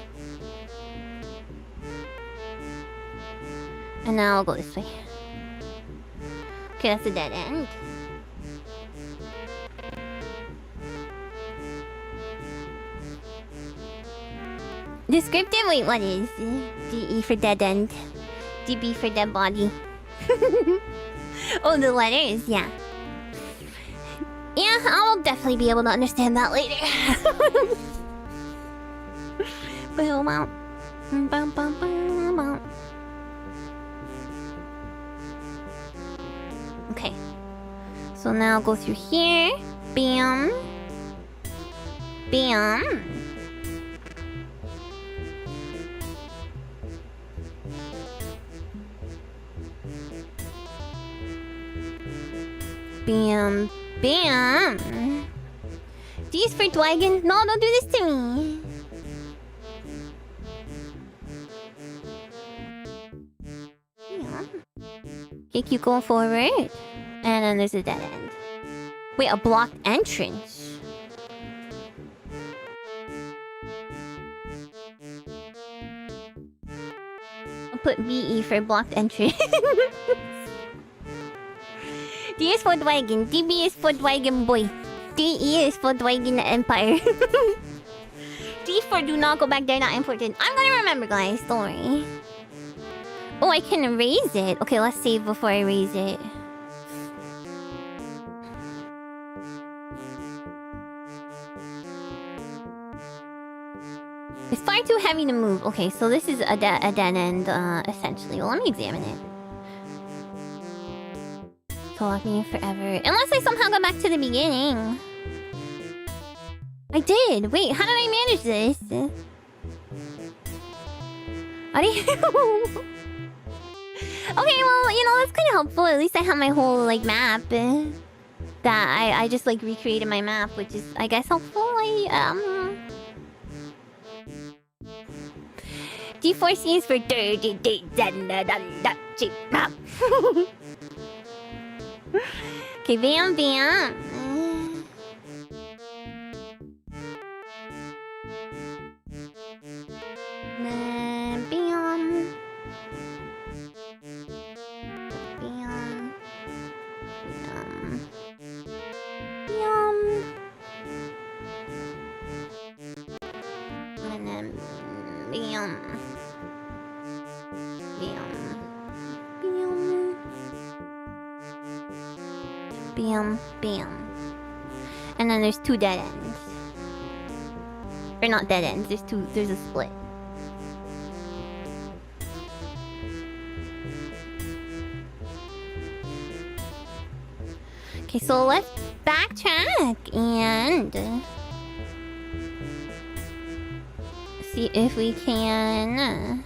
And now I'll go this way. Okay, that's a dead end. Descriptive? Wait, what is? DE for dead end. DB for dead body. Oh, the letters? Yeah. Yeah, I'll definitely be able to understand that later. Okay. So now I'll go through here. Bam. Bam. Bam. Bam. These for Dwagon. No, don't do this to me. Yeah. Okay, keep going forward. And then there's a dead end. Wait, a blocked entrance. I'll put BE for blocked entrance. D is for Dwagon. DB is for Dwagon Boy. DE is for Dwagon Empire. D for do not go back there, not important. I'm gonna remember, guys. Don't worry. Oh, I can erase it. Okay, let's save before I erase it. It's far too heavy to move. Okay, so this is a dead end, essentially. Well, let me examine it. Lock me in forever. Unless I somehow go back to the beginning. I did. Wait, how did I manage this? How do you... Okay, well, you know, that's kind of helpful. At least I have my whole, like, map. That I just, like, recreated my map, which is, I guess, helpful. D4C is for dirty, Okay, bam, bam. Bam. Bam. Bam. Bam. And then bam. Bam. Bam, bam. And then there's two dead ends. Or not dead ends, there's a split. Okay, so let's backtrack and see if we can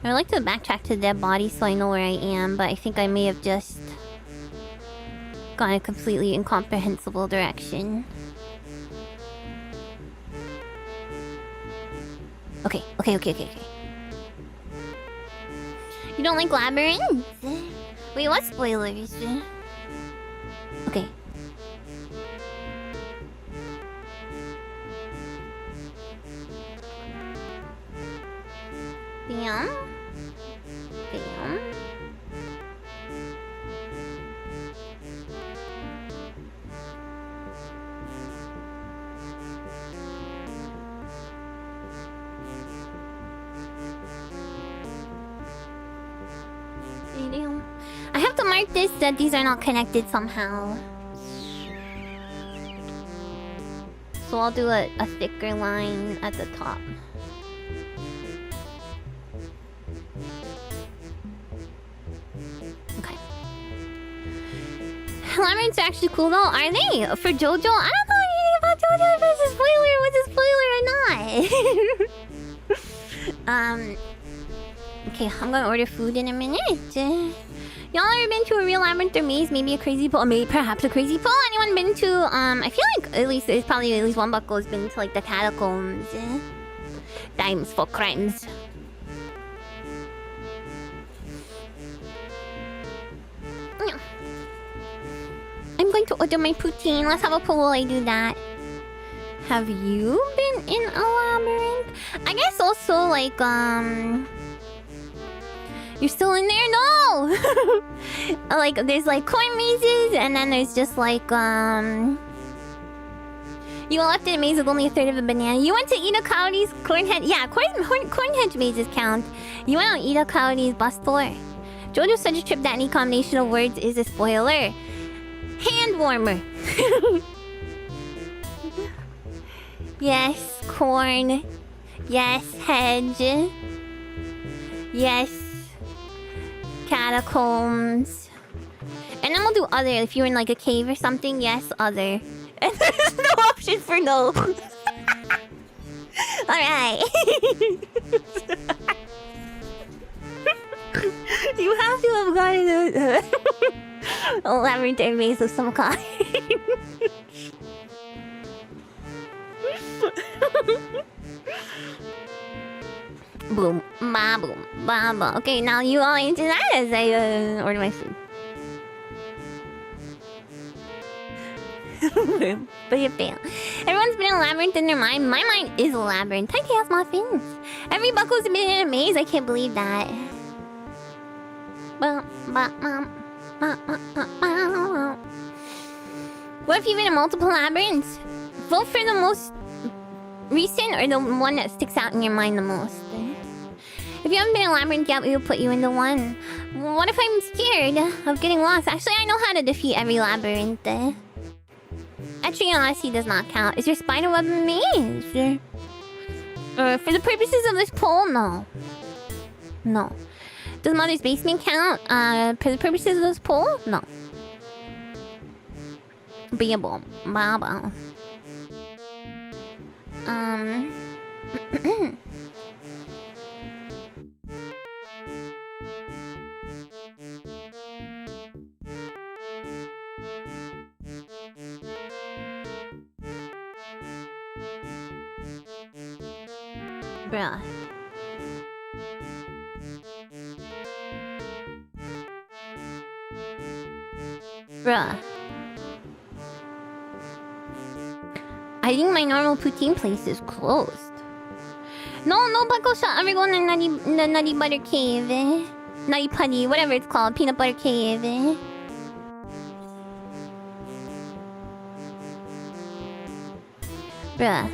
I would like to backtrack to the dead body so I know where I am, but I think I may have just gone a completely incomprehensible direction. Okay. You don't like labyrinths? Wait, what spoilers? Okay. Damn. I have to mark this that these are not connected somehow. So I'll do a thicker line at the top. Okay. Labyrinths are actually cool though, are they? For JoJo? I don't know anything about JoJo if it's a spoiler, what's a spoiler or not. Okay, I'm gonna order food in a minute. Y'all ever been to a real labyrinth or maze? Maybe a crazy pool? Maybe perhaps a crazy pool? Anyone been to, I feel like at least there's probably at least one bucko has been to like the catacombs. Dimes for crimes. Yeah. I'm going to order my poutine. Let's have a pool while I do that. Have you been in a labyrinth? I guess also like, you're still in there? No! Like, there's like coin mazes, and then there's just like, you left in a maze with only a third of a banana. You went to Ida Coyote's Cornhead. Yeah, Cornhead mazes count. You went on Ida Coyote's bus tour. JoJo's such a trip that any combination of words is a spoiler. Hand warmer. Yes, corn. Yes, hedge. Yes. Catacombs. And then we'll do other. If you're in like a cave or something, yes, other. And there's no option for no. Alright. You have to have gotten a labyrinth maze of some kind. Boom, ba boom, ba ba. Okay, now you all into that as I order my food. But you fail. Everyone's been in a labyrinth in their mind. My mind is a labyrinth. Hi, Chaos Muffins. Every bucko's been in a maze. I can't believe that. What if you've been in multiple labyrinths? Vote for the most recent or the one that sticks out in your mind the most. If you haven't been in a labyrinth yet, we will put you into one. What if I'm scared of getting lost? Actually, I know how to defeat every labyrinth. Actually, honesty does not count. Is your spiderweb a maze? For the purposes of this poll, no. No. Does Mother's Basement count? For the purposes of this poll, no. Be a bomb. Ba-ba. Bruh. Bruh. I think my normal poutine place is closed. No buckle shot. Ever go in the nutty butter cave? Nutty putty, whatever it's called. Peanut butter cave. Bruh.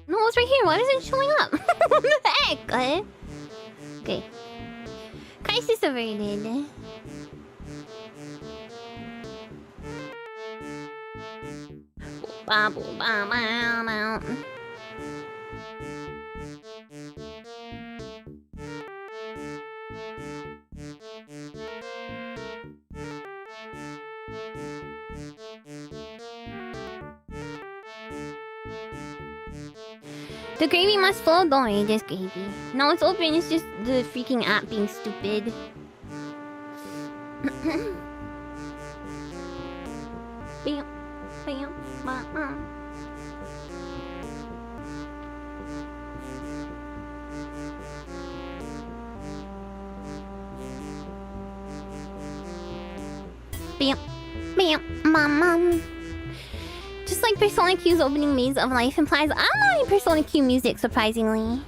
No, it's right here. Why isn't it showing up? What the heck? Okay. Crisis averted. The gravy must flow. Don't worry, there's gravy. No, it's open. It's just the freaking app being stupid. Bam, bam, bam. Bam, bam, mom. Just like Persona Q's opening Maze of Life implies, I don't know any Persona Q music, surprisingly.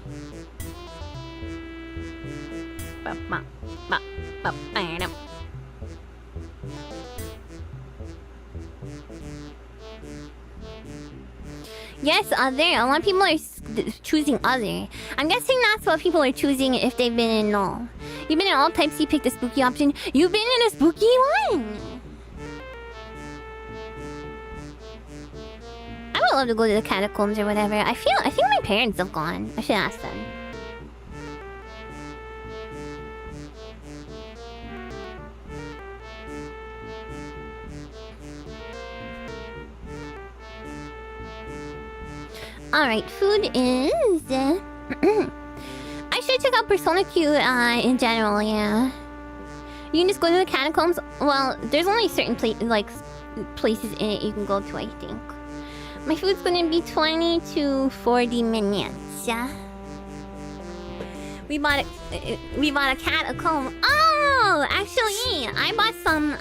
Yes, other. A lot of people are choosing other. I'm guessing that's what people are choosing if they've been in all. You've been in all types, you picked the spooky option. You've been in a spooky one! I would love to go to the catacombs or whatever. I think my parents have gone. I should ask them. Alright, food is... I should check out Persona Q in general, yeah. You can just go to the catacombs. Well, there's only certain places in it you can go to, I think. My food's gonna be 20 to 40 minutes, yeah. We bought a catacomb. Oh, actually, I bought some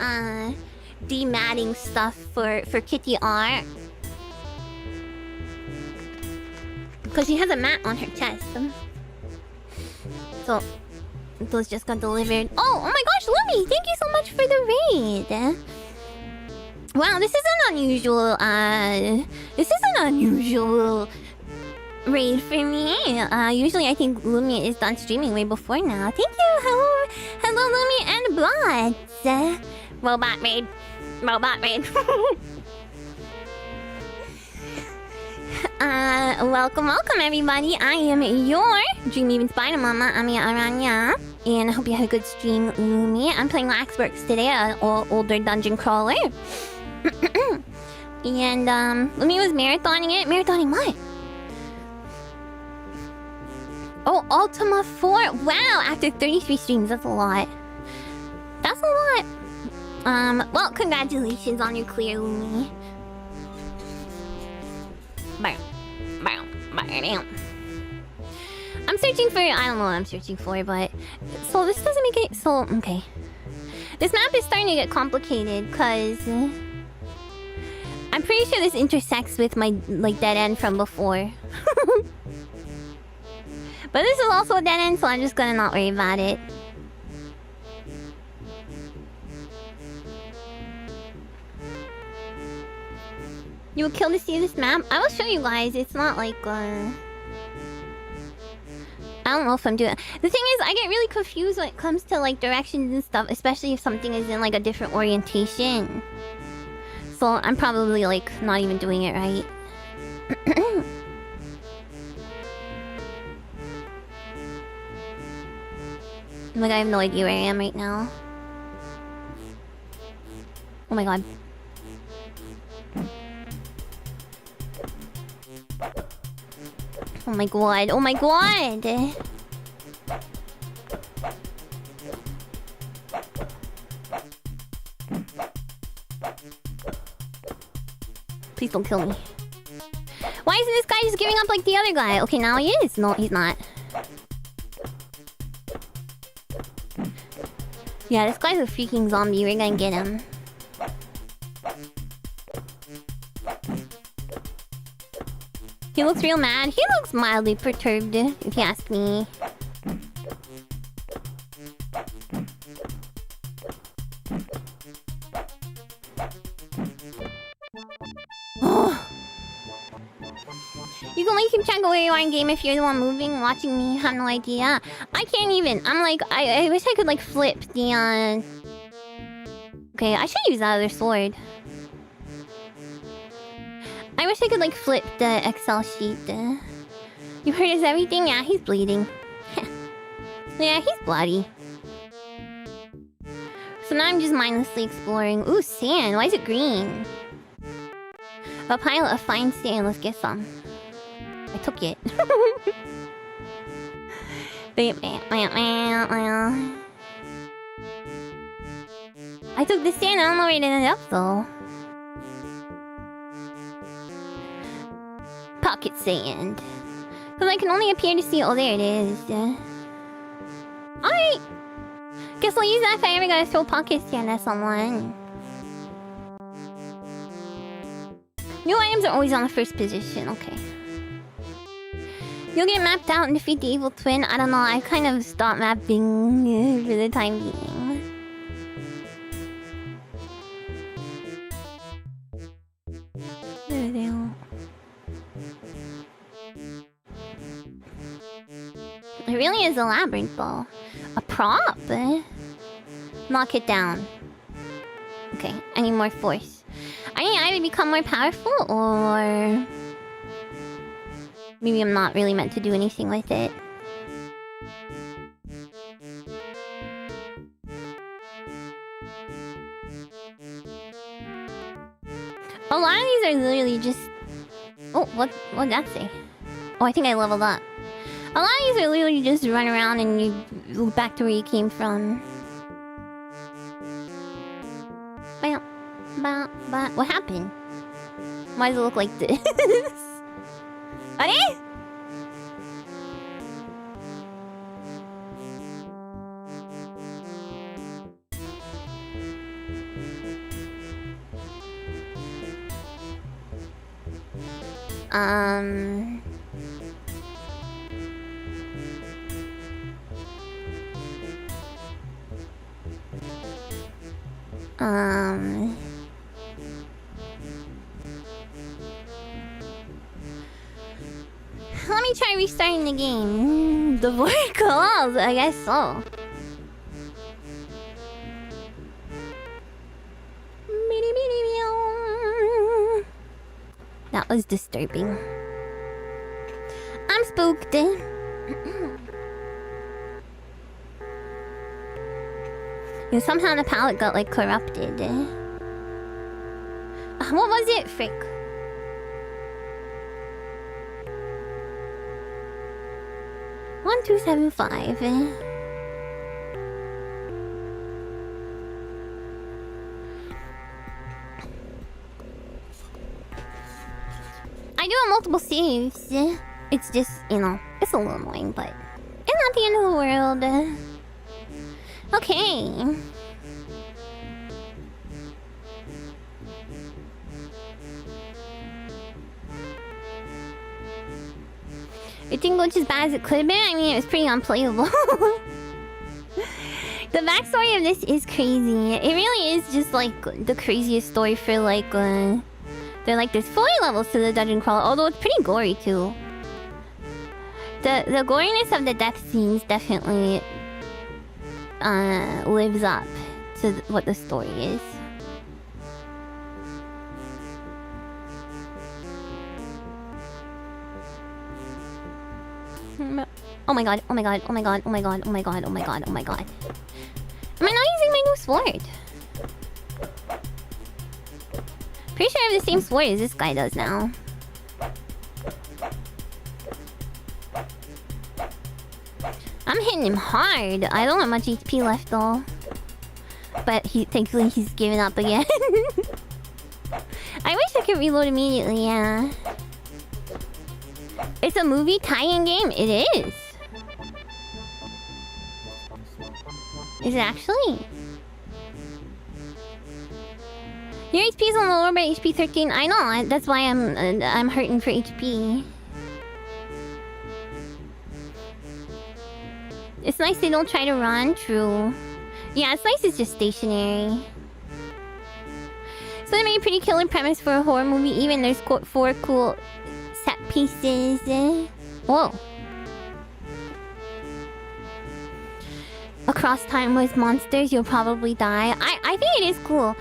dematting stuff for Kitty R. Because she has a mat on her chest. So, those just got delivered. Oh my gosh, Lumi! Thank you so much for the raid! Wow, this is an unusual raid for me. Usually I think Lumi is done streaming way before now. Thank you! Hello Lumi and Bloods! Robot raid. Welcome everybody. I am your Dream Even Spider Mama, Amiya Aranha. And I hope you had a good stream, Lumi. I'm playing Waxworks today, an older dungeon crawler. And Lumi was marathoning it. Marathoning what? Oh, Ultima 4. Wow, after 33 streams, that's a lot. That's a lot. Well, congratulations on your clear, Lumi. I'm searching for... I don't know what I'm searching for, but... So this doesn't make it... So, okay. This map is starting to get complicated, because... I'm pretty sure this intersects with my, dead end from before. But this is also a dead end, so I'm just gonna not worry about it. You would kill to see this map? I will show you guys. It's not like, I don't know if I'm doing... The thing is, I get really confused when it comes to, directions and stuff. Especially if something is in, a different orientation. So, I'm probably, not even doing it right. I have no idea where I am right now. Oh my god. Oh my god, oh my god! Please don't kill me. Why isn't this guy just giving up like the other guy? Okay, now he is. No, he's not. Yeah, this guy's a freaking zombie. We're gonna get him. He looks real mad. He looks mildly perturbed, if you ask me. You can keep track of where you are in game if you're the one moving, watching me. Have no idea. I can't even. I'm I wish I could flip the Okay, I should use that other sword. I wish I could flip the Excel sheet. You heard his everything? Yeah, he's bleeding. Yeah, he's bloody. So now I'm just mindlessly exploring. Ooh, sand. Why is it green? A pile of fine sand. Let's get some. I took it. I took the stand. I don't know where it ended up though. Pocket sand. Because I can only appear to see. Oh, there it is. Alright. Guess I'll use that if I ever gotta throw pocket sand at someone. New items are always on the first position. Okay. You'll get mapped out and defeat the evil twin. I don't know. I kind of stopped mapping for the time being. It really is a labyrinth though. A prop? Knock it down. Okay, I need more force. I need either become more powerful or... maybe I'm not really meant to do anything with it. A lot of these are literally just... oh, what did that say? Oh, I think I leveled up. A lot of these are literally just run around and you go back to where you came from. What happened? Why does it look like this? Honey? Let me try restarting the game. The void calls, I guess so. That was disturbing. I'm spooked. And somehow the palette got like corrupted. What was it? Frick. One, 2, 7, 5. I do have multiple saves. It's just, you know, it's a little annoying, but it's not the end of the world. Okay. It didn't go as bad as it could have been. I mean, it was pretty unplayable. The backstory of this is crazy. It really is just like the craziest story for like there are like there's 40 levels to the dungeon crawler, although it's pretty gory too. The goriness of the death scenes definitely lives up to what the story is. Oh my god, oh my god, oh my god, oh my god, oh my god, oh my god, oh my god. Am I not using my new sword? Pretty sure I have the same sword as this guy does now. I'm hitting him hard. I don't have much HP left though. But thankfully he's given up again. I wish I could reload immediately, yeah. It's a movie tie-in game? It is. Is it actually? Your HP is on the lower by HP 13. I know, that's why I'm hurting for HP. It's nice they don't try to run, true. Yeah, it's nice it's just stationary. So they made a pretty killer premise for a horror movie. Even there's 4 cool set pieces. Whoa. Across time with monsters, you'll probably die. I think it is cool.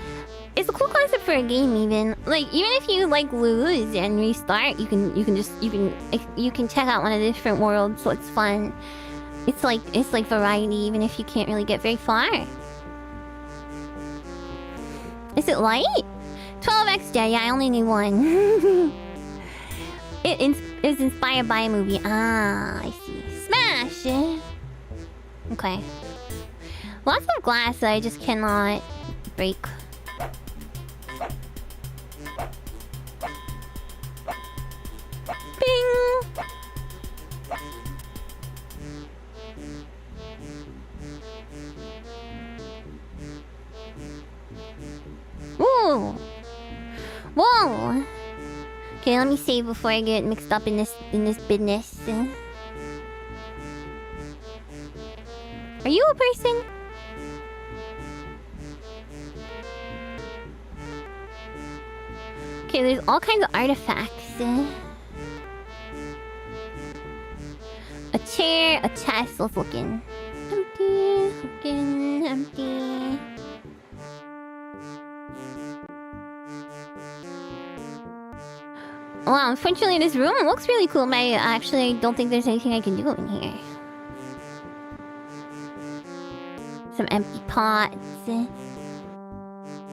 It's a cool concept for a game even. Like, even if you like lose and restart, you can check out one of the different worlds, so it's fun. It's like variety even if you can't really get very far. Is it light? 12 extra, yeah, I only need one. It was inspired by a movie. Ah, I see. Smash! Okay. Lots of glass that I just cannot break. Bing! Ooh! Whoa! Okay, let me save before I get mixed up in this business. Are you a person? Okay, there's all kinds of artifacts. A chair, a chest. Let's look in. Empty, looking empty. Wow, unfortunately this room looks really cool, but I actually don't think there's anything I can do in here. Some empty pots. I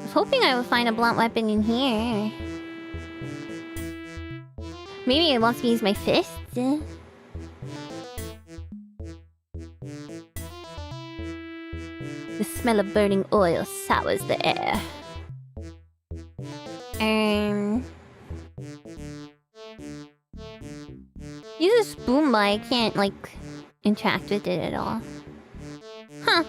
was hoping I would find a blunt weapon in here. Maybe it wants me to use my fists. The smell of burning oil sours the air. Use a spoon, but I can't, like, interact with it at all. Huh.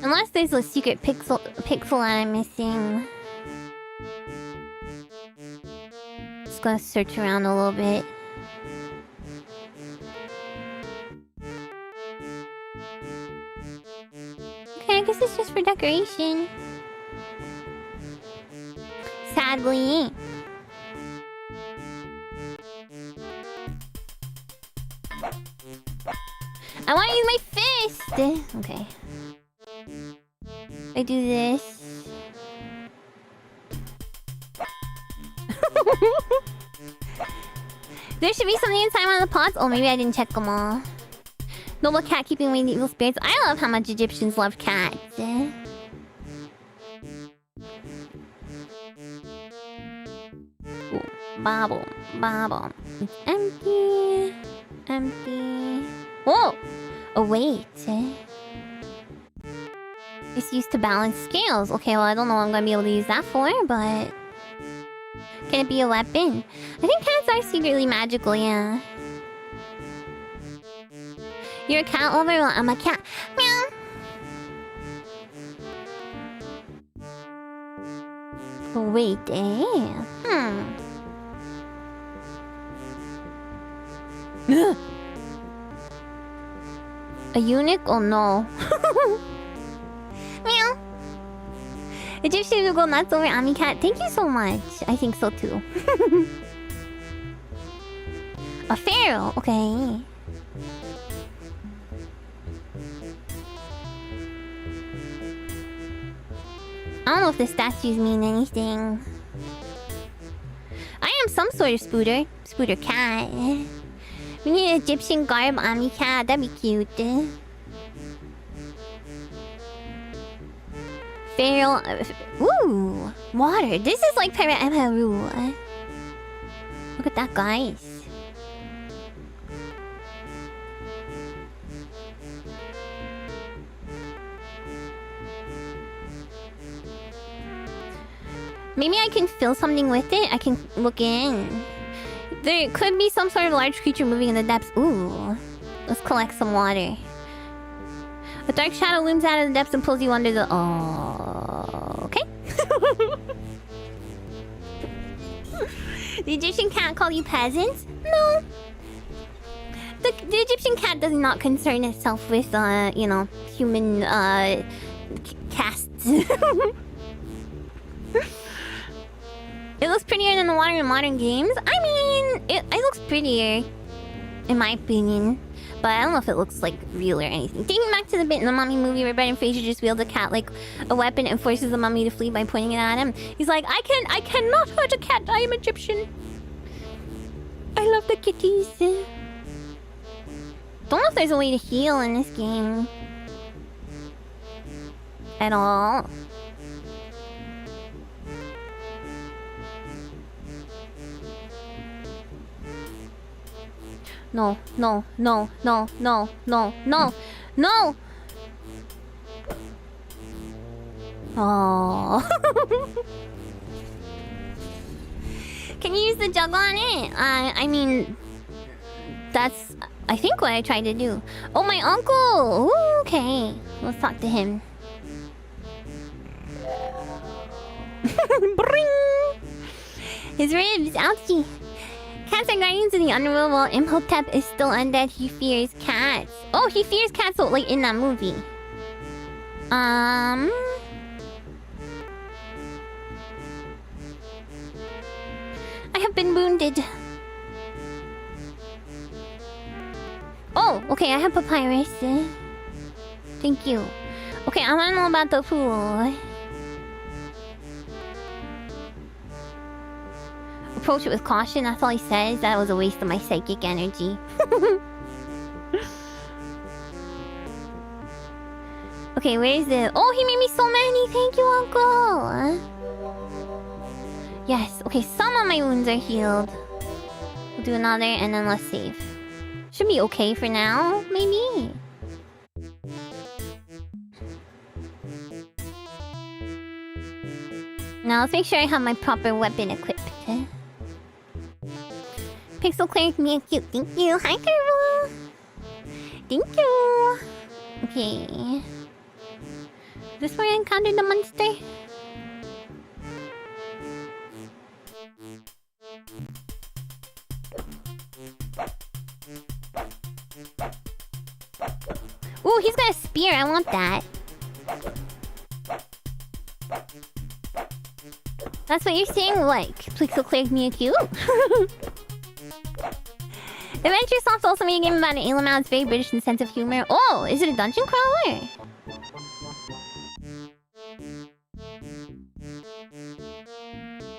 Unless there's a secret pixel that I'm missing. Just gonna search around a little bit. Okay, I guess it's just for decoration. Sadly. I want to use my fist! Okay. I do this. There should be something inside one of the pots. Oh, maybe I didn't check them all. Noble cat keeping away the evil spirits. I love how much Egyptians love cats. Ooh, bobble, bobble. It's empty. Empty. Whoa! Oh, wait. It's used to balance scales. Okay, well, I don't know what I'm gonna be able to use that for, but... Can it be a weapon? I think cats are secretly magical, yeah. You're a cat lover? Well, I'm a cat. Meow! Oh, wait, A eunuch? Oh no. Meow. Egyptian will go nuts over Ami Cat. Thank you so much. I think so too. A pharaoh. Okay. I don't know if the statues mean anything. I am some sort of spooter cat. We need an Egyptian garb Ami Cat. That'd be cute. Feral. Ooh! Water. This is like Pirate Peru. Look at that, guys. Maybe I can fill something with it? I can look in. There could be some sort of large creature moving in the depths. Ooh. Let's collect some water. A dark shadow looms out of the depths and pulls you under the... Oh... Okay. The Egyptian cat call you peasants? No. The Egyptian cat does not concern itself with, you know, human, castes. It looks prettier than the water in modern games. I mean, it looks prettier, in my opinion. But I don't know if it looks like real or anything. Thinking back to the bit in the Mummy movie where Brendan Fraser just wields a cat like a weapon and forces the mummy to flee by pointing it at him. He's like, I cannot hurt a cat. I am Egyptian. I love the kitties. Don't know if there's a way to heal in this game. At all. No, no, no, no, no, no, no, no! Oh. Can you use the juggle on it? I mean, that's, I think, what I tried to do. Oh, my uncle! Ooh, okay. Let's talk to him. Bring! His ribs, ouchie. Cats are guardians of the underworld while Imhotep is still undead. He fears cats. Oh, he fears cats, so, like, in that movie. I have been wounded. Oh, okay, I have papyrus. Thank you. Okay, I want to know about the pool. Approach it with caution, that's all he says. That was a waste of my psychic energy. Okay, where is it? Oh, he made me so many! Thank you, Uncle! Yes, okay, some of my wounds are healed. We'll do another, and then let's save. Should be okay for now, maybe? Now let's make sure I have my proper weapon equipped. Pixel Cleric Mia Cute, thank you. Hi, Carol! Thank you! Okay. Is this where I encountered the monster? Ooh, he's got a spear. I want that. That's what you're saying? Like, Pixel Cleric Mia Cute? Adventure Soft also made a game about an alien mouse, very British in the sense of humor. Oh, is it a dungeon crawler?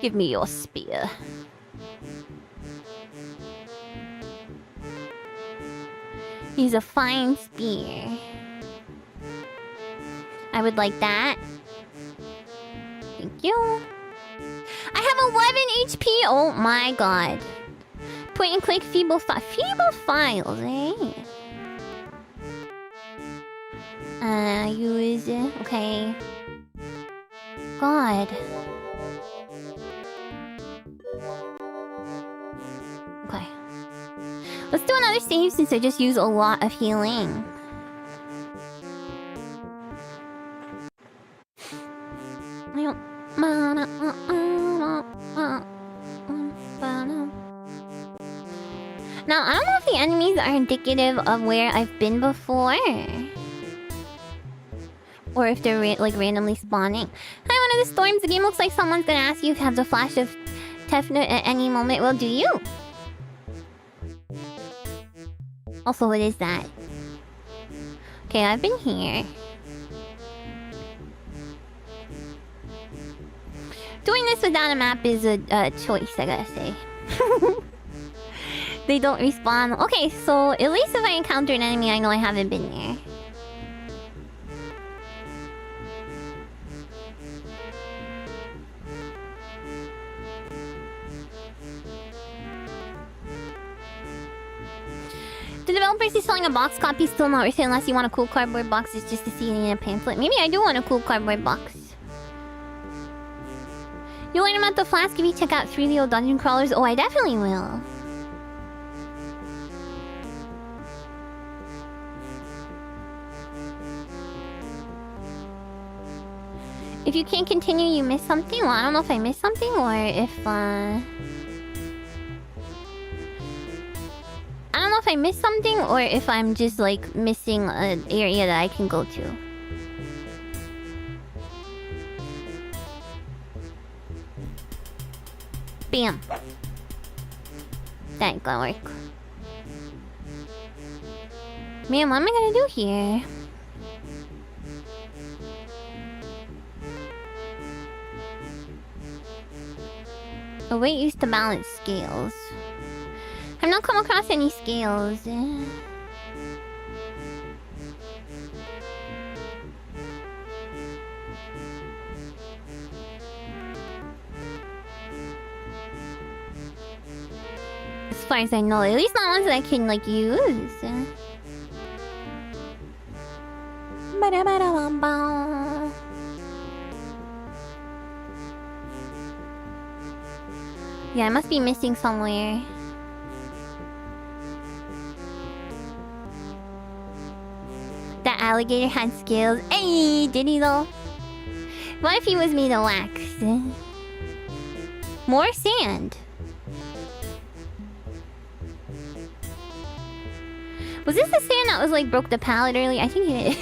Give me your spear. He's a fine spear. I would like that. Thank you. I have 11 HP! Oh my god. Point and click feeble files, eh? Use it. Okay. God. Okay. Let's do another save since I just use a lot of healing. Now, I don't know if the enemies are indicative of where I've been before. Or if they're like randomly spawning. Hi, one of the storms. The game looks like someone's gonna ask you if you have the flash of Tefnut at any moment. Well, do you? Also, what is that? Okay, I've been here. Doing this without a map is a choice, I gotta say. They don't respawn. Okay, so at least if I encounter an enemy, I know I haven't been there. The developers is selling a box copy, still not worth it unless you want a cool cardboard box. It's just to see it in a pamphlet. Maybe I do want a cool cardboard box. You'll learn about the flask if you check out 3DO Dungeon Crawlers. Oh, I definitely will. If you can't continue, you miss something? Well, I don't know if I missed something or if, I don't know if I missed something or if I'm just, like, missing an area that I can go to. Bam. That ain't gonna work. Man, what am I gonna do here? A weight used to balance scales. I've not come across any scales. far as I know. At least not ones that I can, like, use. Yeah, I must be missing somewhere. That alligator had scales. Hey, did he though? What if he was made of wax? More sand. Was this the sand that was like broke the pallet earlier? I think it is.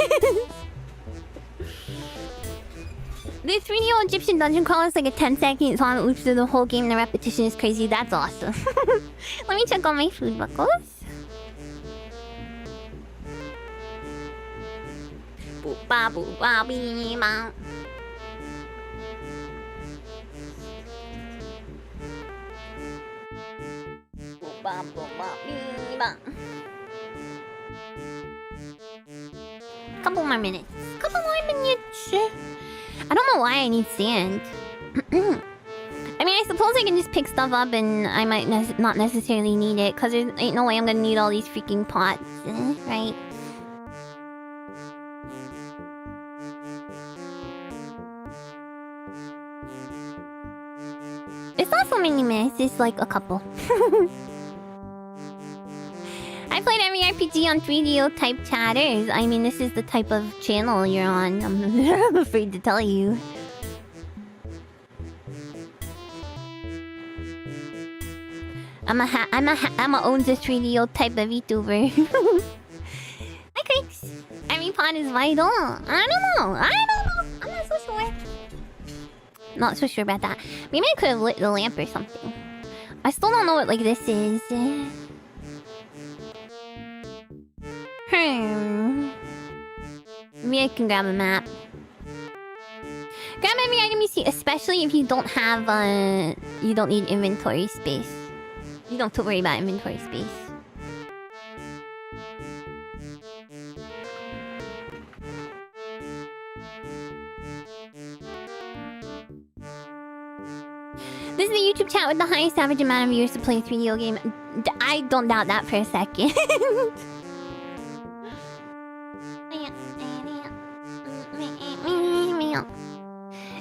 The 3D Egyptian dungeon crawl is like a 10-second song that loops through the whole game and the repetition is crazy. That's awesome. Let me check on my food buckles. Boop ba boop ba bee ba. Boop ba boop ba bee ba. Couple more minutes. Couple more minutes. I don't know why I need sand. I mean, I suppose I can just pick stuff up and I might not necessarily need it, because there ain't no way I'm gonna need all these freaking pots, right? It's not so many minutes, it's like a couple. I played every RPG on 3DO type chatters. I mean, this is the type of channel you're on. I'm afraid to tell you. I'ma own this 3DO type of VTuber. Hi, Creeks. Every pod is vital. I don't know. I'm not so sure. Not so sure about that. Maybe I could have lit the lamp or something. I still don't know what like this is. Maybe I can grab a map. Grab every item you see, especially if you don't have you don't need inventory space. You don't have to worry about inventory space. This is the YouTube chat with the highest average amount of viewers to play a 3DO game. I don't doubt that for a second.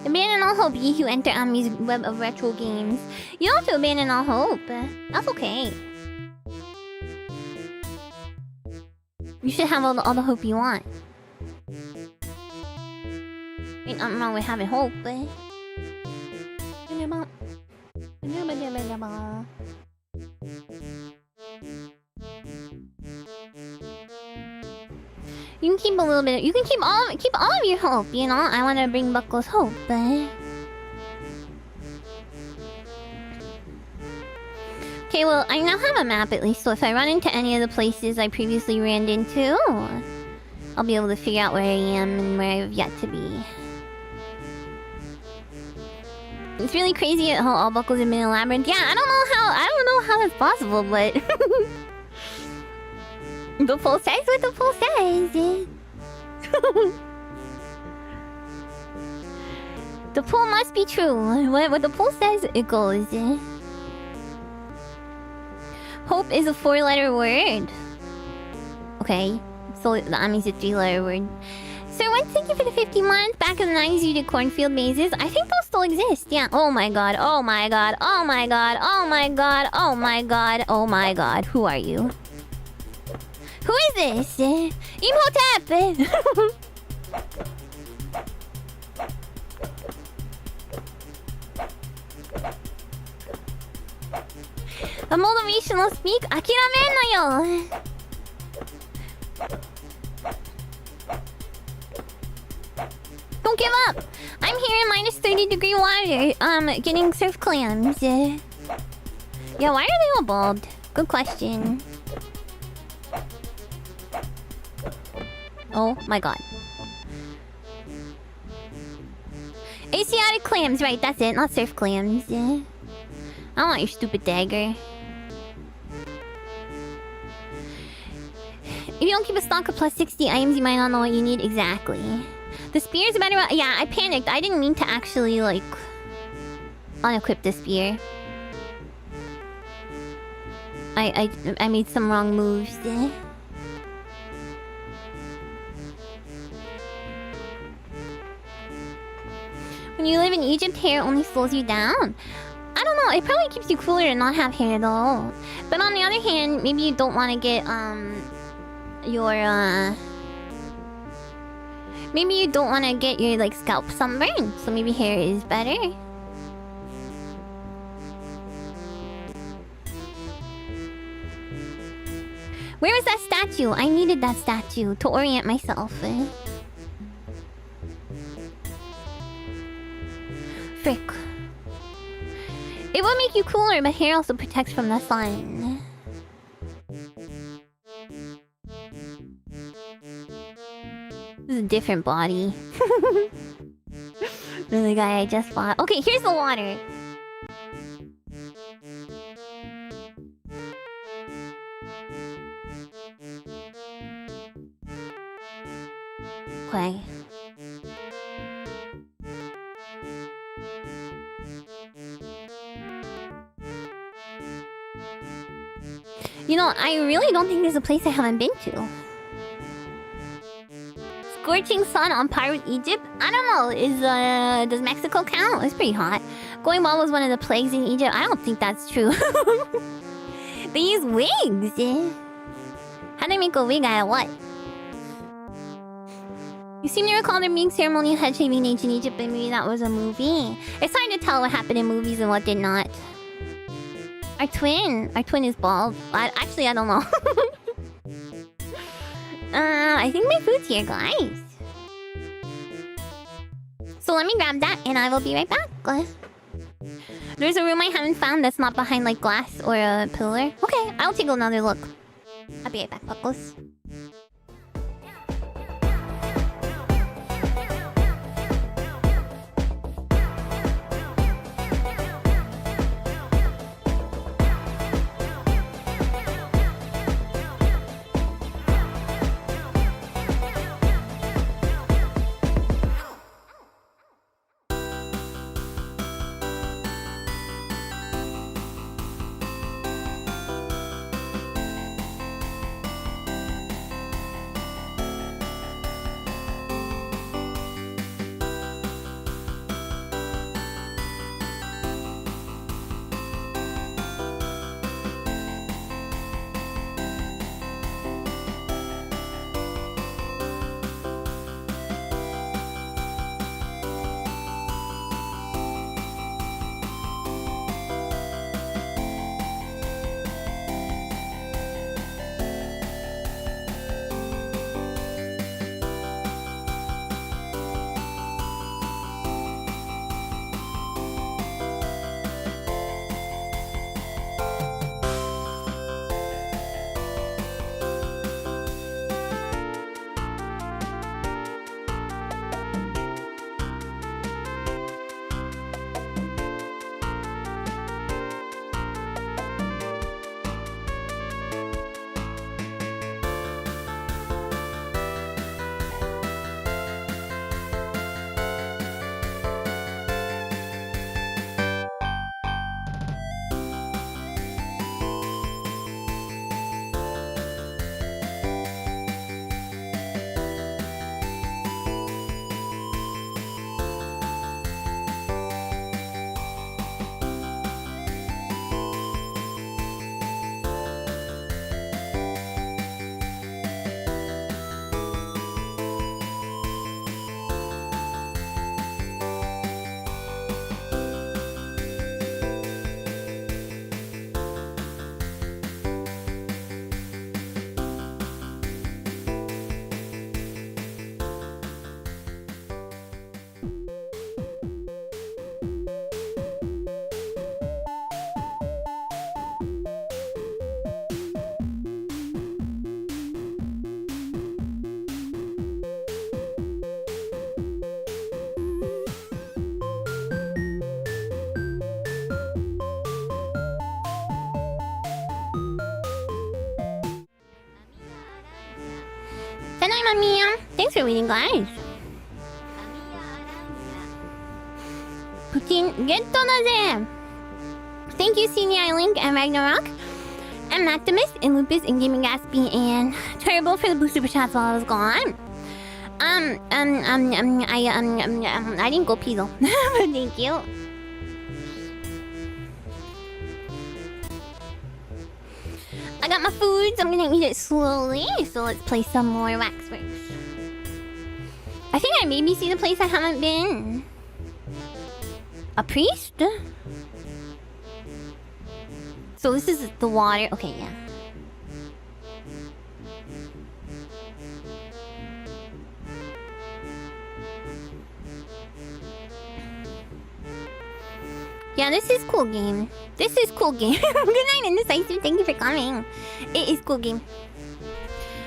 Abandon all hope, ye who enter Amiya's web of retro games. You don't have to abandon all hope. That's okay. You should have all the hope you want. Ain't nothing wrong with having hope, but... You can keep a little bit. You can keep all of your hope. You know, I want to bring Buckles hope, but okay. Well, I now have a map at least, so if I run into any of the places I previously ran into, I'll be able to figure out where I am and where I've yet to be. It's really crazy how all Buckles have been in a labyrinth. Yeah, I don't know how that's possible, but the poll says what the poll says. The poll must be true. What the poll says, it goes. Hope is a 4-letter word. Okay, so the Ami's a 3-letter word. Sir, once thank you for the 50 months. Back in the 90s, you did cornfield mazes. I think those still exist. Yeah. Oh my god. Oh my god. Oh my god. Oh my god. Oh my god. Oh my god. Who are you? Who is this? Imhotep! The motivational speak. Akiramen na yo. Don't give up. I'm here in minus 30-degree water. Getting surf clams. Yeah, why are they all bald? Good question. Oh my god. Asiatic clams, right? That's it. Not surf clams. I don't want your stupid dagger. If you don't keep a stock of plus 60 items, you might not know what you need exactly. The spear's a better... Yeah, I panicked. I didn't mean to actually, like, unequip the spear. I made some wrong moves. When you live in Egypt, hair only slows you down. I don't know, it probably keeps you cooler to not have hair though. But on the other hand, maybe you don't want to get maybe you don't want to get your like scalp sunburned, so maybe hair is better. Where was that statue? I needed that statue to orient myself. Frick. It will make you cooler, but hair also protects from the sun. This is a different body. The guy I just fought. Okay, here's the water. Okay. You know, I really don't think there's a place I haven't been to. Scorching sun on par with Egypt? I don't know. Does Mexico count? It's pretty hot. Going bald was one of the plagues in Egypt. I don't think that's true. They use wigs. How do they make a wig out of what? You seem to recall there being ceremonial head shaving in ancient Egypt, but maybe that was a movie. It's hard to tell what happened in movies and what did not. Our twin is bald. Actually, I don't know. I think my food's here, guys. So let me grab that and I will be right back. There's a room I haven't found that's not behind like glass or a pillar. Okay, I'll take another look. I'll be right back, buckles. Good night, Amiya. Thanks for reading, guys. Putin, get to the Thank you, CDI Link and Ragnarok. and Maximus, and Lupus, and Gaming Gatsby, and Turbo for the blue super chats while I was gone. I didn't go pee though. But thank you. I got my foods. I'm gonna eat it slowly. So let's play some more Waxworks. I think I maybe see the place I haven't been. A priest? So this is the water. Okay, yeah. Yeah, this is cool game. This is cool game. Good night, Indecisive. Thank you for coming. It is cool game.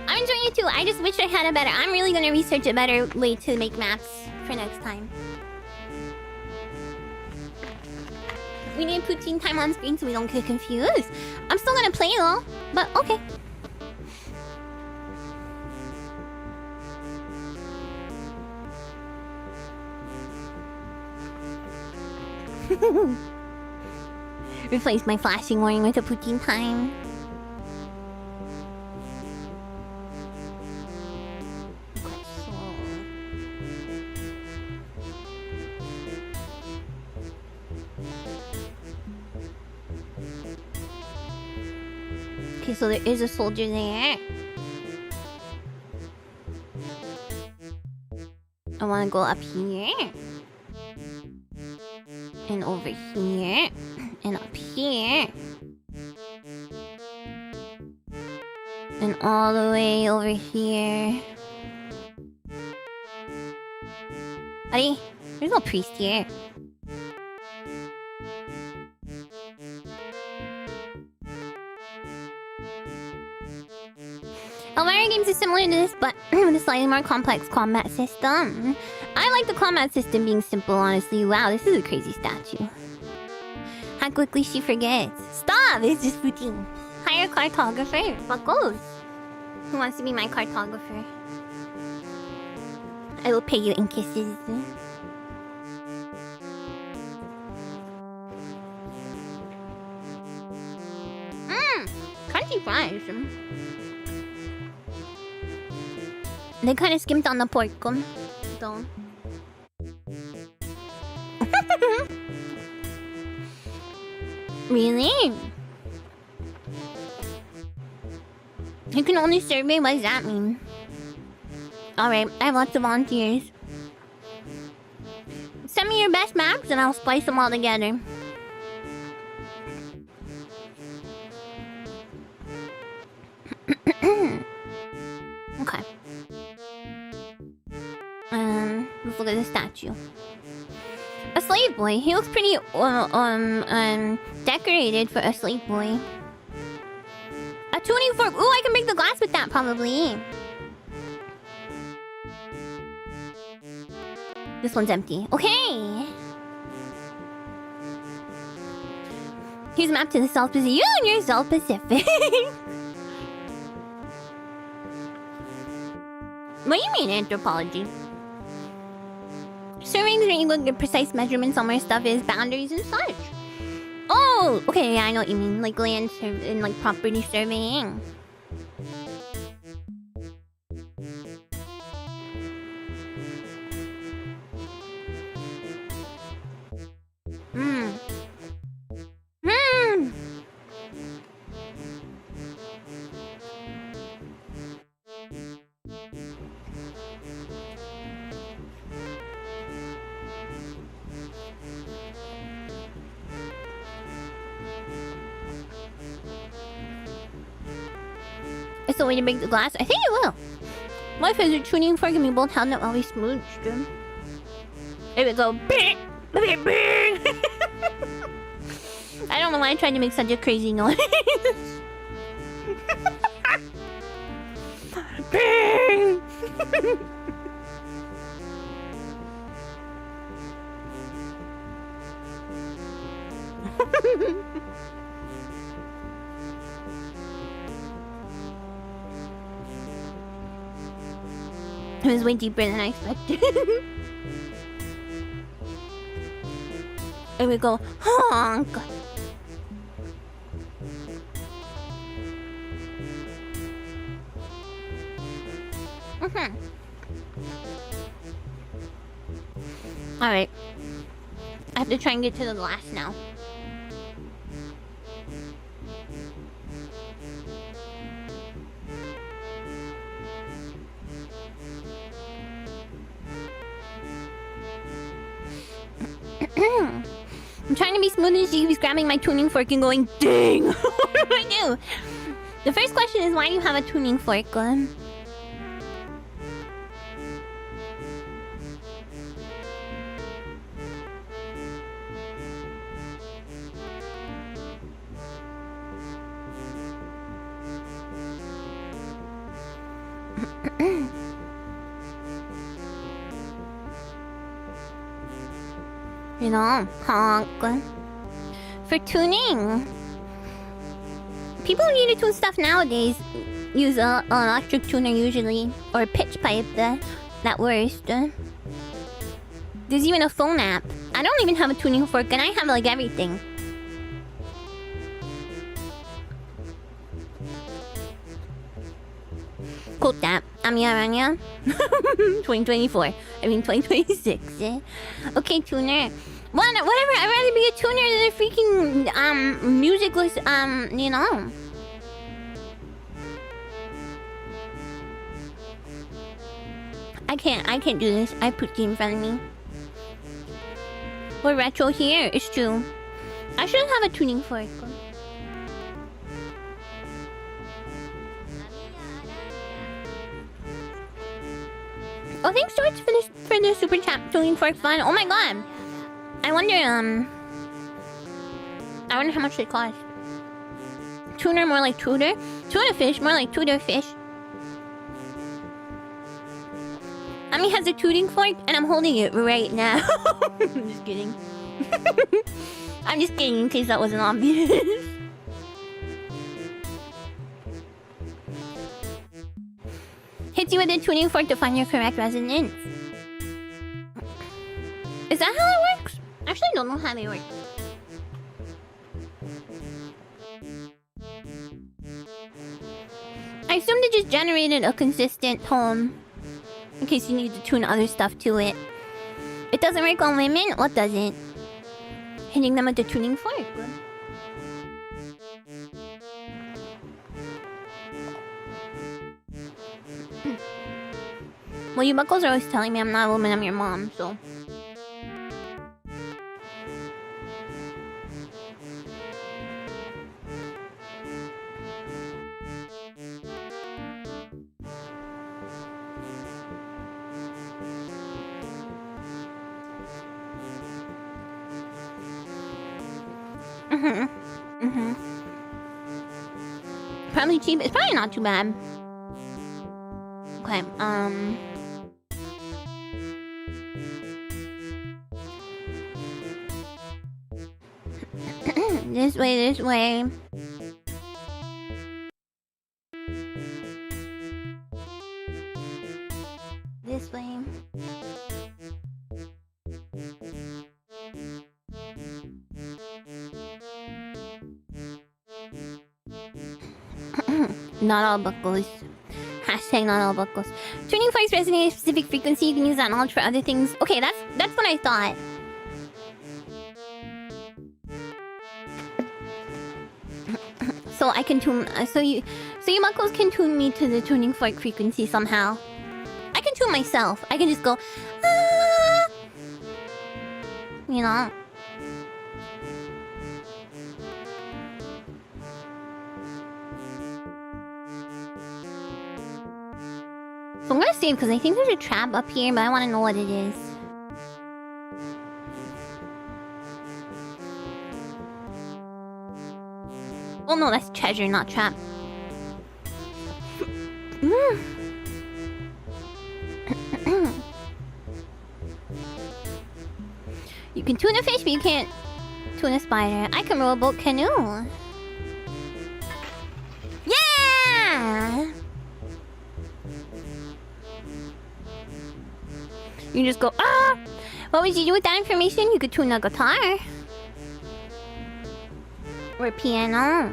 I'm enjoying it too. I just wish I had a better... I'm really gonna research a better way to make maps for next time. We need poutine time on screen so we don't get confused. I'm still gonna play though, but okay. Replace my flashing warning with a poutine time. Okay, so there is a soldier there. I want to go up here. And over here. And up here. And all the way over here. Buddy, there's no priest here. Elvira games is similar to this, but with a slightly more complex combat system. I like the combat system being simple, honestly. Wow, this is a crazy statue. How quickly she forgets. Stop! It's just routine. Hire a cartographer. What goes? Who wants to be my cartographer? I will pay you in kisses. Crunchy fries. They kind of skimped on the pork, though. Really? You can only survey? What does that mean? Alright, I have lots of volunteers. Send me your best maps and I'll splice them all together. Okay. Let's look at the statue. A slave boy. He looks pretty decorated for a slave boy. A tuning fork. Ooh, I can break the glass with that probably. This one's empty. Okay. Here's a map to the South Pacific. You and your South Pacific. What do you mean anthropology? Surveying is where you look at precise measurements on where stuff is, boundaries and such. Oh, okay, yeah, I know what you mean. Like land and like property surveying. It's the way to break the glass. I think it will. What if there's a tuning fork and we both held it while we smooched? It would go. I don't know why I tried to make such a crazy noise. Bing! It was way deeper than I expected. It would go honk. Alright. I have to try and get to the glass now. I'm trying to be smooth and she keeps grabbing my tuning fork and going, dang! What do I do? The first question is, why do you have a tuning fork? You know, honk. For tuning. People who need to tune stuff nowadays use an electric tuner usually. Or a pitch pipe, that worst. There's even a phone app. I don't even have a tuning fork and I have like everything. Quote that. Amiya Aranha. 2024. I mean 2026. Okay, tuner. Whatever. I'd rather be a tuner than a freaking musicless you know. I can't do this. I put you in front of me. We're retro here. It's true. I shouldn't have a tuning fork. Oh, thanks George for the super chat tuning fork fun. Oh my god. I wonder how much it costs. Tuner more like tutor? Tuna fish more like tutor fish. Ami has a tuning fork and I'm holding it right now. I'm just kidding. I'm just kidding in case that wasn't obvious. Hits you with a tuning fork to find your correct resonance. Is that how it works? Actually, I don't know how they work. I assumed it just generated a consistent tone. In case you need to tune other stuff to it. It doesn't work on women? What doesn't? Hitting them with the tuning fork. Well, you buckles are always telling me I'm not a woman, I'm your mom, so... Probably cheap. It's probably not too bad. Okay, this way, this way. This way. Not all buckles. Hashtag not all buckles. Tuning forks resonate at a specific frequency. You can use that knowledge for other things. Okay, that's what I thought. So I can tune. So you buckles can tune me to the tuning fork frequency somehow. I can tune myself. I can just go, ah! You know. So I'm gonna save because I think there's a trap up here, but I want to know what it is. Oh no, that's treasure, not trap. You can tune a fish, but you can't tune a spider. I can row a boat canoe. Yeah! You just go, ah! What would you do with that information? You could tune a guitar. Or a piano.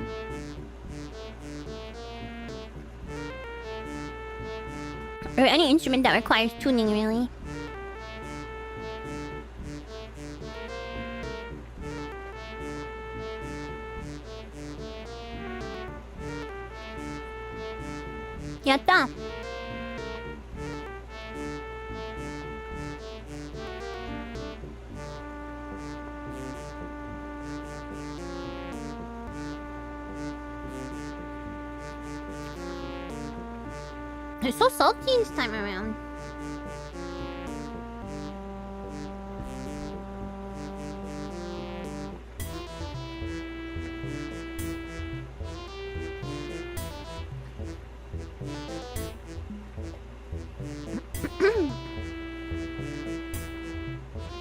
Or any instrument that requires tuning, really. Yatta! They're so salty this time around.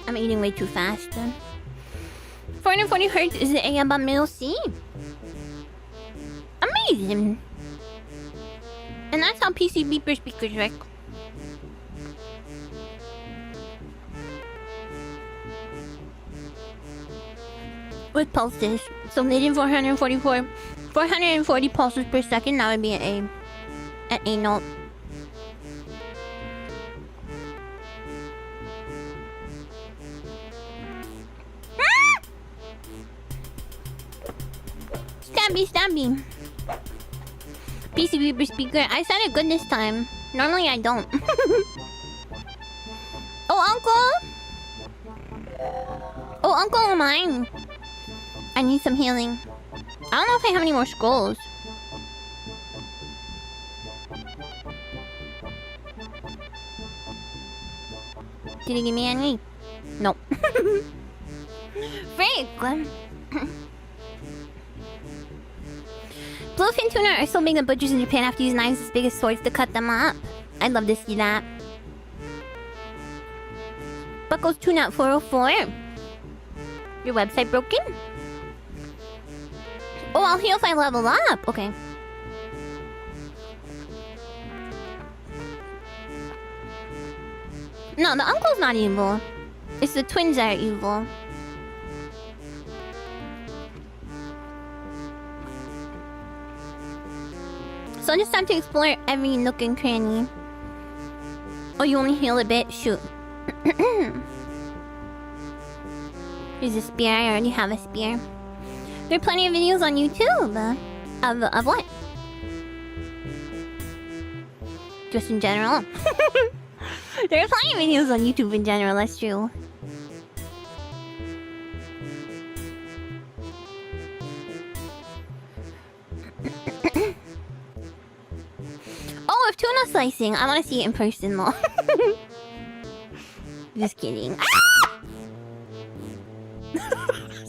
I'm eating way too fast. 440 hertz is the AM by middle C. Amazing. And that's how PC beeper speakers work. With pulses. So leading 440 pulses per second, that would be an A note. Stabby. PC beeper speaker. I said it good this time. Normally I don't. Oh, Uncle of mine. I need some healing. I don't know if I have any more skulls. Did he give me any? Nope. Frick! Bluefin tuna are so big that butchers in Japan have to use knives as big as swords to cut them up. I'd love to see that. Buckles tuna at 404. Your website broken? Oh, I'll heal if I level up. Okay. No, the uncle's not evil. It's the twins that are evil. So I just have to explore every nook and cranny. Oh, you only heal a bit? Shoot. Here's a spear. I already have a spear. There are plenty of videos on YouTube. Of what? Just in general. There are plenty of videos on YouTube in general, that's true. Oh, if tuna slicing. I want to see it in person more. Just kidding. Ah!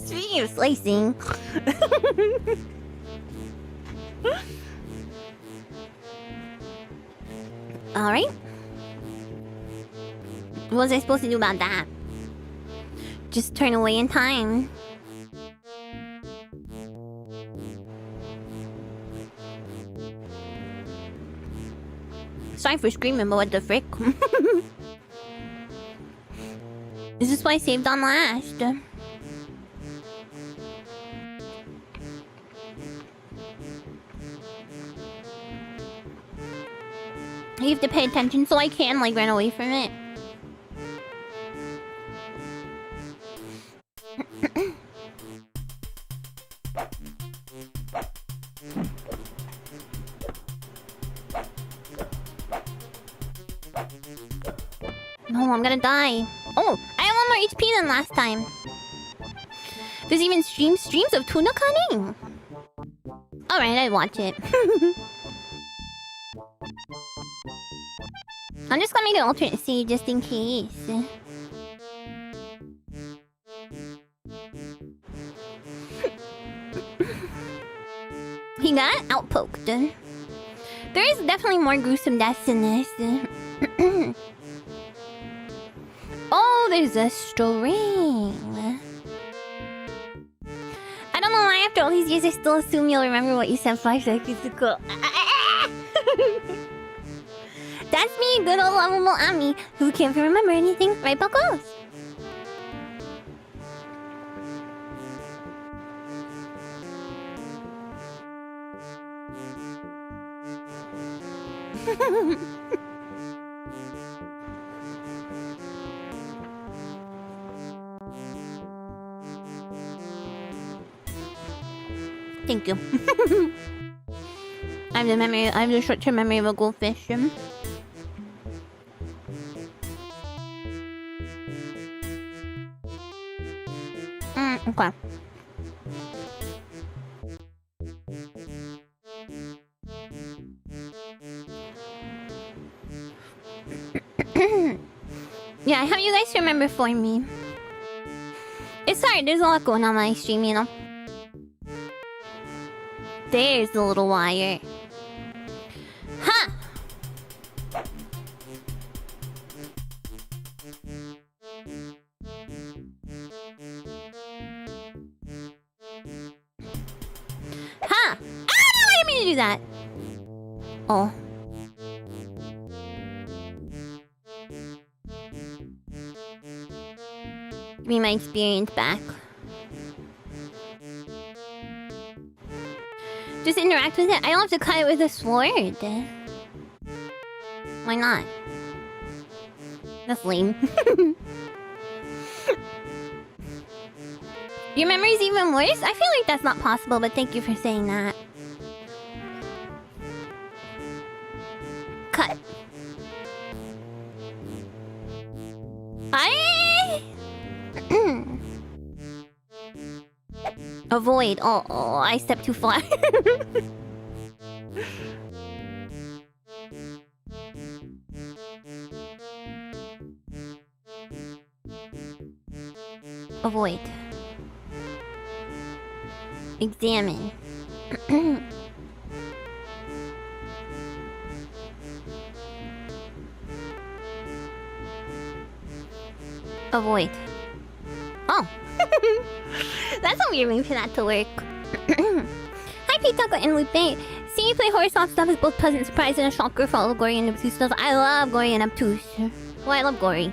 Speaking of slicing. Alright. What was I supposed to do about that? Just turn away in time. Sorry for screaming, but what the frick? Is this why I saved on last? You have to pay attention so I can, like, run away from it. No, I'm gonna die. Oh, I have 1 more HP than last time. There's even streams of tuna cutting. Alright, I'd watch it. I'm just gonna make an alternate save just in case. He got outpoked. There is definitely more gruesome deaths in this. Oh, there's a string. I don't know why after all these years I still assume you'll remember what you said 5 seconds ago. That's me, good old lovable Ami, who can't remember anything, right, Buckles? Thank you. I have the short-term memory of a goldfish. Okay. Yeah, I have you guys remember for me. It's hard, there's a lot going on my stream, you know. There's the little wire. Ha! Ha! Ah, I didn't mean to do that. Oh. Give me my experience back. Just interact with it. I don't have to cut it with a sword. Why not? That's lame. Your memory's even worse? I feel like that's not possible, but thank you for saying that. Cut. Avoid. Oh, I stepped too far. Avoid. Examine. Avoid. Oh. That's a weird way for that to work. Hi, Pitaka and Lupe. Seeing you play horror soft stuff is both pleasant surprise and a shocker for all of Gory and Obtuse stuff. I love Gory and Obtuse. Well, I love Gory.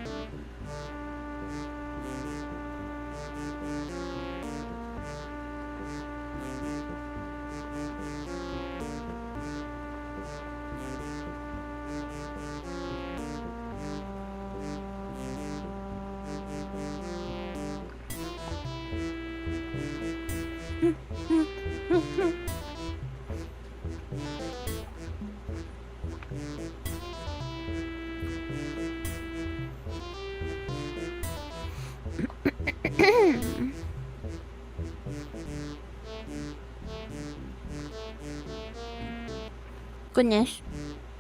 Goodness.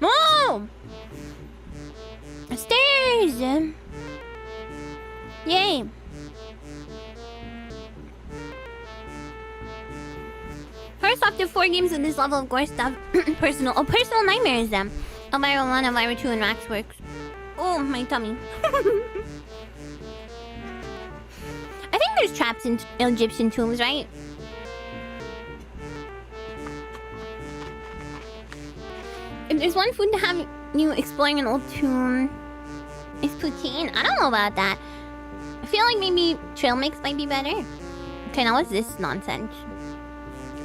Oh! Stairs! Yay! First off, the 4 games with this level of gore stuff. Personal nightmares them. Elvira 1, Elvira 2, and Waxworks. Oh, my tummy. I think there's traps in Egyptian tombs, right? If there's one food to have you exploring an old tomb, it's poutine. I don't know about that. I feel like maybe trail mix might be better. Okay, now what's this nonsense?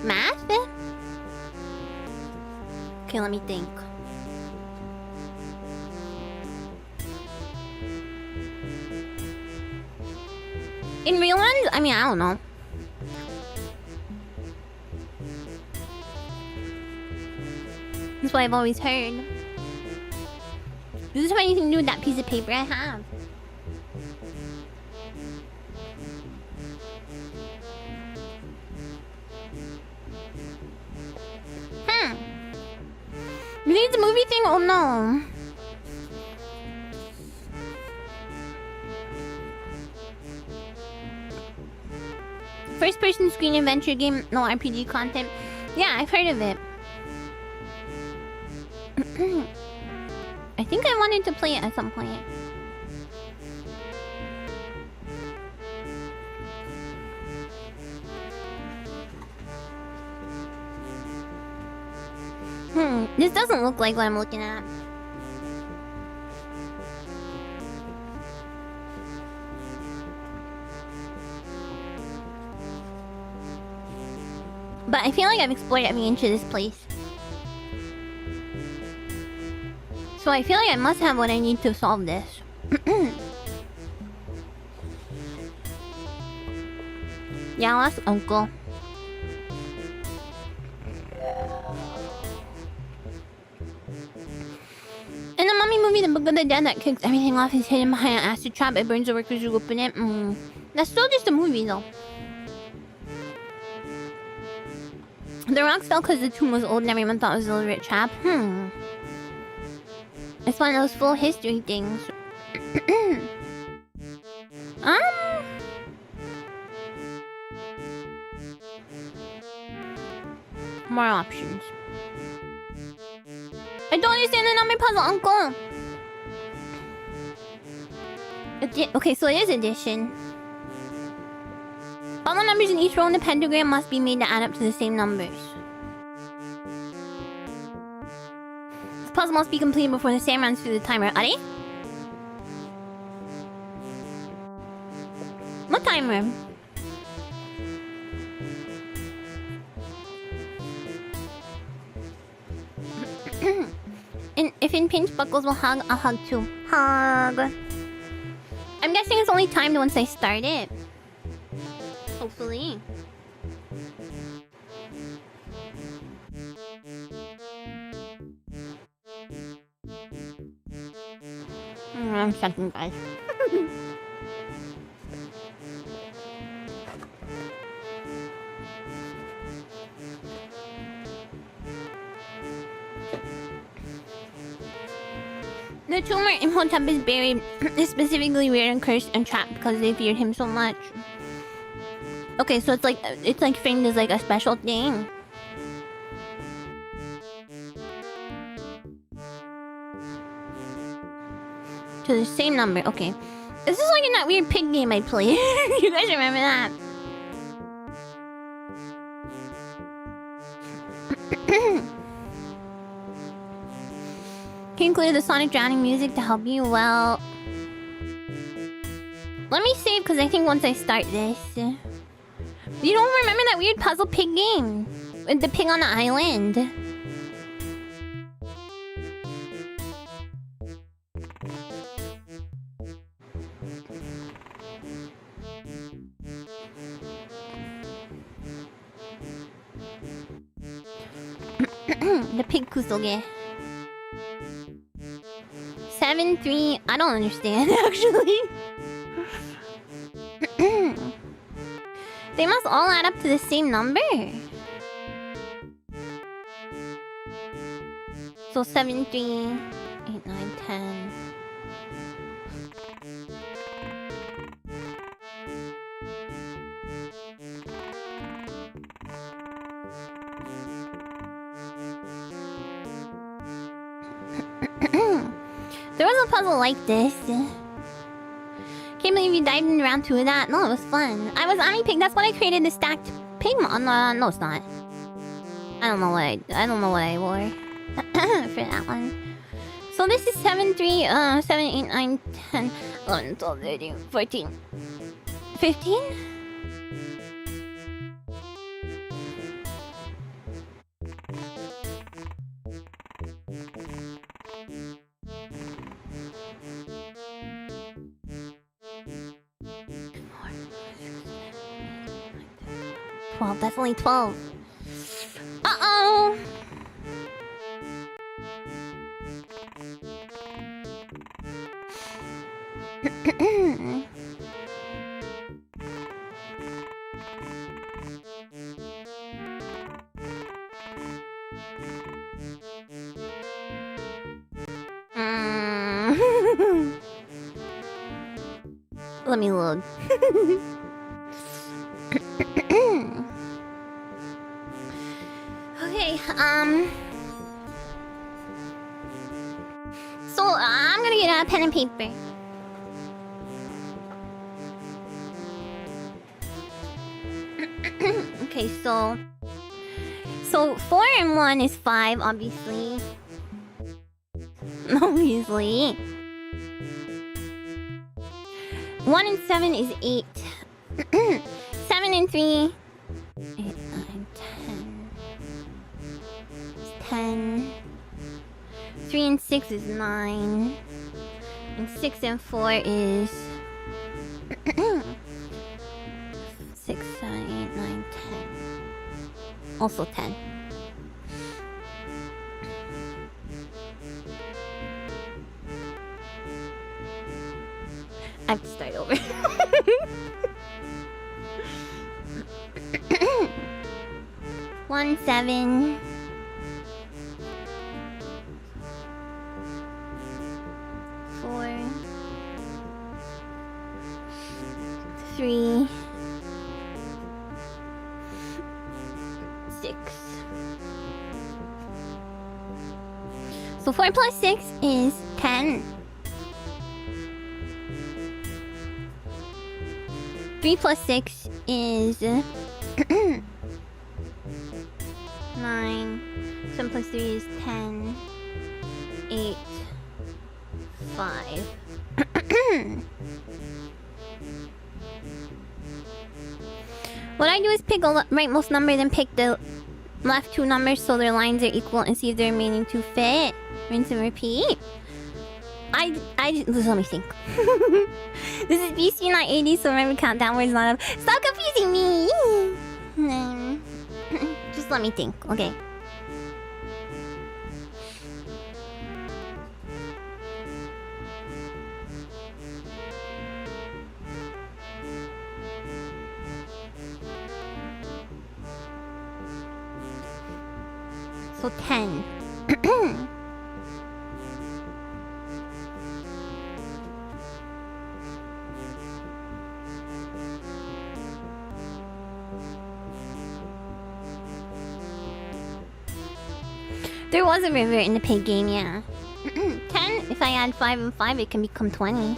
Math? Okay, let me think. In real ones? I mean, I don't know. That's what I've always heard. Does this have anything to do with that piece of paper I have? You think it's a movie thing? Oh no. First person screen adventure game, no RPG content. Yeah, I've heard of it. I think I wanted to play it at some point. This doesn't look like what I'm looking at. But I feel like I've explored every inch of this place. So I feel like I must have what I need to solve this. Yeah, I'll ask Uncle. In the mummy movie, the book of the dead that kicks everything off is hidden behind an acid trap. It burns the workers who open it. That's still just a movie, though. The rocks fell because the tomb was old and everyone thought it was a little trap. It's one of those full history things. More options. I don't understand the number puzzle, Uncle. Okay, so it is addition. All the numbers in each row in the pentagram must be made to add up to the same numbers. This puzzle must be completed before the sand runs through the timer. Are they? What timer? If in pinch buckles will hug, I'll hug too. Hug. I'm guessing it's only timed once I start it. Hopefully. I'm checking, guys. The tumor Imhotep is buried is specifically weird and cursed and trapped because they feared him so much. Okay, so it's like framed as like a special thing. To the same number, okay. This is like in that weird pig game I played. You guys remember that? Can you clear the sonic drowning music to help you? Well, let me save because I think once I start this, you don't remember that weird puzzle pig game with the pig on the island? The pig kusoge. 7-3. I don't understand actually. They must all add up to the same number. So 7, 3, 8, 9, 10. There was a puzzle like this. Can't believe you dived in round 2 of that. No, it was fun. I was Ami Pig. That's what I created the stacked pig mod. No, it's not. I don't know what I wore for that one. So this is 7, 3, 7, 8, 9, 10, 11, 12, 13, 14, 15? Definitely 12. Uh-oh! Let me load. Okay, so I'm gonna get a pen and paper. Okay, so 4 and 1 is 5, obviously. Obviously. 1 and 7 is 8. 7 and 3. 8, 9, 10. 10. 3 and 6 is 9. And 6 and 4 is 6, 7, 8, 9, 10. Also 10. I have to start over. 1, 7. 4. 3. 6. So 4 plus 6 is 10. 3 plus 6 is 9. 7 plus 3 is 10. 8. 5. What I do is pick a rightmost number, then pick the left 2 numbers so their lines are equal and see if the remaining 2 fit. Rinse and repeat. Let me think. This is BC, not 80, so remember count downwards, not up. Stop confusing me! Just let me think, okay. So 10. There was a river in the pig game, yeah. 10, if I add 5 and 5, it can become 20.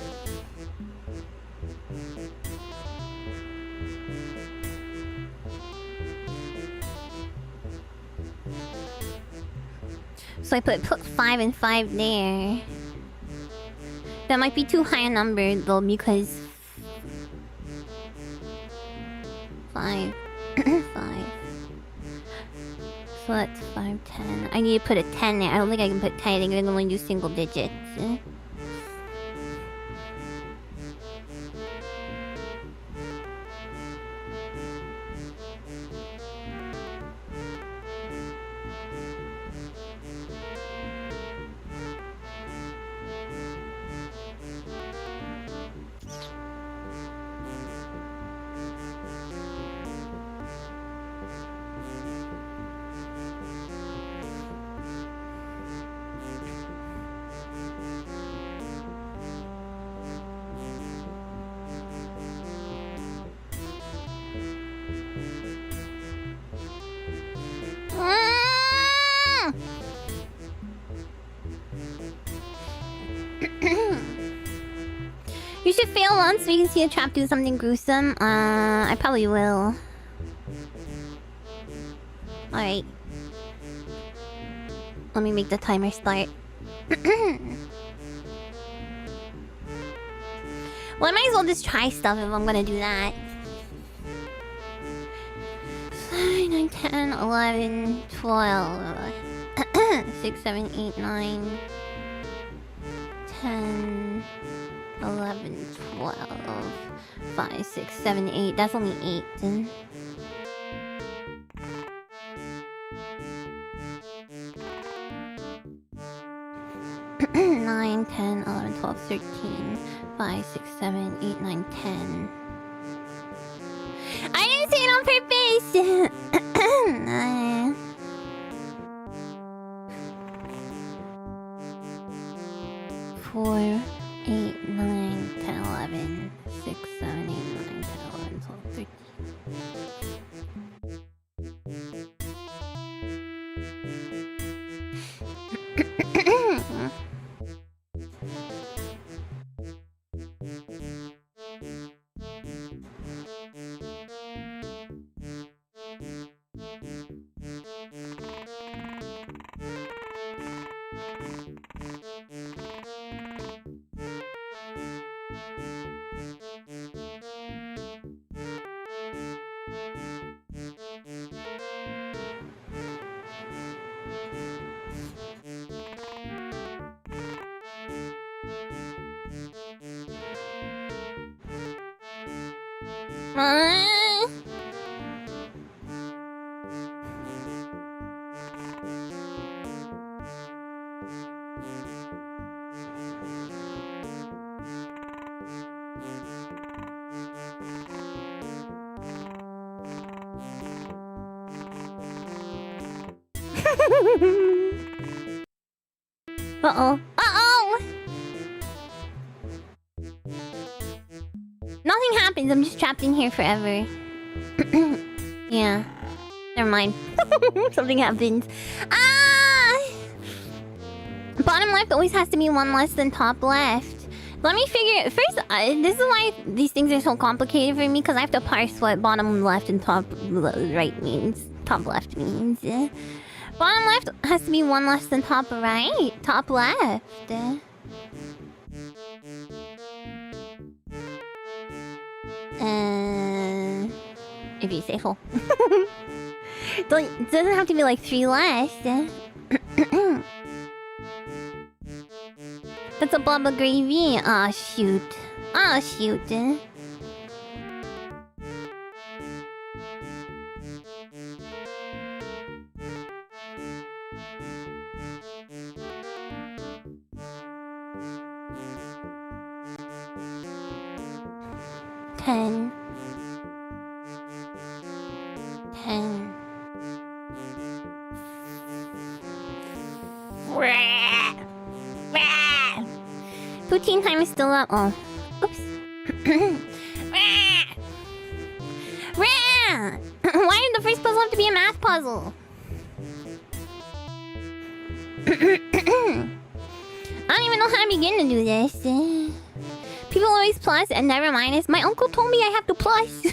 So I put 5 and 5 there. That might be too high a number though, because 5. 5. So that's 5, 10. I need to put a 10 there. I don't think I can put 10. I think I can only do single digits. You should fail once so you can see a trap do something gruesome. I probably will. Alright. Let me make the timer start. Well, I might as well just try stuff if I'm gonna do that. 9, 10, 11, 12. 6, 7, 8, 9. 10, 11, 12. 5, 6, 7, 8. That's only 8. 9, 10, 11, 12, 13. 5, 6, 7, 8, 9, 10. I didn't say it on purpose! 4, 8, 9, 10, 11, 6, 7, 8, 9, 10, 11, 12, 13. Uh-oh. Uh-oh! Nothing happens, I'm just trapped in here forever. Yeah. Never mind. Something happens. Ah! Bottom left always has to be one less than top left. Let me figure it. First, this is why these things are so complicated for me, because I have to parse what bottom left and top right means. Top left means. Bottom left has to be one less than top right. Top left. If you say so. It doesn't have to be like 3 less. That's a baba gravy. Aw, shoot. Aw, shoot. 10. 10. Poutine time is still up. Oh. Oops. Why did the first puzzle have to be a math puzzle? I don't even know how to begin to do this. People always plus and never minus. My uncle told me I have to plus.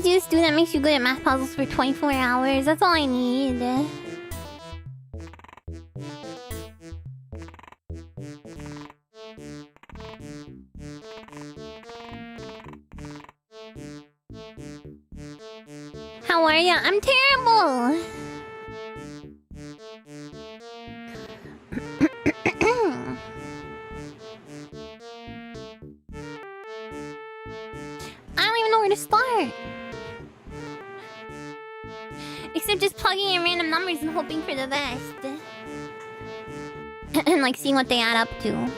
Just do that makes you good at math puzzles for 24 hours. That's all I need. How are ya? I'm terrible. I don't even know where to start. Except just plugging in random numbers and hoping for the best. And like seeing what they add up to.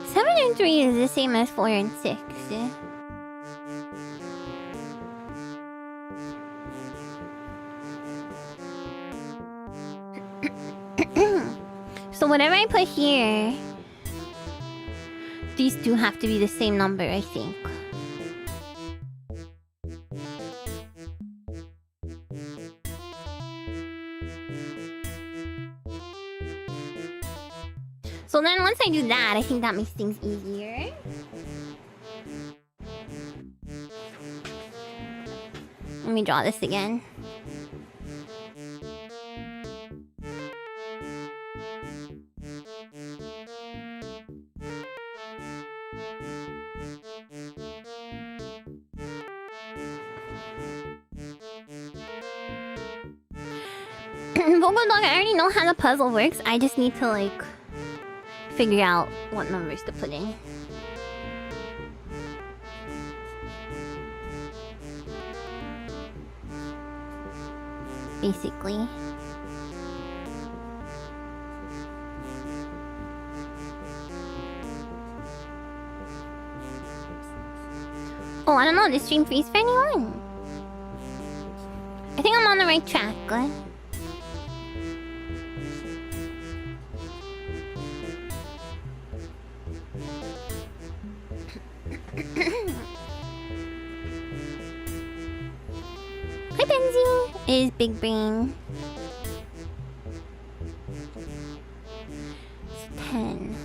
Seven and 3 is the same as 4 and 6. So whatever I put here, these two have to be the same number, I think. So then once I do that, I think that makes things easier. Let me draw this again. Vocal Dog, I already know how the puzzle works. I just need to like figure out what numbers to put in. Basically. Oh, I don't know. This stream freeze for anyone? I think I'm on the right track. Hi, Benzie. It is Big Brain. It's 10.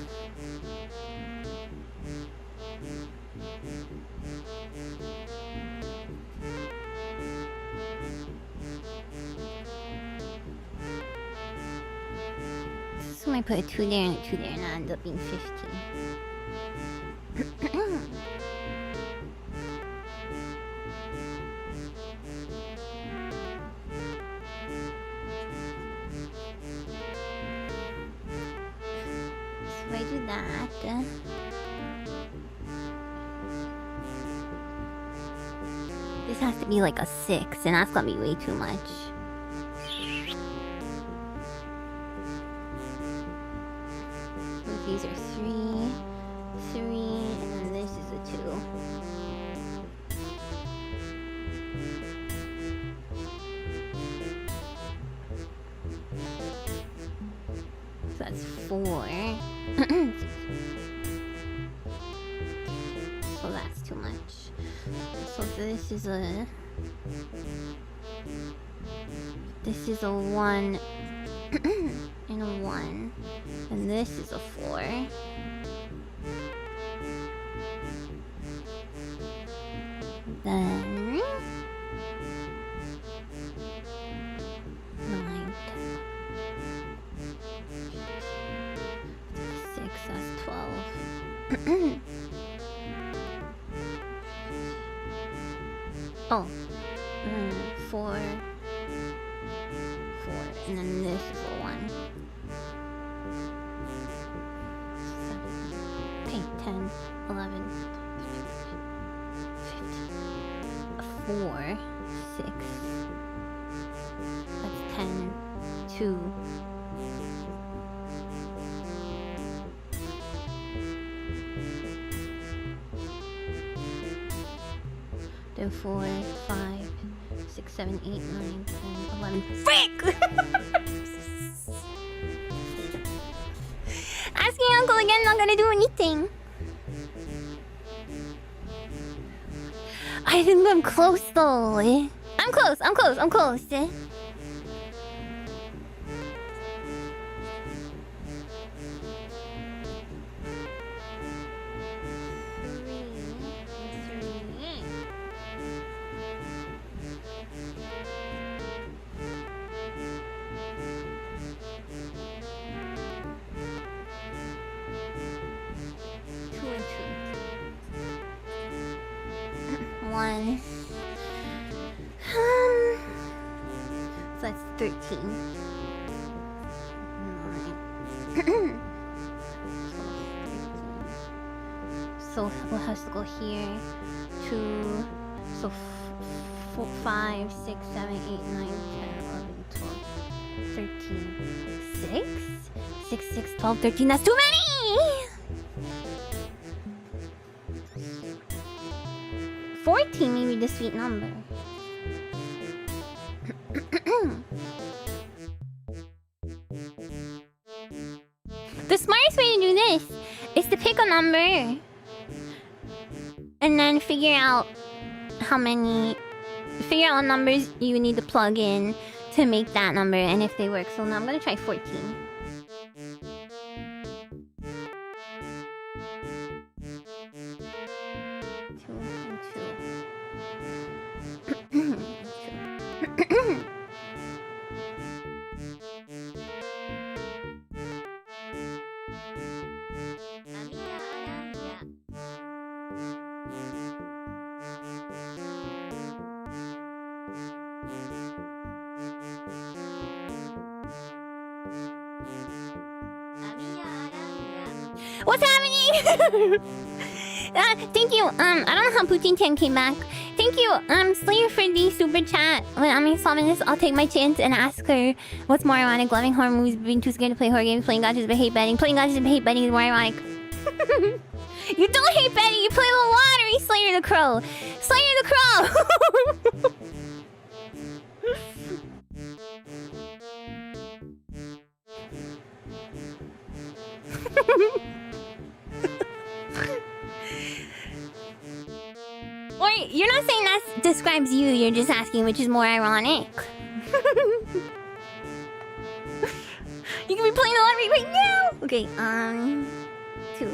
So I might put a 2 there and a 2 there, and that ends up being 15. If I do that, this has to be like a 6, and that's gonna be way too much. These are 3, 3, and then this is a 2. So that's 4. So that's too much. So this is a 1 and a 1, and this is a 4. Then 9, 10, 6, that's 12. Oh, 4, 4, and then this is a 1. 7, 8, 10, 11, 15, 4, 6. That's 10, 2. Then 4, 5, 6, 7, 8, 9, 10, 11. Frick! Asking Uncle again, not gonna do anything. I think I'm close though. I'm close. One. So that's 13. 9. So what has to go here? 2. So 4, 5, 6, 7, 8, 9, 10, 11, 12, 13. 6? 6, 6, 12, 13. That's too many! 14 may be the sweet number. The smartest way to do this is to pick a number and then figure out numbers you need to plug in to make that number and if they work. So now I'm gonna try 14. 2 and 2. Amiya Aranha. Amiya Aranha. What's happening? Thank you. I don't know how Poutine 10 came back. Thank you, Slayer for the super chat. When I'm solving this, I'll take my chance and ask her what's more ironic, loving horror movies, being too scared to play horror games, playing gotchas but hate betting. Playing gotchas but hate betting is more ironic. You don't hate betting, you play the lottery, Slayer the Crow. Slayer the Crow! Or you're not saying describes you, you're just asking which is more ironic. You can be playing the lottery right now! Okay, 2.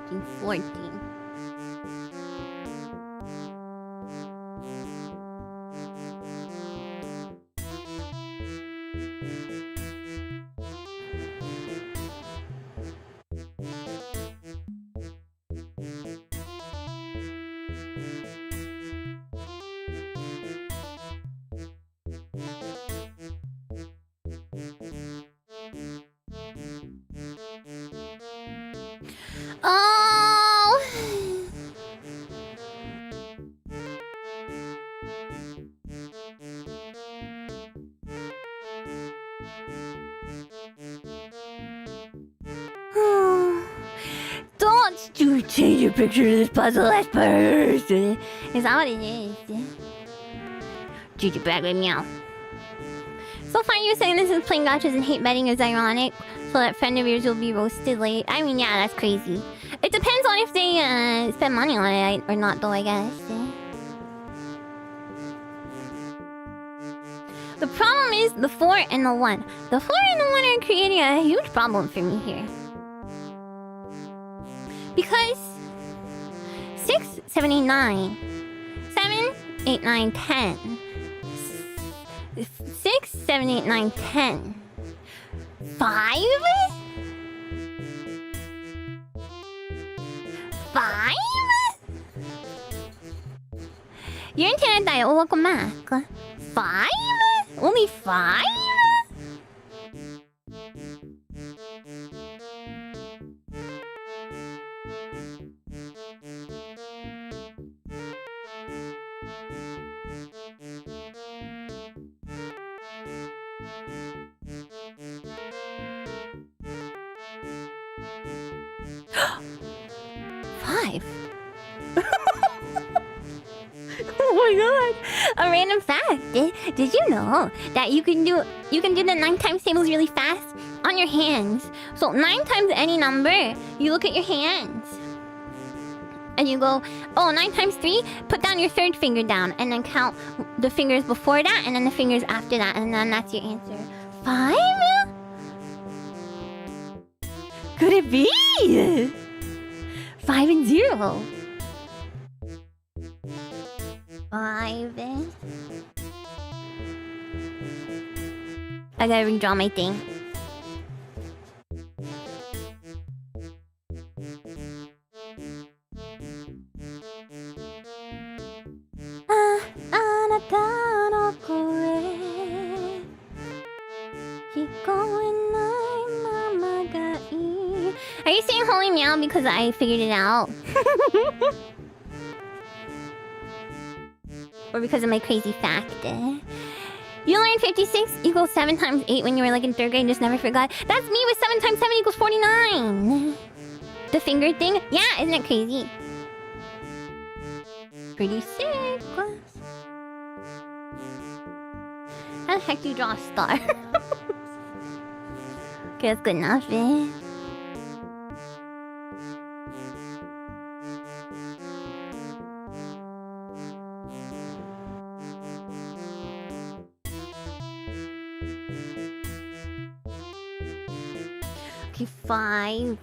Or 14. Oh! Don't you change your picture to this puzzle as person. Is that what it is? Juju back with meow. So far you're saying this is playing gotchas and hate betting is ironic, so that friend of yours will be roasted late. I mean, yeah, that's crazy. It depends on if they spend money on it or not, though, I guess. The problem is the 4 and the 1. The 4 and the 1 are creating a huge problem for me here. Because 6, 7, 8, 9. 7, 8, 9, 10. 6, 7, 8, 9, 10. 5? 5? Your internet dial will welcome back. 5? Only 5? Oh my god! A random fact. Did you know that you can do the 9 times tables really fast on your hands? So 9 times any number, you look at your hands. And you go, oh, 9 times 3, put down your 3rd finger down, and then count the fingers before that, and then the fingers after that, and then that's your answer. 5? Could it be? 5 and 0. 5. I gotta redraw my thing. Are you saying holy meow because I figured it out? Or because of my crazy fact? You learned 56 equals 7 times 8 when you were like in 3rd grade and just never forgot. That's me with 7 times 7 equals 49. The finger thing? Yeah, isn't it crazy? Pretty sick. How the heck do you draw a star? Okay, that's good enough, eh? Okay, 5,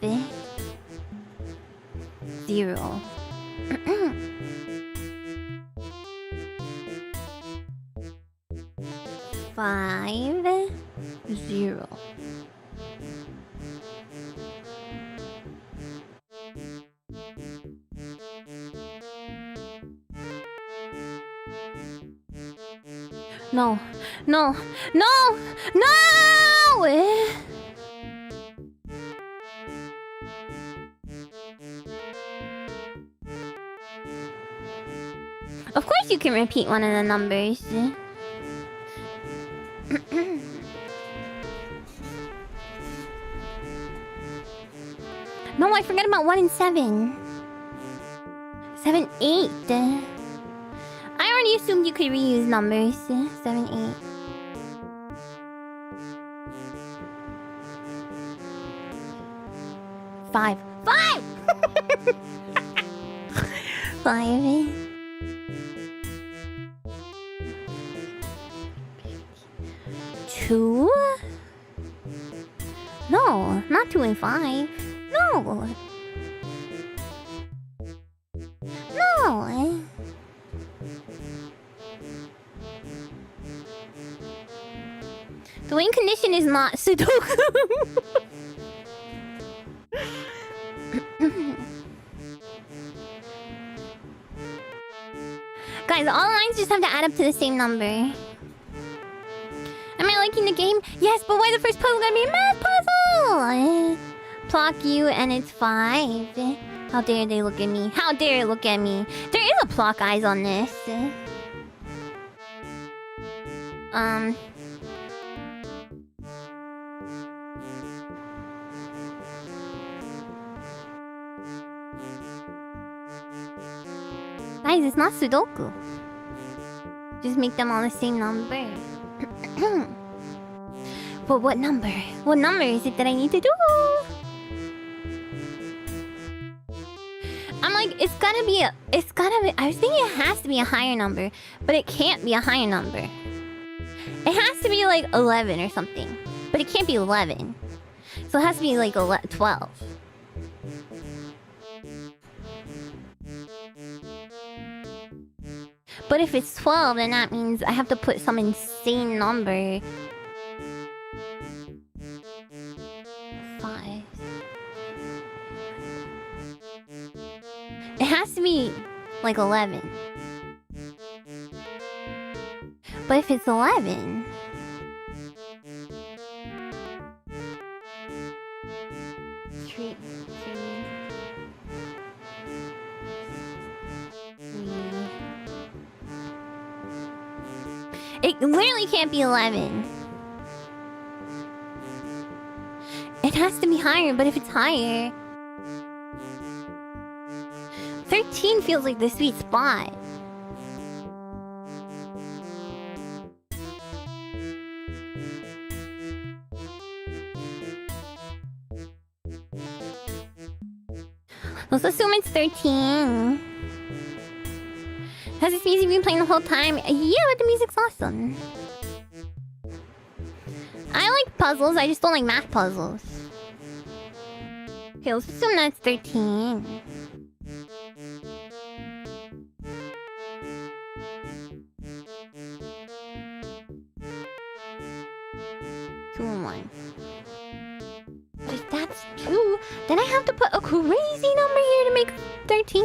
0. 5, 0. No, no, no, no! Of course you can repeat one of the numbers. No, Oh, I forgot about 1 and 7. 7, 8. I already assumed you could reuse numbers. 7, 8. Five. 5. 2? No, not 2 and 5. No. No. The win condition is not Sudoku. Guys, all lines just have to add up to the same number. Am I liking the game? Yes, but why the first puzzle gonna be a math puzzle? Block you and it's 5. How dare they look at me? How dare they look at me? There is a block eyes on this. Guys, it's not Sudoku. Just make them all the same number. But what number? What number is it that I need to do? I'm like, it's gotta be, I was thinking it has to be a higher number, but it can't be a higher number. It has to be like 11 or something, but it can't be 11. So it has to be like 12. But if it's 12, then that means I have to put some insane number. 5. It has to be like 11. But if it's 11... Three. It literally can't be 11. It has to be higher, but if it's higher... 13 feels like the sweet spot. Let's assume it's 13. Has this music been playing the whole time? Yeah, but the music's awesome. I like puzzles, I just don't like math puzzles. Okay, let's assume that's 13. Two and 1. But if that's 2, then I have to put a crazy number here to make 13.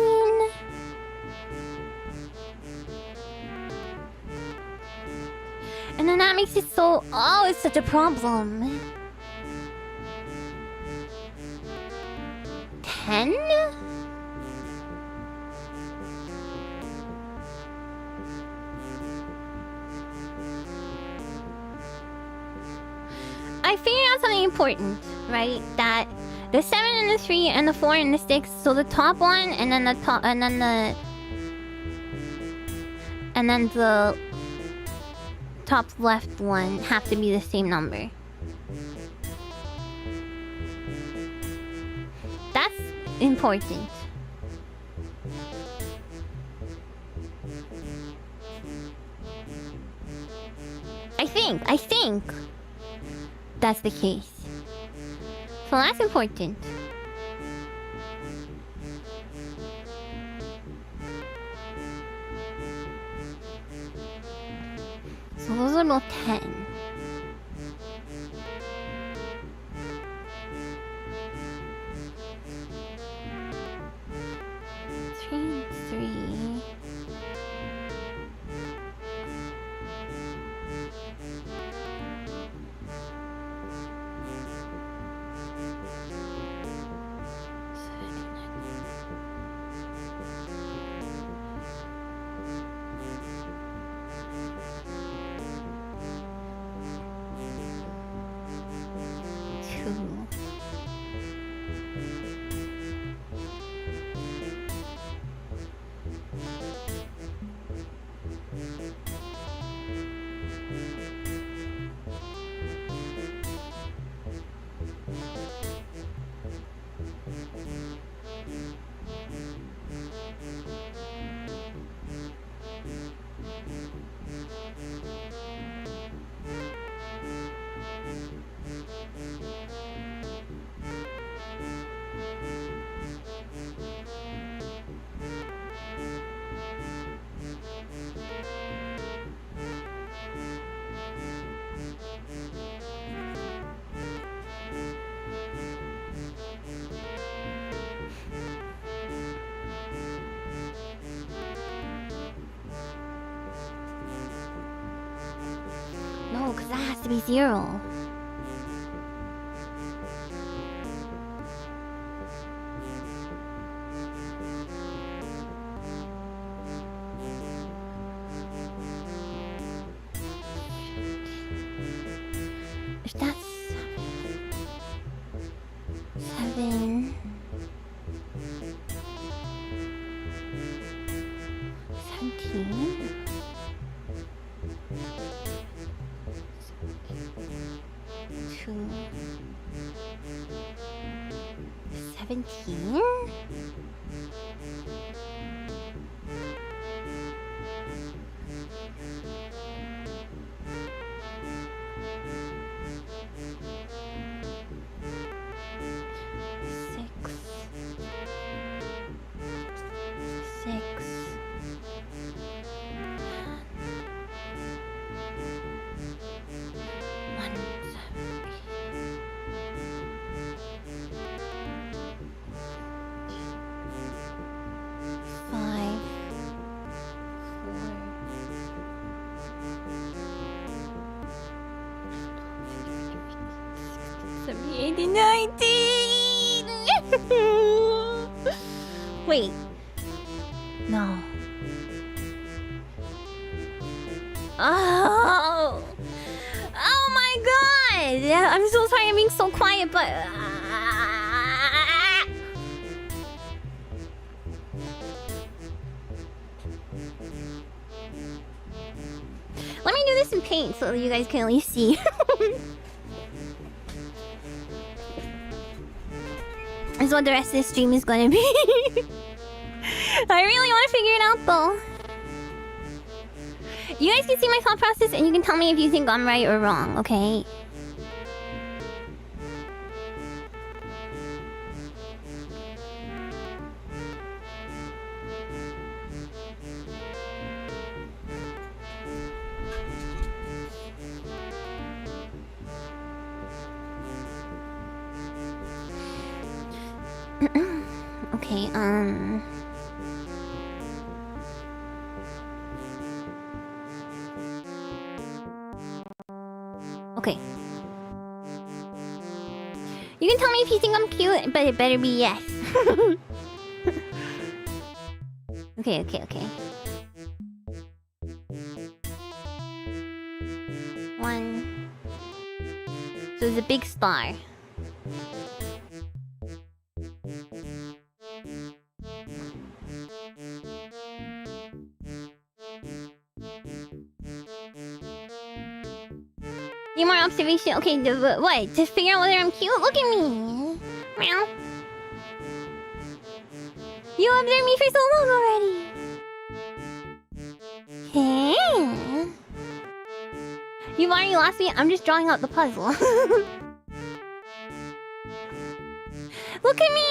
And then that makes it so... Oh, it's such a problem. 10? I figured out something important, right? That the 7 and the 3 and the 4 and the 6, so the top one and then the top and then the top left one have to be the same number. That's important. I think that's the case. So that's important. So those are both 10. Three and 3. Oh, because that has to be 0. If that's 7. 17. 2. 17? Wait. No. Oh. Oh my god. Yeah, I'm so sorry I'm being so quiet, but... Let me do this in paint so that you guys can at least see. That's what the rest of this stream is gonna be. I really want to figure it out though. You guys can see my thought process and you can tell me if you think I'm right or wrong, okay? Okay, okay. You can tell me if you think I'm cute, but it better be yes. Okay. One. So it's a big star. Need more observation. Okay, what? To figure out whether I'm cute? Look at me. Meow. You observed me for so long already. Hey. You've already lost me. I'm just drawing out the puzzle. Look at me.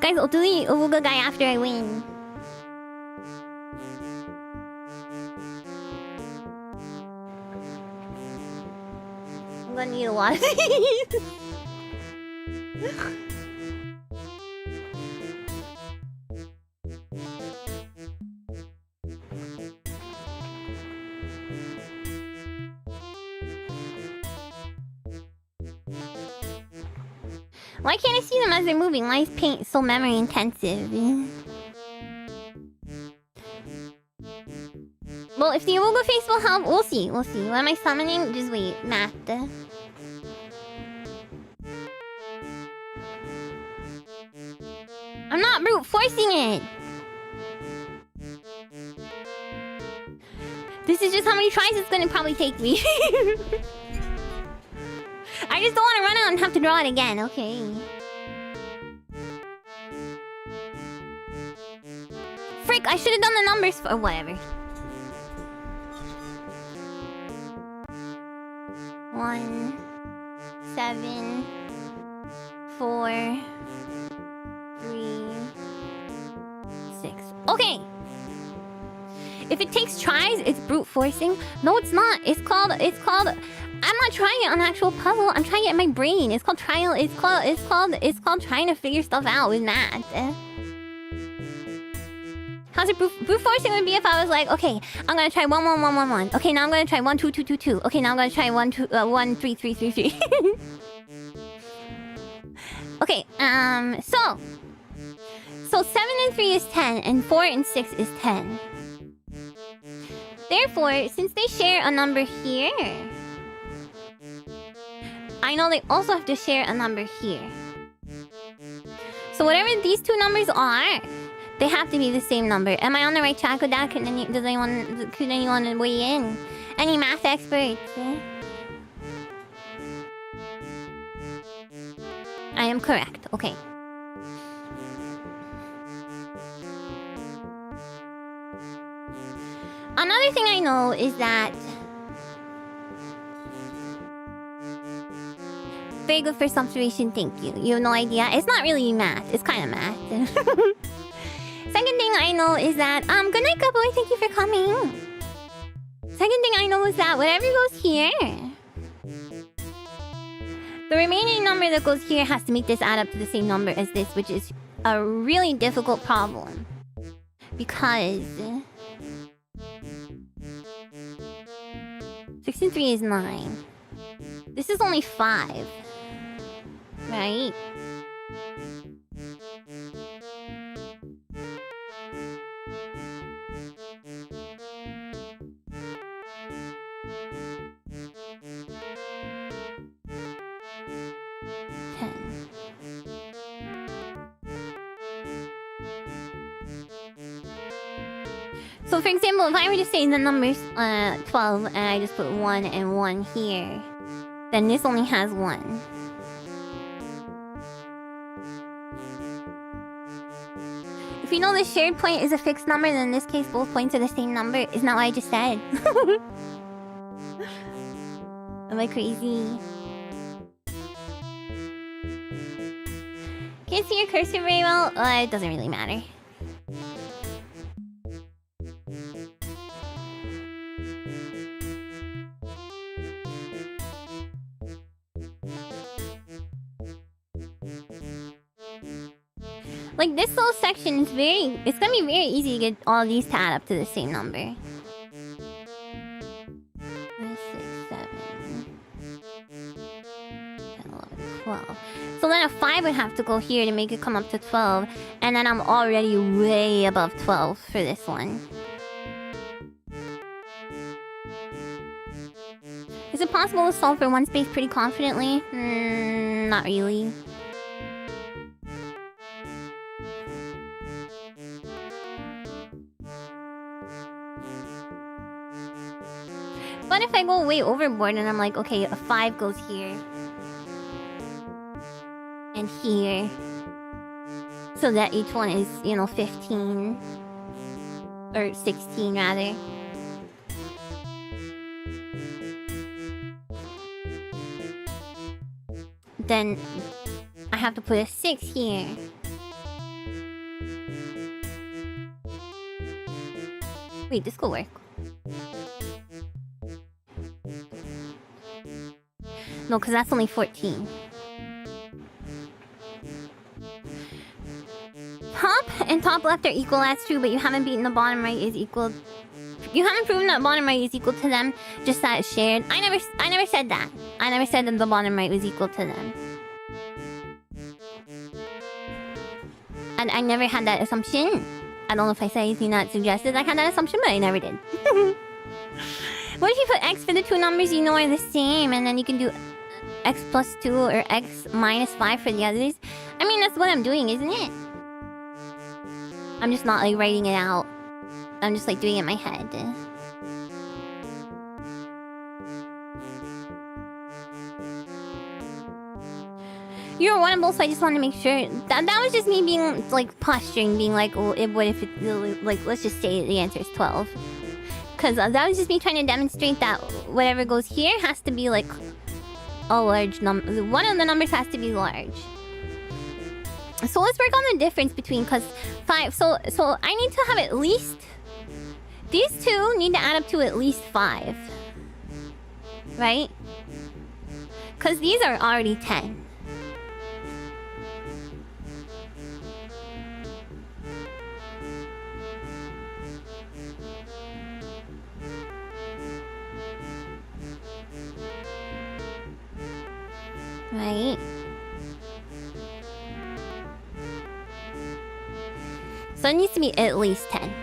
Guys, I'll do the Uga guy after I win. I'm gonna need a lot of these. Why can't I see them as they're moving? Why is paint so memory intensive? Well, if the Aruga face will help, we'll see. What am I summoning? Just wait. Math. I'm not brute forcing it. This is just how many tries it's gonna probably take me. I just don't want to run out and have to draw it again, okay? Frick, I should have done the numbers for whatever. 1, 7, 4, 3, 6. Okay! If it takes tries, it's brute forcing. No, it's not. It's called I'm not trying it on actual puzzle. I'm trying it in my brain. It's called trial. It's called trying to figure stuff out with math. How's it brute force? It would be if I was like, okay, I'm gonna try 1 1 1 1 1. Okay, now I'm gonna try 1 2 2 2 2. Okay, now I'm gonna try 1 2 1 3 3 3 3. Okay, so 7 and 3 is 10, and 4 and 6 is 10. Therefore, since they share a number here, I know they also have to share a number here. So whatever these two numbers are, they have to be the same number. Am I on the right track with that? Could anyone weigh in? Any math experts? I am correct. Okay. Another thing I know is that very good for substitution, thank you. You have no idea? It's not really math. It's kind of math. Second thing I know is that good night, Gaboy. Thank you for coming. Second thing I know is that whatever goes here, the remaining number that goes here has to make this add up to the same number as this, which is a really difficult problem. Because 6 and 3 is 9. This is only 5. Right? So for example, if I were to say the numbers 12 and I just put 1 and 1 here, then this only has 1. If you know the shared point is a fixed number, then in this case both points are the same number. Isn't that what I just said? Am I crazy? Can't see your cursor very well? It doesn't really matter. Like, this little section is it's gonna be very easy to get all these to add up to the same number. 5, 6, 7, 10, 11, 12. So then a 5 would have to go here to make it come up to 12. And then I'm already way above 12 for this one. Is it possible to solve for one space pretty confidently? Not really. But if I go way overboard and I'm like, okay, a 5 goes here. And here. So that each one is, 15. Or 16, rather. Then I have to put a 6 here. Wait, this could work. No, because that's only 14. Top and top left are equal, that's true, but you haven't beaten the bottom right is equal. You haven't proven that bottom right is equal to them, just that it's shared. I never said that. I never said that the bottom right was equal to them. And I never had that assumption. I don't know if I said anything that suggested I had that assumption, but I never did. What if you put x for the two numbers you know are the same, and then you can do x plus 2 or x minus 5 for the others? I mean, that's what I'm doing, isn't it? I'm just not, like, writing it out. I'm just, like, doing it in my head. You're one of both, so I just wanted to make sure. That was just me being, like, posturing, being like, oh, what if it, like, let's just say the answer is 12. Because that was just me trying to demonstrate that whatever goes here has to be, like, a large number. One of the numbers has to be large. So let's work on the difference between, because 5... So I need to have at least... These two need to add up to at least 5. Right? Because these are already 10. Right? So it needs to be at least 10.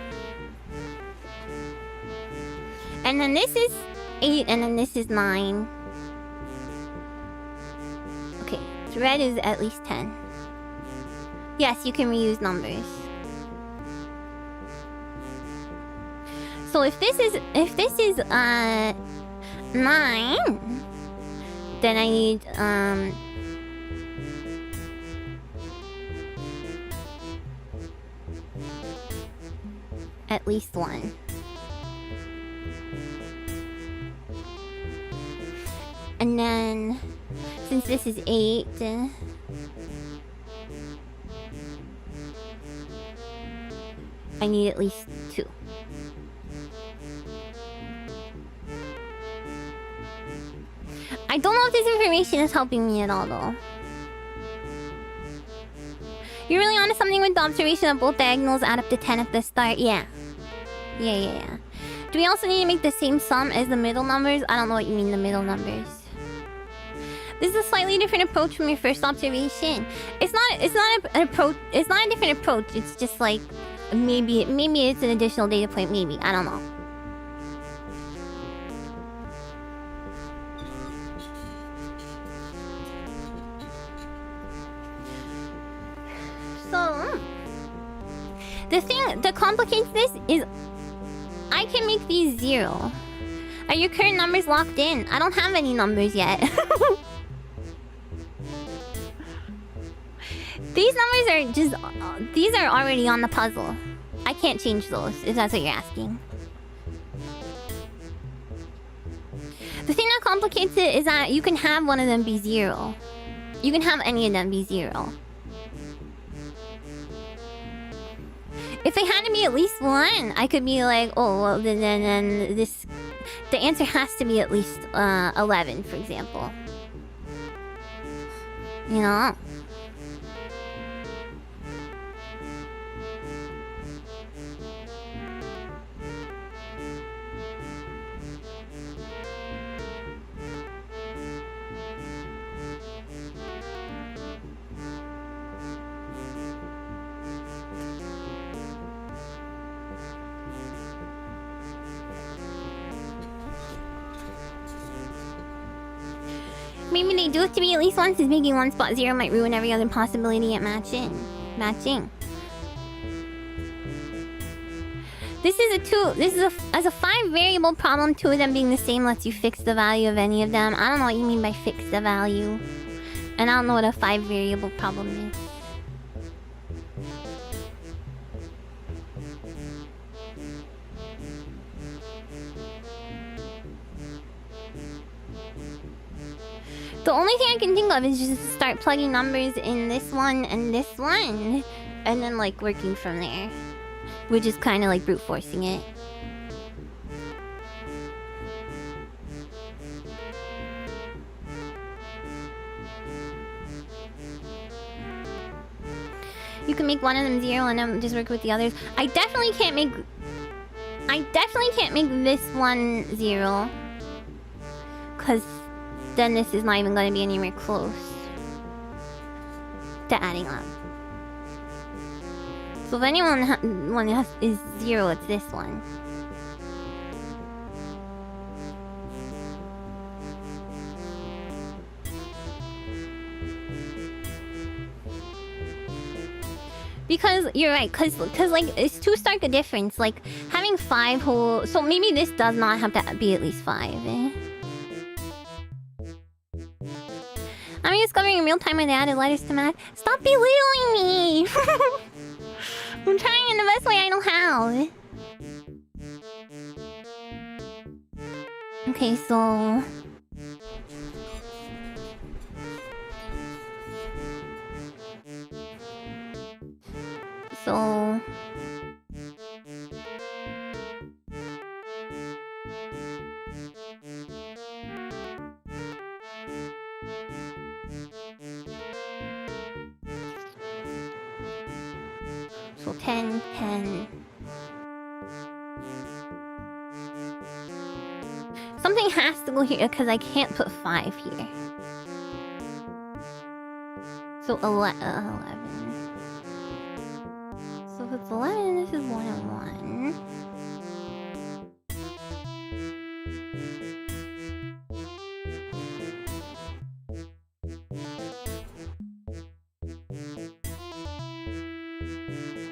And then this is 8, and then this is 9. Okay, so red is at least 10. Yes, you can reuse numbers. So if this is 9, then I need at least 1. And then since this is 8, I need at least 2. I don't know if this information is helping me at all, though. You're really onto something with the observation that both diagonals add up to 10 at the start? Yeah. Yeah. Do we also need to make the same sum as the middle numbers? I don't know what you mean, the middle numbers. This is a slightly different approach from your first observation. It's not an approach. It's not a different approach. It's just like maybe it's an additional data point. Maybe, I don't know. So the thing that complicates this is I can make these 0. Are your current numbers locked in? I don't have any numbers yet. These numbers are just... these are already on the puzzle. I can't change those, if that's what you're asking. The thing that complicates it is that you can have one of them be 0. You can have any of them be 0. If they had to be at least 1, I could be like, oh, well, then this... the answer has to be at least 11, for example. You know? Maybe they do it to be at least once, since making one spot 0 might ruin every other possibility at matching. This is as a 5 variable problem, 2 of them being the same lets you fix the value of any of them. I don't know what you mean by fix the value. And I don't know what a 5 variable problem is. The only thing I can think of is just start plugging numbers in this one and this one, and then like working from there, which is kind of like brute forcing it. You can make one of them 0 and then just work with the others. I definitely can't make this one 0, because then this is not even going to be anywhere close to adding up. So if anyone is 0, it's this one. Because you're right, because like it's too stark a difference. Like having 5 whole, so maybe this does not have to be at least 5. I'm discovering in real time when they added letters to math. Stop belittling me! I'm trying in the best way I know how. Okay, so... 10, 10. Something has to go here because I can't put 5 here. So 11. So if it's 11, this is 1 and 1.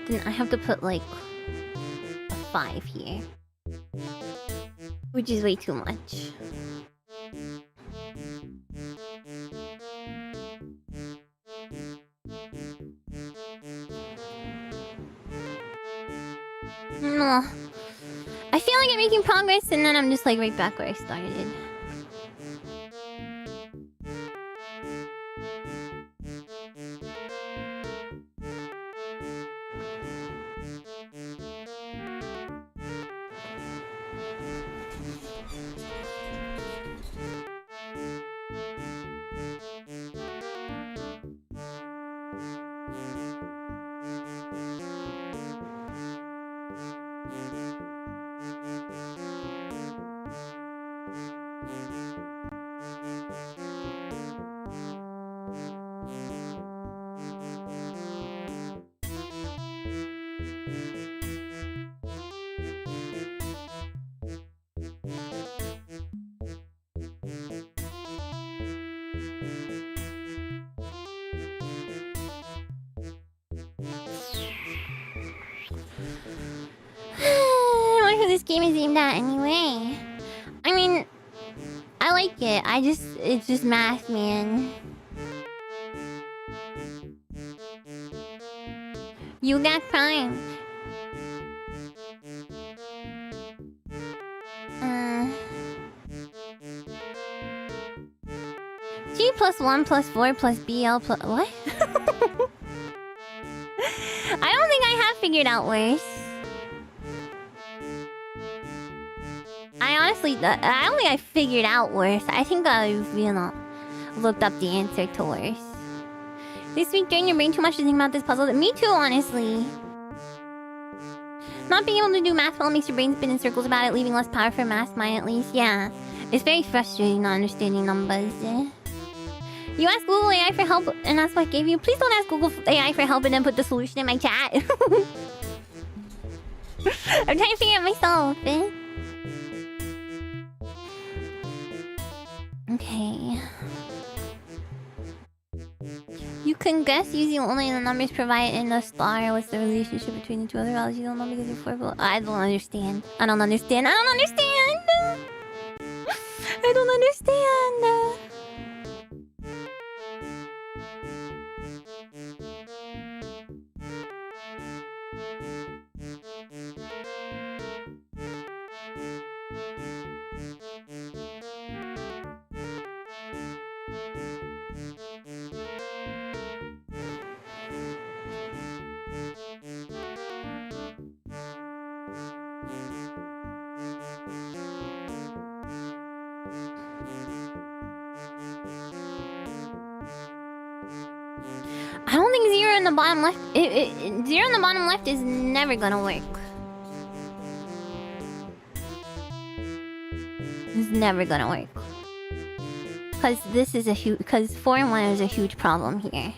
Then I have to put like a 5 here. Which is way too much. No. I feel like I'm making progress and then I'm just like right back where I started. I wonder who this game is aimed at anyway. I mean, I like it. It's just math, man. You got Prime. 2 plus 1 plus 4 plus BL plus... What? I don't think I have figured out worse. I don't think I figured out worse. I think I've, looked up the answer to worse. This week drained your brain too much to think about this puzzle. Me too, honestly. Not being able to do math well makes your brain spin in circles about it, leaving less power for math mind at least. Yeah. It's very frustrating not understanding numbers. You asked Google AI for help and that's what I gave you. Please don't ask Google AI for help and then put the solution in my chat. I'm trying to figure it out myself. Okay. You can guess using only the numbers provided in the star. What's the relationship between the two other values? You don't know because you're 4 below. I don't understand. I don't understand. I don't understand. I don't understand. I don't think 0 in the bottom left... 0 in the bottom left is never gonna work. It's never gonna work. Because this is a huge... Because 4 and 1 is a huge problem here.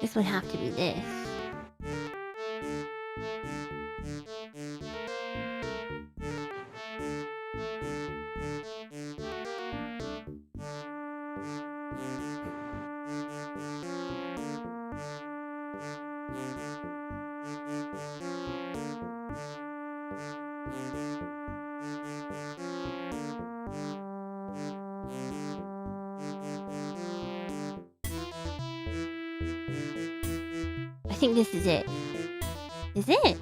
This would have to be this. I think this is it. Is it?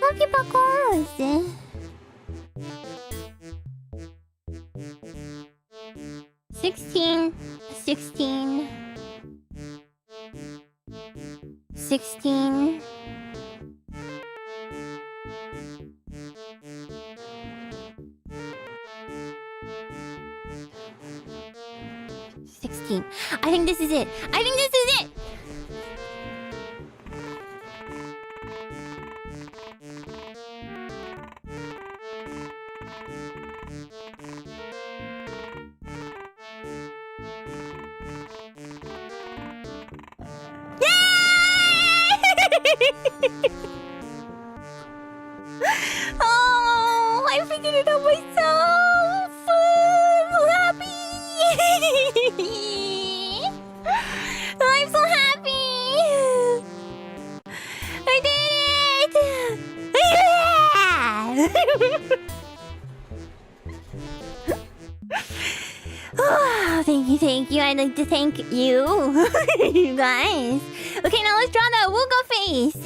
Monkey Buckles! 16, 16, 16. 16. I think this is it. I think this is it. Oh, I figured it out myself. I'm so happy. I'm so happy. I did it. Oh, thank you. I'd like to thank you, you guys. Okay, now let's draw that Wooga face.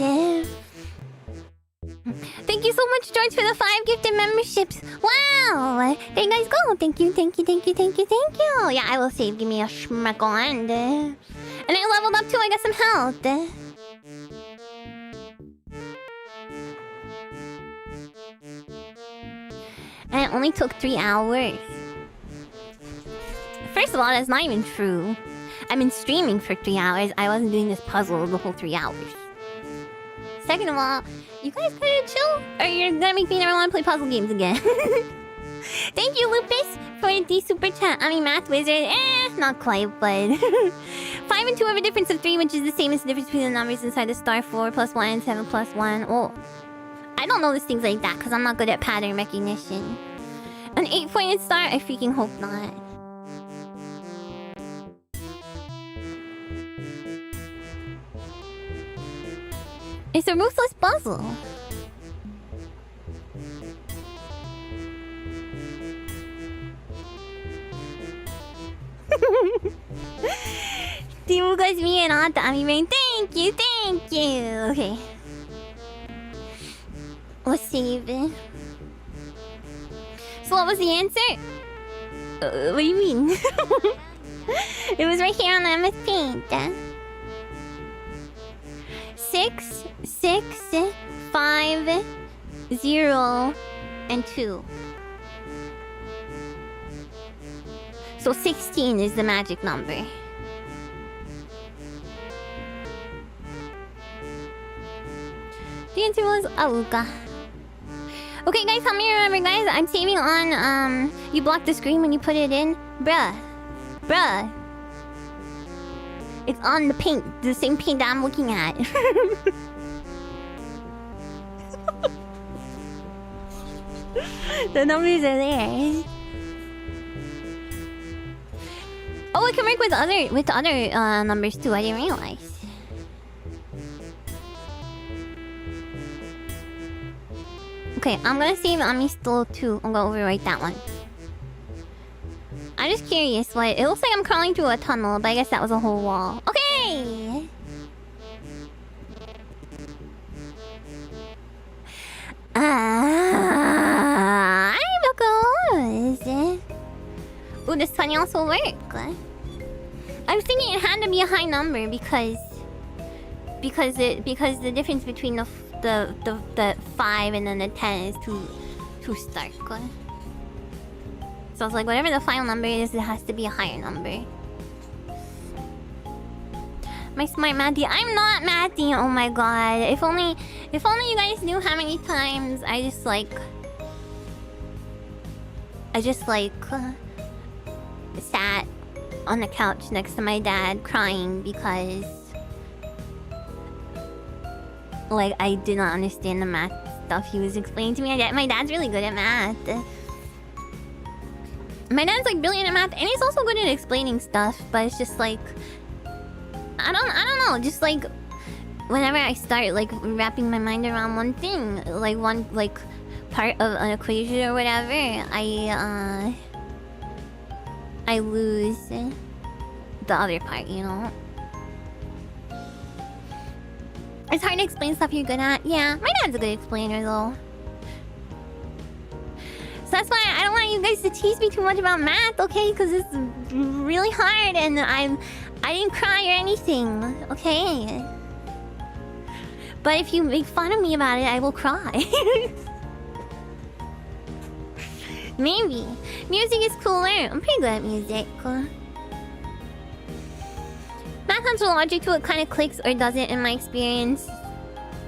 Thank you so much, George, for the 5 gifted memberships. Wow! There you guys go. Thank you. Yeah, I will save. Give me a schmeckland. And I leveled up too. I got some health. And it only took 3 hours. First of all, that's not even true. I've been streaming for 3 hours. I wasn't doing this puzzle the whole 3 hours. Second of all, you guys could chill, or you're gonna make me never want to play puzzle games again. Thank you, Lupus, for the super chat. I mean, Math Wizard, not quite, but 5 and 2 have a difference of 3, which is the same as the difference between the numbers inside the star. 4 + 1 and 7 + 1. Oh, I don't notice things like that because I'm not good at pattern recognition. An 8-pointed star? I freaking hope not. It's a ruthless puzzle. Terima kasih and Amiya. Thank you. Okay. Let's save it. So what was the answer? What do you mean? It was right here on the MS Paint. 6, 6, 5, 0, and 2. So 16 is the magic number. The answer was Auka. Okay, guys, help me remember, guys. I'm saving on, you block the screen when you put it in. Bruh. It's on the paint, the same paint that I'm looking at. The numbers are there. Oh, it can work with other numbers too. I didn't realize. Okay, I'm gonna save Amisto too. I'm gonna overwrite that one. I'm just curious. What it looks like I'm crawling through a tunnel, but I guess that was a whole wall. Okay. I'm Buckles. Ooh, this funny also work. I was thinking it had to be a high number because the difference between the 5 and then the 10 is too stark. So I was like, whatever the final number is, it has to be a higher number. My smart Matty. I'm not Matty. Oh my god. If only you guys knew how many times I just like I just like sat on the couch next to my dad crying because like I did not understand the math stuff he was explaining to me. My dad's really good at math. My dad's like brilliant at math and he's also good at explaining stuff, but it's just like I don't know, just like whenever I start like wrapping my mind around one thing, like one like part of an equation or whatever, I lose the other part, you know? It's hard to explain stuff you're good at. Yeah, my dad's a good explainer though. So that's why I don't want you guys to tease me too much about math, okay? Because it's really hard and I didn't cry or anything, okay? But if you make fun of me about it, I will cry. Maybe. Music is cooler. I'm pretty good at music. Math has a logic to it, kind of clicks or doesn't in my experience.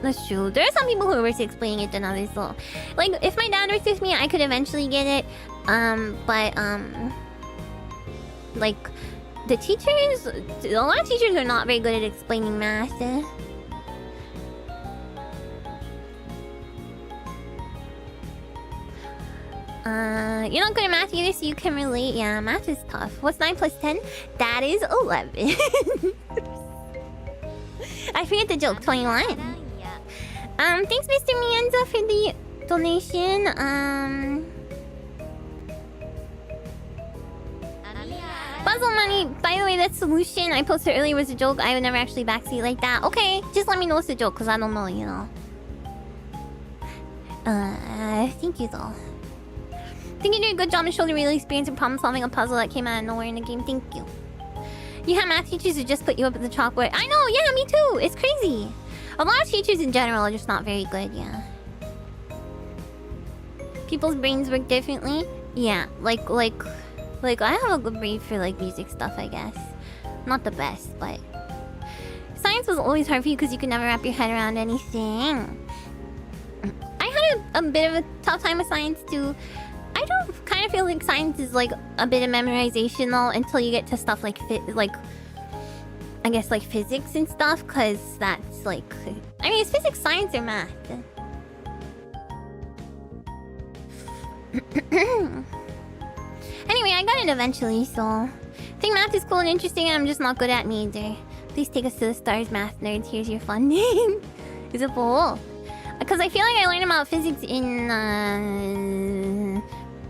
That's true. There are some people who are worse at explaining it than others though. Like, if my dad worked with me, I could eventually get it. Like, the teachers... A lot of teachers are not very good at explaining math. You're not good at math either, so you can relate. Yeah, math is tough. What's 9 plus 10? That is 11. I forget the joke. 21. Thanks, Mr. Mienza, for the donation. Puzzle money. By the way, that solution I posted earlier was a joke. I would never actually backseat like that. Okay, just let me know it's a joke, because I don't know, you know. Thank you, though. I think you did a good job to show the real experience of problem solving a puzzle that came out of nowhere in the game. Thank you. You have math teachers who just put you up at the chalkboard. I know, yeah, me too. It's crazy. A lot of teachers in general are just not very good, yeah. People's brains work differently. Yeah, like I have a good brain for like music stuff, I guess. Not the best, but science was always hard for you because you could never wrap your head around anything. I had a bit of a tough time with science too. I don't kind of feel like science is like a bit of memorization though until you get to stuff like I guess like physics and stuff, because that's like, I mean, it's physics, science, or math. Anyway, I got it eventually, so I think math is cool and interesting, and I'm just not good at neither. Please take us to the stars, math nerds. Here's your fun name. Is it full? Because I feel like I learned about physics in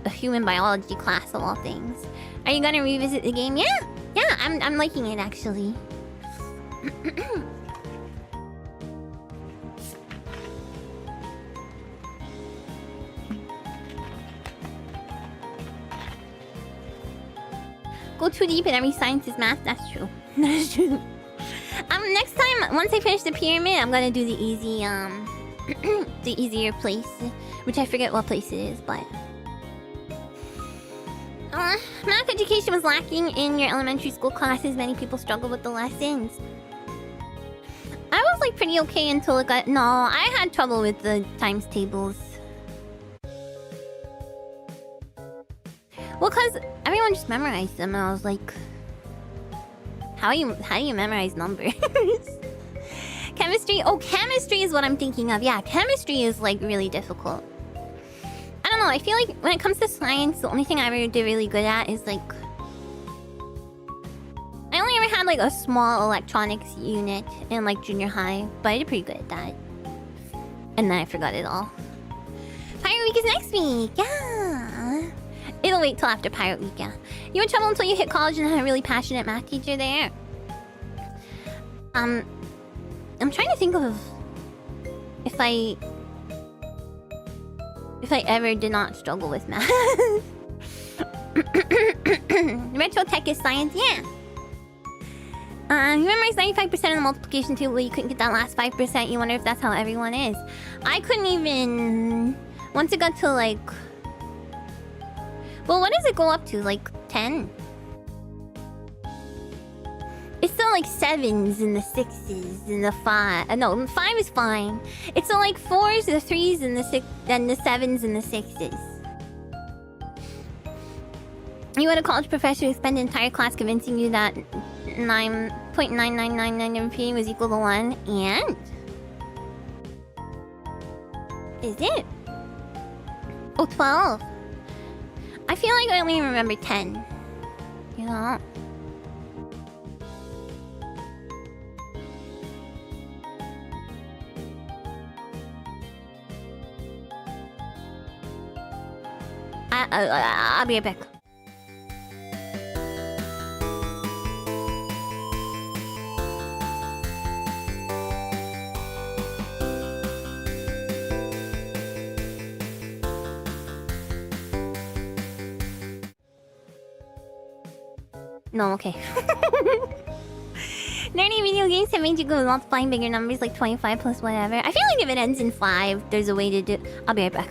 a human biology class of all things. Are you gonna revisit the game? Yeah, I'm liking it actually. Go too deep in every science is math. That's true. That's true. Next time, once I finish the pyramid, I'm gonna do the easy, the easier place, which I forget what place it is, but math education was lacking in your elementary school classes. Many people struggle with the lessons. I was like pretty okay until it got... No, I had trouble with the times tables. Well, cause everyone just memorized them, and I was like, how do you memorize numbers? Chemistry? Oh, chemistry is what I'm thinking of. Yeah, chemistry is like really difficult. I don't know, I feel like when it comes to science, the only thing I ever did really good at is like... I only ever had like a small electronics unit in like junior high, but I did pretty good at that. And then I forgot it all. Pirate Week is next week! Yeah! It'll wait till after Pirate Week, yeah. You had trouble until you hit college and had a really passionate math teacher there. I'm trying to think of if I ever did not struggle with math. Retro tech is science, yeah. You memorized 95% of the multiplication table, but you couldn't get that last 5%. You wonder if that's how everyone is. I couldn't even... Once it got to like... Well, what does it go up to? Like 10? It's still like 7s and the 6s and the 5. No, 5 is fine. It's still like 4s, the 3s, and the 6, and the 7s and the 6s. You had a college professor who spent an entire class convincing you that 9.9999 MP was equal to 1, and... Is it? Oh, 12. I feel like I only remember 10. You know? I'll be right back. No, okay. Nerdy video games have made you go multiplying bigger numbers like 25 plus whatever. I feel like if it ends in 5, there's a way to do... I'll be right back.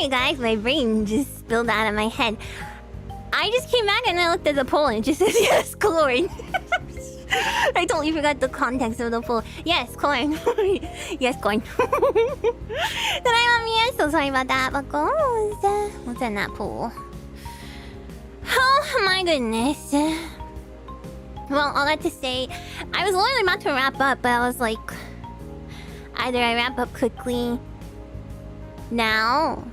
Sorry guys, my brain just spilled out of my head. I just came back and I looked at the poll and it just says yes, corn. I totally forgot the context of the poll. Yes, corn. Yes, corn. Then I'm so sorry about that, but what's in that poll? Oh my goodness. Well, all that to say, I was literally about to wrap up, but I was like, either I wrap up quickly now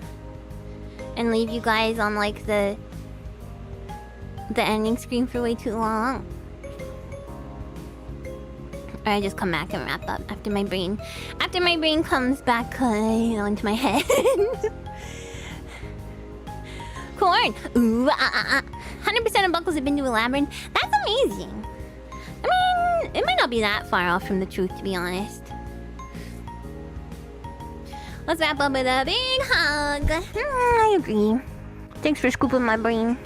and leave you guys on like the ending screen for way too long, or I just come back and wrap up after my brain comes back into my head. Corn. Ooh, 100% of buckles have been to a labyrinth. That's amazing. I mean, it might not be that far off from the truth, to be honest. Let's wrap up with a big hug. I agree. Thanks for scooping my brain.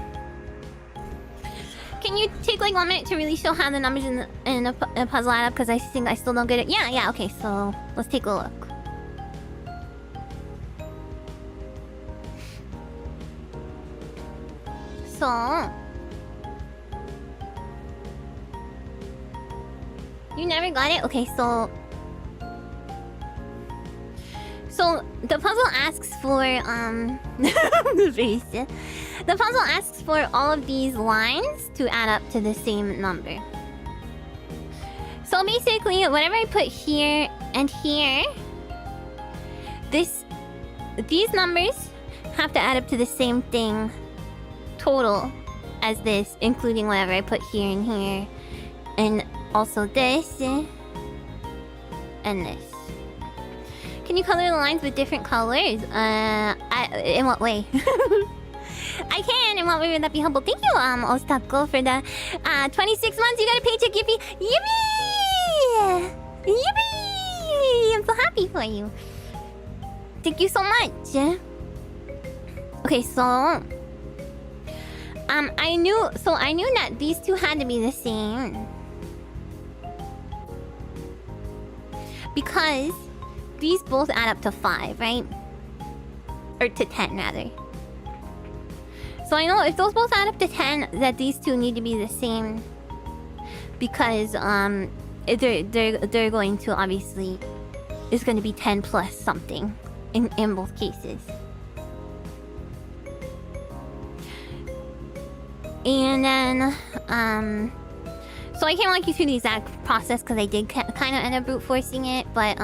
Can you take like 1 minute to really show how the numbers in a puzzle add up? Because I think I still don't get it. Yeah, okay, so let's take a look. So... you never got it? Okay, so the puzzle asks for the face. The puzzle asks for all of these lines to add up to the same number. So basically, whatever I put here and here, these numbers have to add up to the same thing total as this, including whatever I put here and here, and also this and this. Can you color the lines with different colors? In what way? I can. In what way would that be helpful? Thank you, Ostako, for the 26 months. You got a paycheck, yippee! Yippee! Yippee! I'm so happy for you. Thank you so much. Okay, so I knew that these two had to be the same because these both add up to 5, right? Or to 10, rather. So I know if those both add up to 10, that these two need to be the same. Because, they're going to, obviously... it's going to be 10 plus something. In both cases. And then, so I can't walk you through the exact process because I did kind of end up brute forcing it, but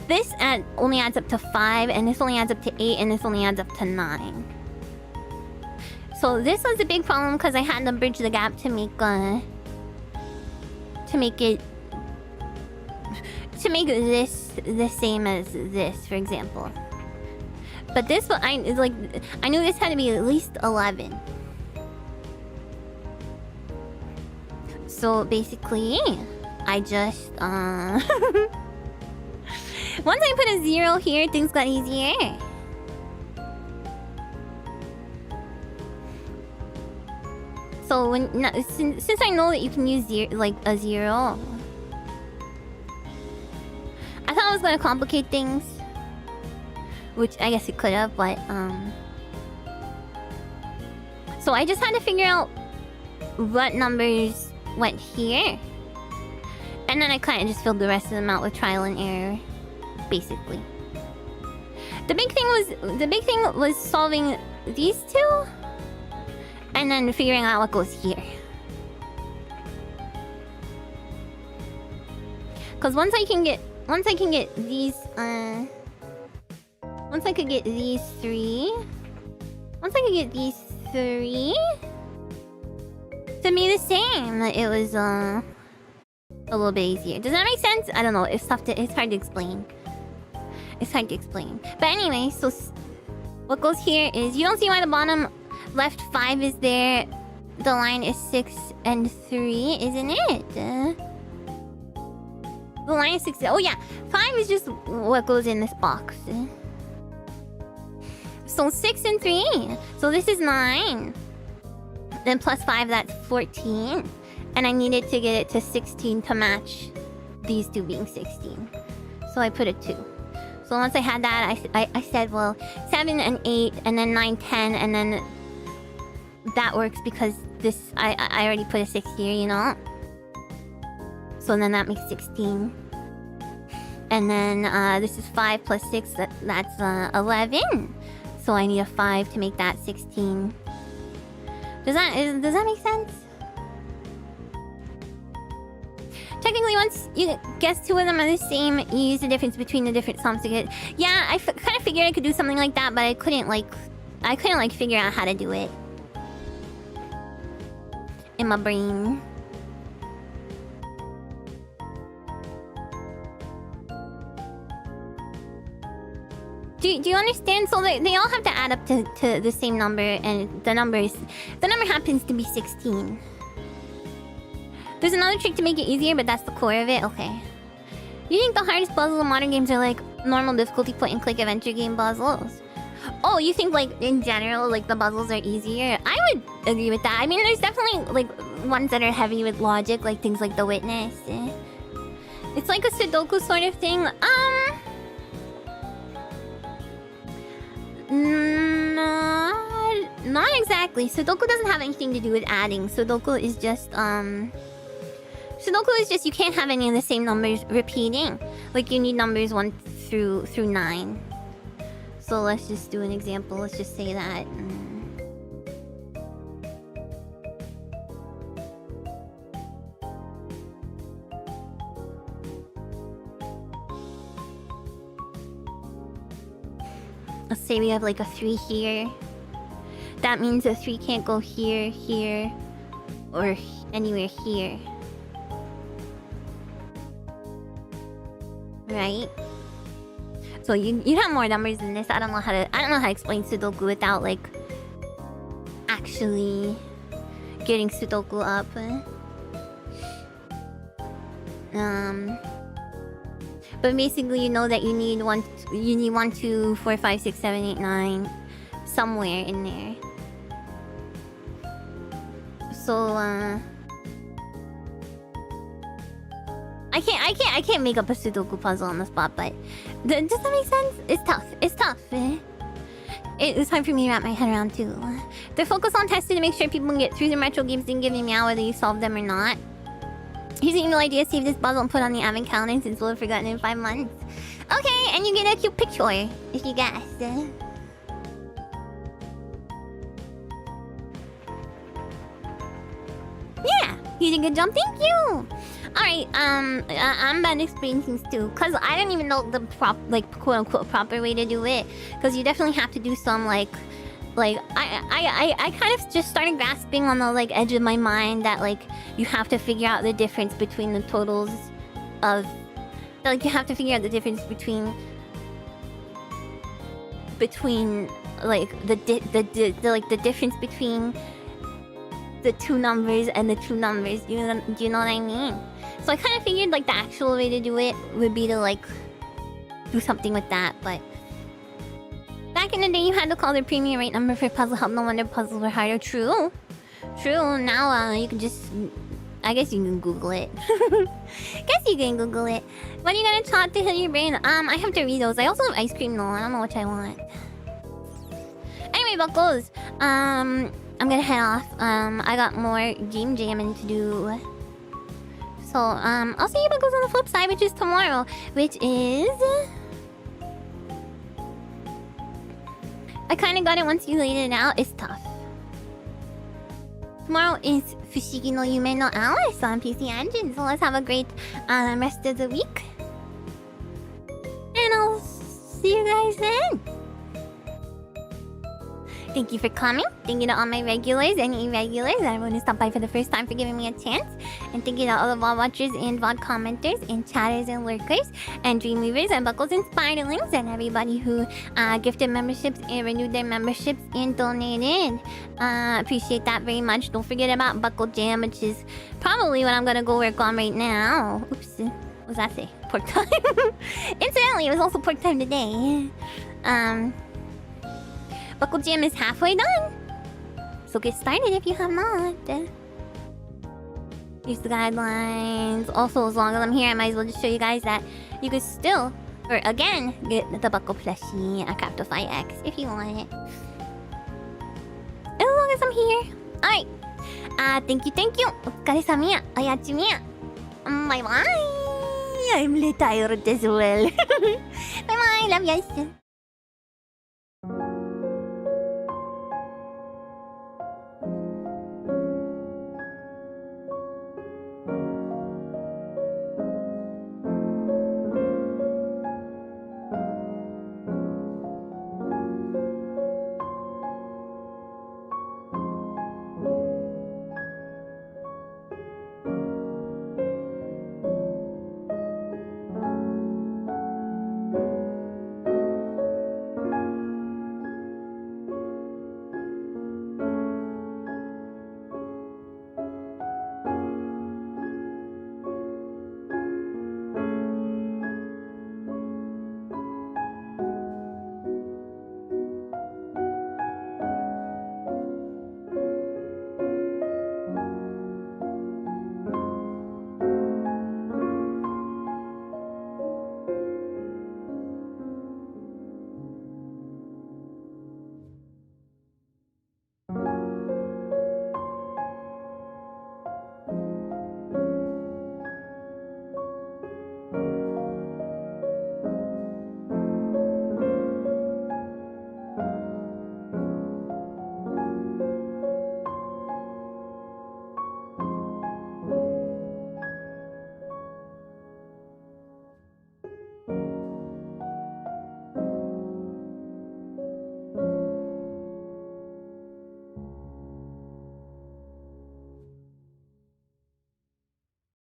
this only adds up to 5, and this only adds up to 8, and this only adds up to 9. So this was a big problem because I had to bridge the gap to make this the same as this, for example. But this one, I knew this had to be at least 11. So basically, I just once I put a 0 here, things got easier. So since I know that you can use a 0, I thought it was gonna complicate things, which I guess it could have, but so I just had to figure out what numbers went here, and then I kind of just filled the rest of them out with trial and error, basically. The big thing was solving these two, and then figuring out what goes here. Because once I can get these, once I could get these three to be the same, it was a little bit easier. Does that make sense? I don't know. It's hard to explain. But anyway, so what goes here is, you don't see why the bottom left 5 is there. The line is 6 and 3, isn't it? The line is 6. Oh yeah, 5 is just what goes in this box. So 6 and 3. So this is 9. Then plus 5, that's 14. And I needed to get it to 16 to match these two being 16. So I put a 2. So once I had that, I said, well, 7 and 8, and then 9, 10, and then that works because this I already put a 6 here, you know? So then that makes 16. And then this is 5 plus 6, that's 11. So I need a 5 to make that 16. Does that make sense? Technically, once you guess 2 of them are the same, you use the difference between the different sums to get... Yeah, I kind of figured I could do something like that, but I couldn't figure out how to do it in my brain. Do you understand? So they all have to add up to the same number, and the number happens to be 16. There's another trick to make it easier, but that's the core of it. Okay. You think the hardest puzzles in modern games are like normal difficulty point and click adventure game puzzles? Oh, you think like in general like the puzzles are easier? I would agree with that. I mean, there's definitely like ones that are heavy with logic, like things like The Witness. It's like a Sudoku sort of thing. Not exactly. Sudoku doesn't have anything to do with adding. Sudoku is just you can't have any of the same numbers repeating. Like you need numbers 1 through 9. So let's just do an example. Let's just say that. Let's say we have like a 3 here. That means a 3 can't go here, here, or anywhere here. Right? So you have more numbers than this. I don't know how to explain Sudoku without like actually getting Sudoku up. But basically you know that you need 1, 2, 4, 5, 6, 7, 8, 9 somewhere in there. So I can't make up a Sudoku puzzle on the spot, but does that make sense? It's tough. It's tough. It's hard for me to wrap my head around too. They're focused on testing to make sure people can get through the retro games and give me meow whether you solve them or not. Here's an email idea. Save this puzzle and put on the advent calendar since we'll have forgotten in 5 months. Okay, and you get a cute picture if you guess. Yeah, you did a good job. Thank you. Alright, I'm bad at explaining things too, cause I don't even know the quote unquote proper way to do it. Cause you definitely have to do some I kind of just started grasping on the like edge of my mind that like you have to figure out the difference between the totals of you have to figure out the difference between like the difference between the 2 numbers and the 2 numbers. Do you know what I mean? So I kind of figured like the actual way to do it would be to like do something with that, but back in the day you had to call the premium rate number for puzzle help. No wonder puzzles were harder. True. Now you can just, I guess you can Google it. What are you gonna talk to heal your brain? I have Doritos. I also have ice cream though. I don't know which I want. Anyway, buckles. I'm gonna head off. I got more game jamming to do. So, I'll see you buckles on the flip side, which is tomorrow. Which is... I kinda got it once you laid it out. It's tough. Tomorrow is Fushigi no Yume no Alice on PC Engine. So let's have a great rest of the week. And I'll see you guys then. Thank you for coming. Thank you to all my regulars and irregulars, everyone who stopped by for the first time for giving me a chance. And thank you to all the VOD watchers and VOD commenters and chatters and lurkers and dream weavers and buckles and spiderlings and everybody who gifted memberships and renewed their memberships and donated. Appreciate that very much. Don't forget about Buckle Jam, which is probably what I'm gonna go work on right now. Oops. What does that say? Pork time. Incidentally, it was also pork time today. Buckle Jam is halfway done, so get started if you have not. Use the guidelines. Also, as long as I'm here, I might as well just show you guys that you could still, or again, get the buckle plushie at Craftify X if you want it. As long as I'm here. Alright. Thank you, thank you. お疲れ様や。おやすみや。Bye bye. I'm tired as well. Bye bye. Love you.